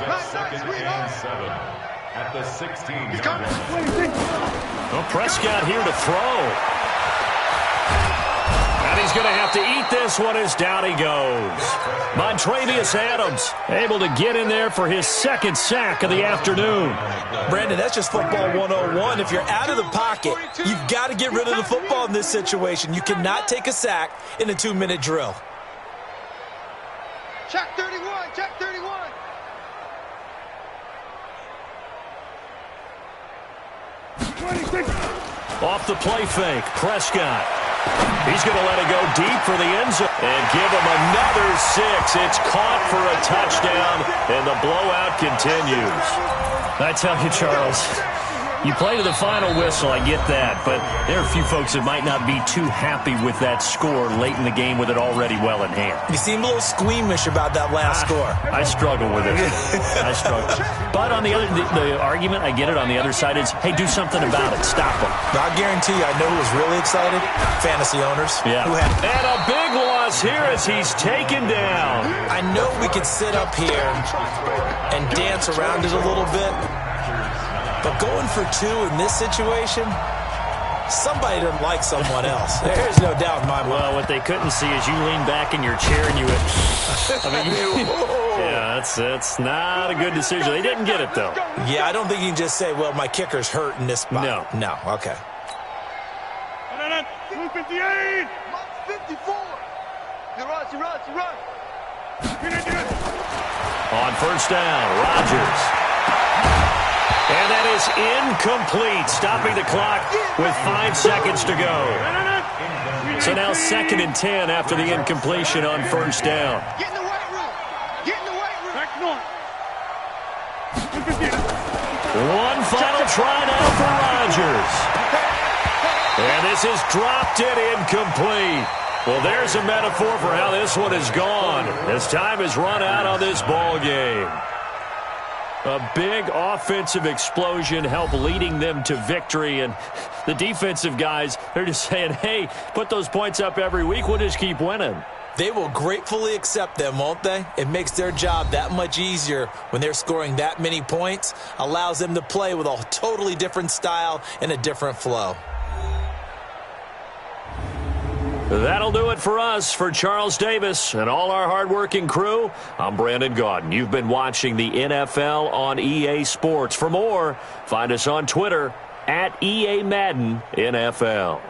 up second and 7 at the 16-yard line. Well, Prescott here to throw. And he's going to have to eat this one as down he goes. Montravius Adams able to get in there for his second sack of the afternoon. Brandon, that's just football 101. If you're out of the pocket, you've got to get rid of the football in this situation. You cannot take a sack in a 2-minute drill. Check 31, check 31. Off the play fake, Prescott. He's going to let it go deep for the end zone and give him another 6. It's caught for a touchdown, and the blowout continues. I tell you, Charles, you play to the final whistle, I get that, but there are a few folks that might not be too happy with that score late in the game with it already well in hand. You seem a little squeamish about that last score. I struggle with it. I struggle. But on the other, the argument, I get it, on the other side is, hey, do something about it. Stop them. I guarantee you, I know who was really excited. Fantasy owners. Yeah. And a big loss here as he's taken down. I know we could sit up here and dance around it a little bit, but going for 2 in this situation, somebody doesn't like someone else. There's no doubt in my mind. Well, what they couldn't see is you lean back in your chair and you went, yeah, that's not a good decision. They didn't get it, though. Yeah, I don't think you can just say, well, my kicker's hurt in this spot. No, okay. 258. 54. He runs. On first down, Rodgers. And that is incomplete, stopping the clock with 5 seconds to go. So now 2nd and 10 after the incompletion on first down. Get in the weight room. Get in the weight room. Back north. One final try now for Rodgers. And this is dropped it incomplete. Well, there's a metaphor for how this one is gone as time has run out on this ball game. A big offensive explosion helped leading them to victory, and the defensive guys, they're just saying, hey, put those points up every week, we'll just keep winning. They will gratefully accept them, won't they? It makes their job that much easier when they're scoring that many points, allows them to play with a totally different style and a different flow. That'll do it for us. For Charles Davis and all our hardworking crew, I'm Brandon Gaudin. You've been watching the NFL on EA Sports. For more, find us on Twitter at EA Madden NFL.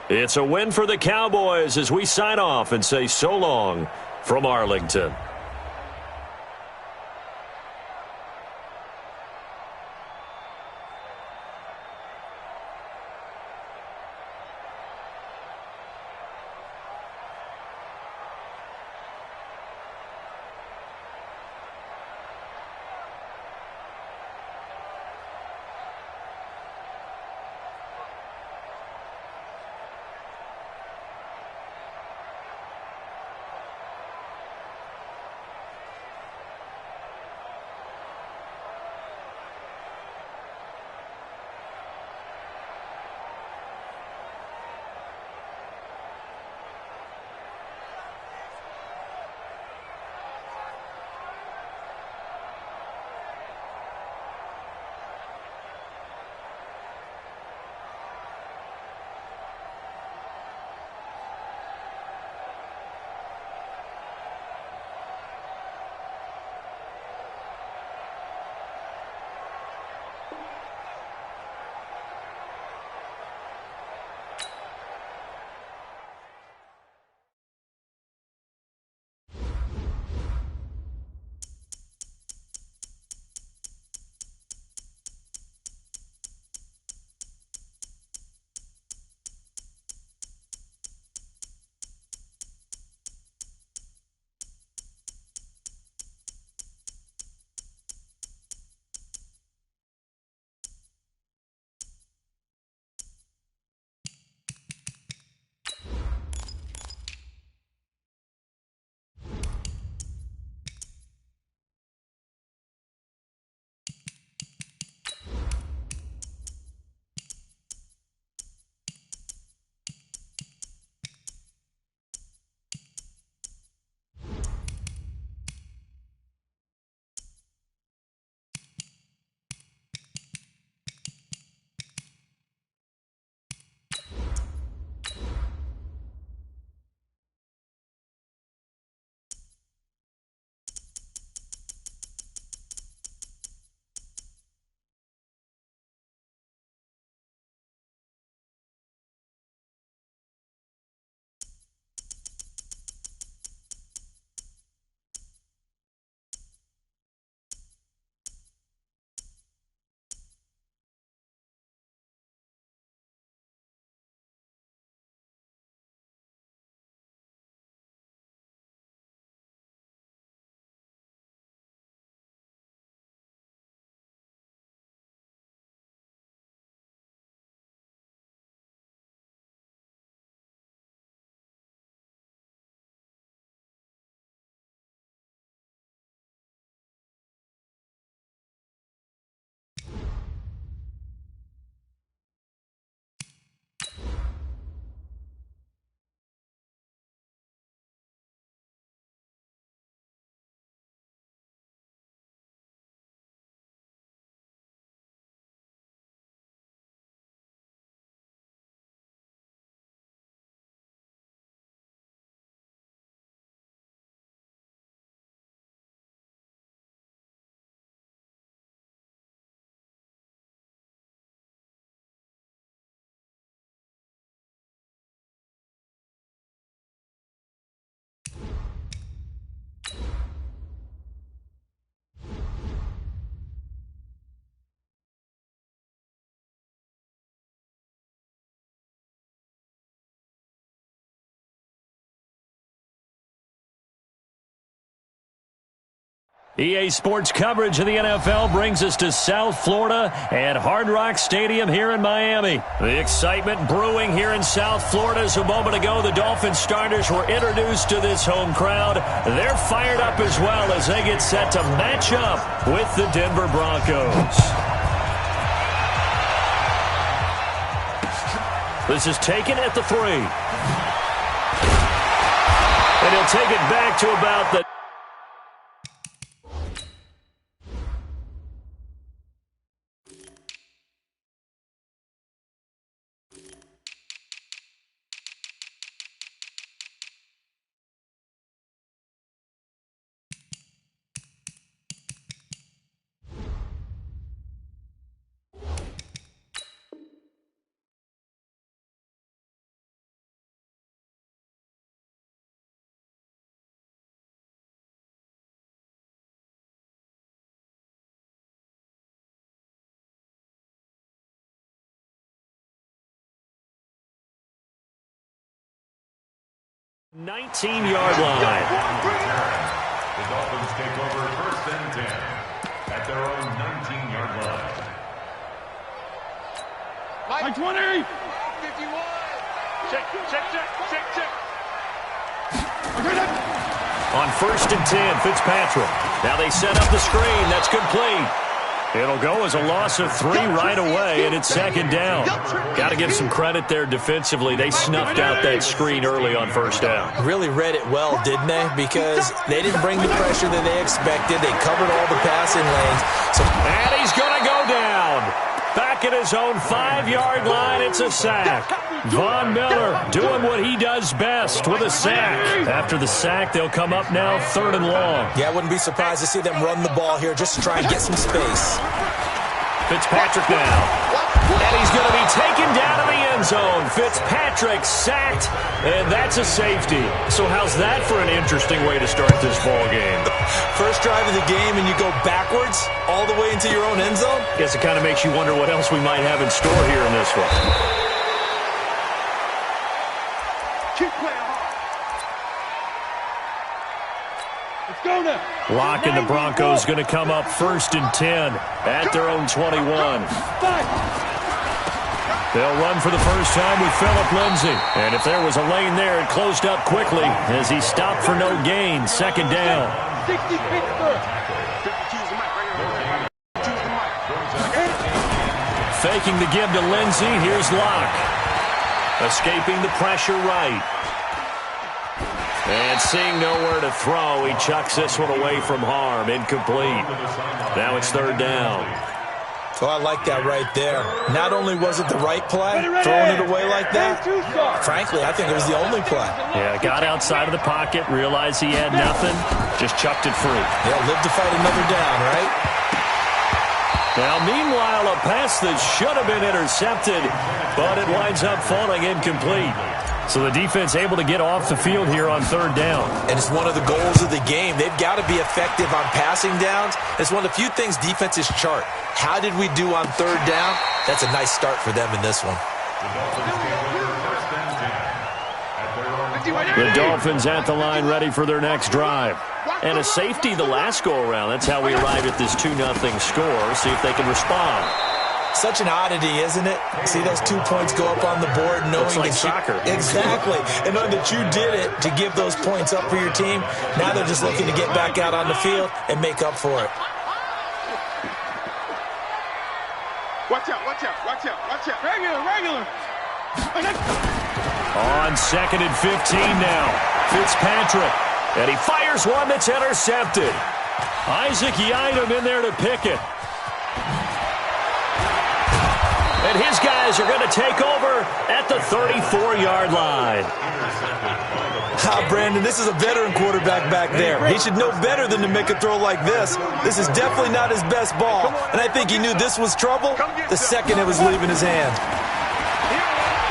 It's a win for the Cowboys as we sign off and say so long from Arlington. EA Sports coverage of the NFL brings us to South Florida at Hard Rock Stadium here in Miami. The excitement brewing here in South Florida as a moment ago the Dolphins starters were introduced to this home crowd. They're fired up as well as they get set to match up with the Denver Broncos. This is taken at the 3. And he'll take it back to about the... ...19-yard line. The Dolphins take over 1st and 10 at their own 19-yard line. Like 20. 51. Check. On 1st and 10, Fitzpatrick. Now they set up the screen. That's complete. It'll go as a loss of 3 right away, and it's 2nd down. Got to give some credit there defensively. They snuffed out that screen early on 1st down. Really read it well, didn't they? Because they didn't bring the pressure that they expected. They covered all the passing lanes. And he's going to go down. Back at his own 5-yard line, it's a sack. Von Miller doing what he does best with a sack. After the sack, they'll come up now 3rd and long. Yeah, I wouldn't be surprised to see them run the ball here just to try and get some space. Fitzpatrick now. And he's going to be taken down to the end zone. Fitzpatrick sacked, and that's a safety. So how's that for an interesting way to start this ball game? First drive of the game, and you go backwards all the way into your own end zone? Guess it kind of makes you wonder what else we might have in store here in this one. Keep playing hard. Let's go now. Lock and the Broncos going to come up 1st and 10 at their own 21. They'll run for the first time with Phillip Lindsay. And if there was a lane there, it closed up quickly as he stopped for no gain. 2nd down. 60 Pittsburgh. Faking the give to Lindsay. Here's Locke. Escaping the pressure right. And seeing nowhere to throw, he chucks this one away from harm. Incomplete. Now it's 3rd down. Oh, I like that right there. Not only was it the right play, throwing it away like that, frankly, I think it was the only play. Yeah, got outside of the pocket, realized he had nothing, just chucked it free. Yeah, live to fight another down, right? Now, meanwhile, a pass that should have been intercepted, but it winds up falling incomplete. So the defense able to get off the field here on 3rd down. And it's one of the goals of the game. They've got to be effective on passing downs. It's one of the few things defenses chart. How did we do on 3rd down? That's a nice start for them in this one. The Dolphins at the line ready for their next drive. And a safety the last go-around. That's how we arrive at this 2-0 score. See if they can respond. Such an oddity, isn't it? See those 2 points go up on the board knowing Looks like that soccer. Exactly. And knowing that you did it to give those points up for your team. Now they're just looking to get back out on the field and make up for it. Watch out. Regular. On 2nd and 15 now. Fitzpatrick. And he fires one that's intercepted. Isaac Yiadom in there to pick it. And his guys are going to take over at the 34-yard line. Brandon, this is a veteran quarterback back there. He should know better than to make a throw like this. This is definitely not his best ball. And I think he knew this was trouble the second it was leaving his hand.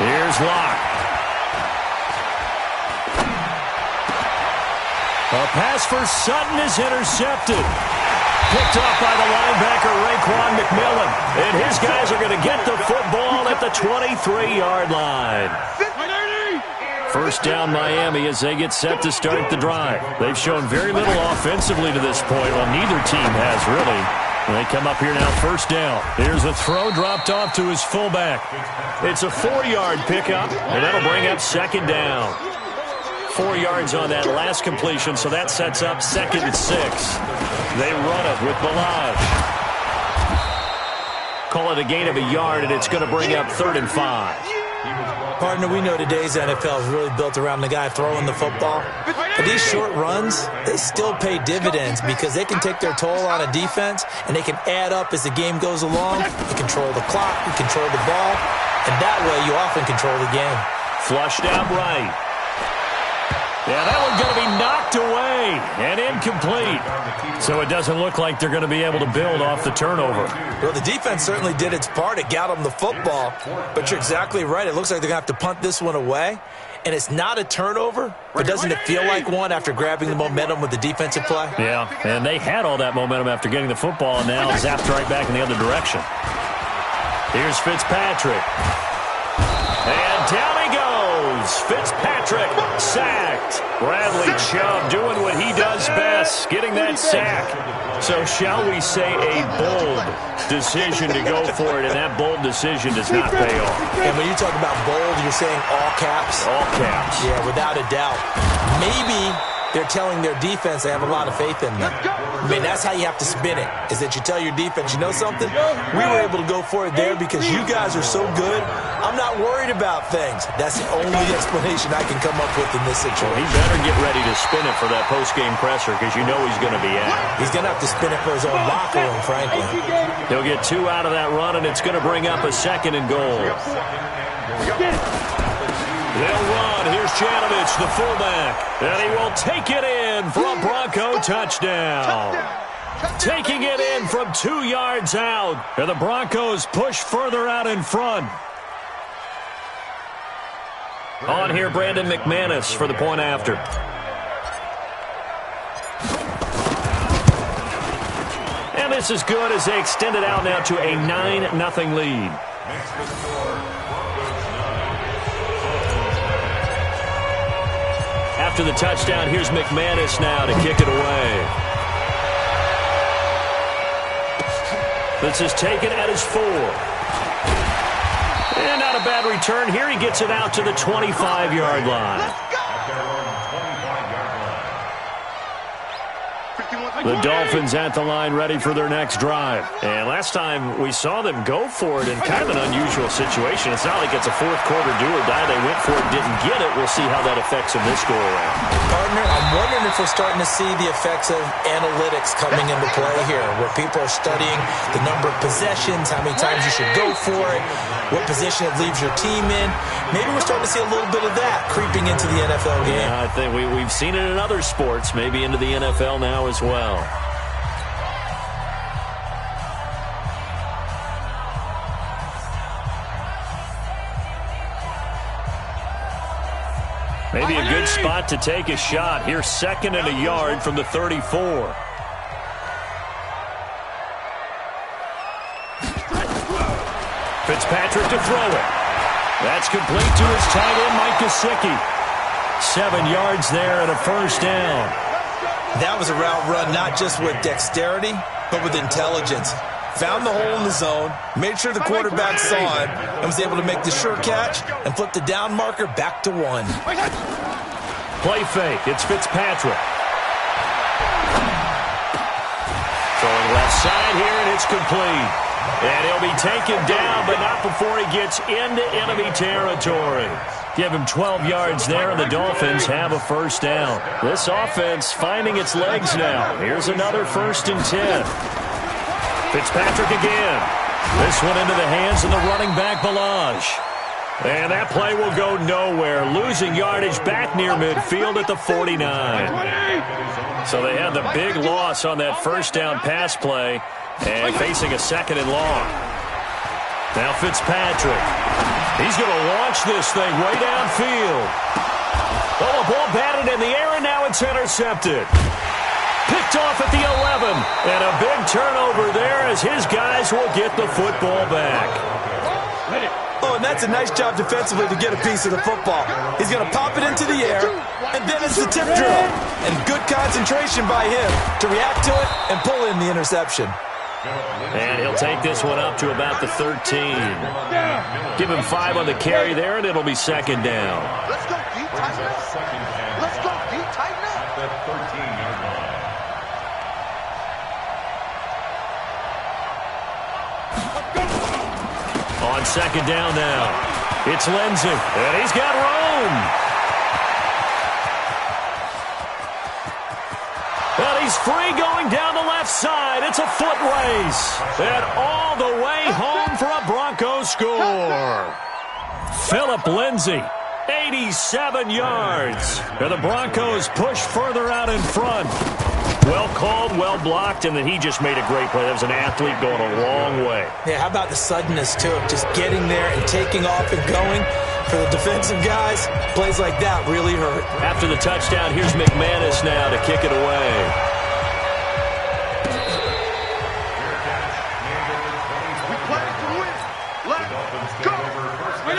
Here's Locke. A pass for Sutton is intercepted. Picked off by the linebacker, Raekwon McMillan. And his guys are going to get the football at the 23-yard line. First down Miami as they get set to start the drive. They've shown very little offensively to this point. Well, neither team has really. They come up here now, first down. Here's a throw dropped off to his fullback. It's a 4-yard pickup, and that'll bring up second down. 4 yards on that last completion, so that sets up 2nd and 6. They run it with Ballage. Call it a gain of a yard, and it's going to bring up 3rd and 5. Partner, we know today's NFL is really built around the guy throwing the football. But these short runs, they still pay dividends because they can take their toll on a defense, and they can add up as the game goes along. You control the clock, you control the ball, and that way you often control the game. Flushed out right. Yeah, that one's going to be knocked away and incomplete. So it doesn't look like they're going to be able to build off the turnover. Well, the defense certainly did its part. It got them the football. But you're exactly right. It looks like they're going to have to punt this one away. And it's not a turnover, but doesn't it feel like one after grabbing the momentum with the defensive play? Yeah, and they had all that momentum after getting the football, and now zapped right back in the other direction. Here's Fitzpatrick. And down he goes. Fitzpatrick sacked. Bradley Chubb doing what he does best, getting that sack. So shall we say a bold decision to go for it, and that bold decision does not pay off. And when you talk about bold, you're saying all caps? All caps. Yeah, without a doubt. Maybe they're telling their defense they have a lot of faith in them. I mean, that's how you have to spin it, is that you tell your defense, you know something? We were able to go for it there because you guys are so good. I'm not worried about things. That's the only explanation I can come up with in this situation. Well, he better get ready to spin it for that post-game presser because you know he's going to be out. He's going to have to spin it for his own locker room, frankly. He'll get 2 out of that run, and it's going to bring up a 2nd and goal. They'll run. Here's Janovich, the fullback. And he will take it in for a Bronco touchdown. Taking it in from 2 yards out. And the Broncos push further out in front. On here, Brandon McManus for the point after. And this is good as they extend it out now to a 9-0 lead. After the touchdown, here's McManus now to kick it away. This is taken at his 4. And not a bad return here. He gets it out to the 25-yard line. The Dolphins at the line ready for their next drive. And last time we saw them go for it in kind of an unusual situation. It's not like it's a fourth-quarter do or die. They went for it, didn't get it. We'll see how that affects them this go-around. Partner, I'm wondering if we're starting to see the effects of analytics coming into play here, where people are studying the number of possessions, how many times you should go for it, what position it leaves your team in. Maybe we're starting to see a little bit of that creeping into the NFL game. Yeah, I think we've seen it in other sports, maybe into the NFL now as well. Maybe a good spot to take a shot. Here's 2nd and a yard from the 34. Fitzpatrick to throw it. That's complete to his tight end, Mike Gesicki. 7 yards there and a first down. That was a route run not just with dexterity, but with intelligence. Found the hole in the zone, made sure the quarterback saw it, and was able to make the sure catch and flip the down marker back to 1. Play fake. It's Fitzpatrick. Throwing left side here, and it's complete. And he'll be taken down, but not before he gets into enemy territory. Give him 12 yards there, and the Dolphins have a first down. This offense finding its legs now. Here's another 1st and 10. Fitzpatrick again. This one into the hands of the running back, Ballage. And that play will go nowhere. Losing yardage back near midfield at the 49. So they had the big loss on that first down pass play and facing a 2nd and long. Now Fitzpatrick. He's going to launch this thing way downfield. Oh, a ball batted in the air, and now it's intercepted. Picked off at the 11, and a big turnover there as his guys will get the football back. Oh, and that's a nice job defensively to get a piece of the football. He's going to pop it into the air, and then it's the tip drill. And good concentration by him to react to it and pull in the interception. And he'll take this one up to about the 13. Give him 5 on the carry there, and it'll be second down. Let's go deep, tighten up. Let's go deep, tighten up. The 13-yard line. On second down now, it's Lindsey, and he's got room. And he's free going down the left side. It's a foot race. And all the way home for a Broncos score. Philip Lindsey, 87 yards. And the Broncos push further out in front. Well called, well blocked, and then he just made a great play. That was an athlete going a long way. Yeah, how about the suddenness to it? Just getting there and taking off and going. For the defensive guys, plays like that really hurt. After the touchdown, here's McManus now to kick it away.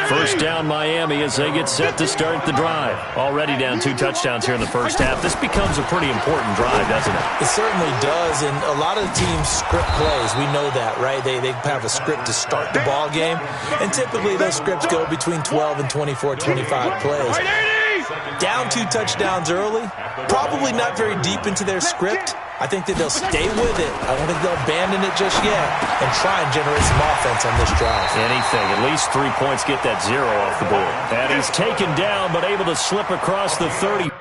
First down Miami as they get set to start the drive. Already down 2 touchdowns here in the first half. This becomes a pretty important drive, doesn't it? It certainly does, and a lot of the teams script plays. We know that, right? They have a script to start the ball game, and typically those scripts go between 12 and 24, 25 plays. Down 2 touchdowns early, probably not very deep into their script. I think that they'll stay with it. I don't think they'll abandon it just yet and try and generate some offense on this drive. Anything. At least 3 points, get that 0 off the board. And he's taken down but able to slip across the 30.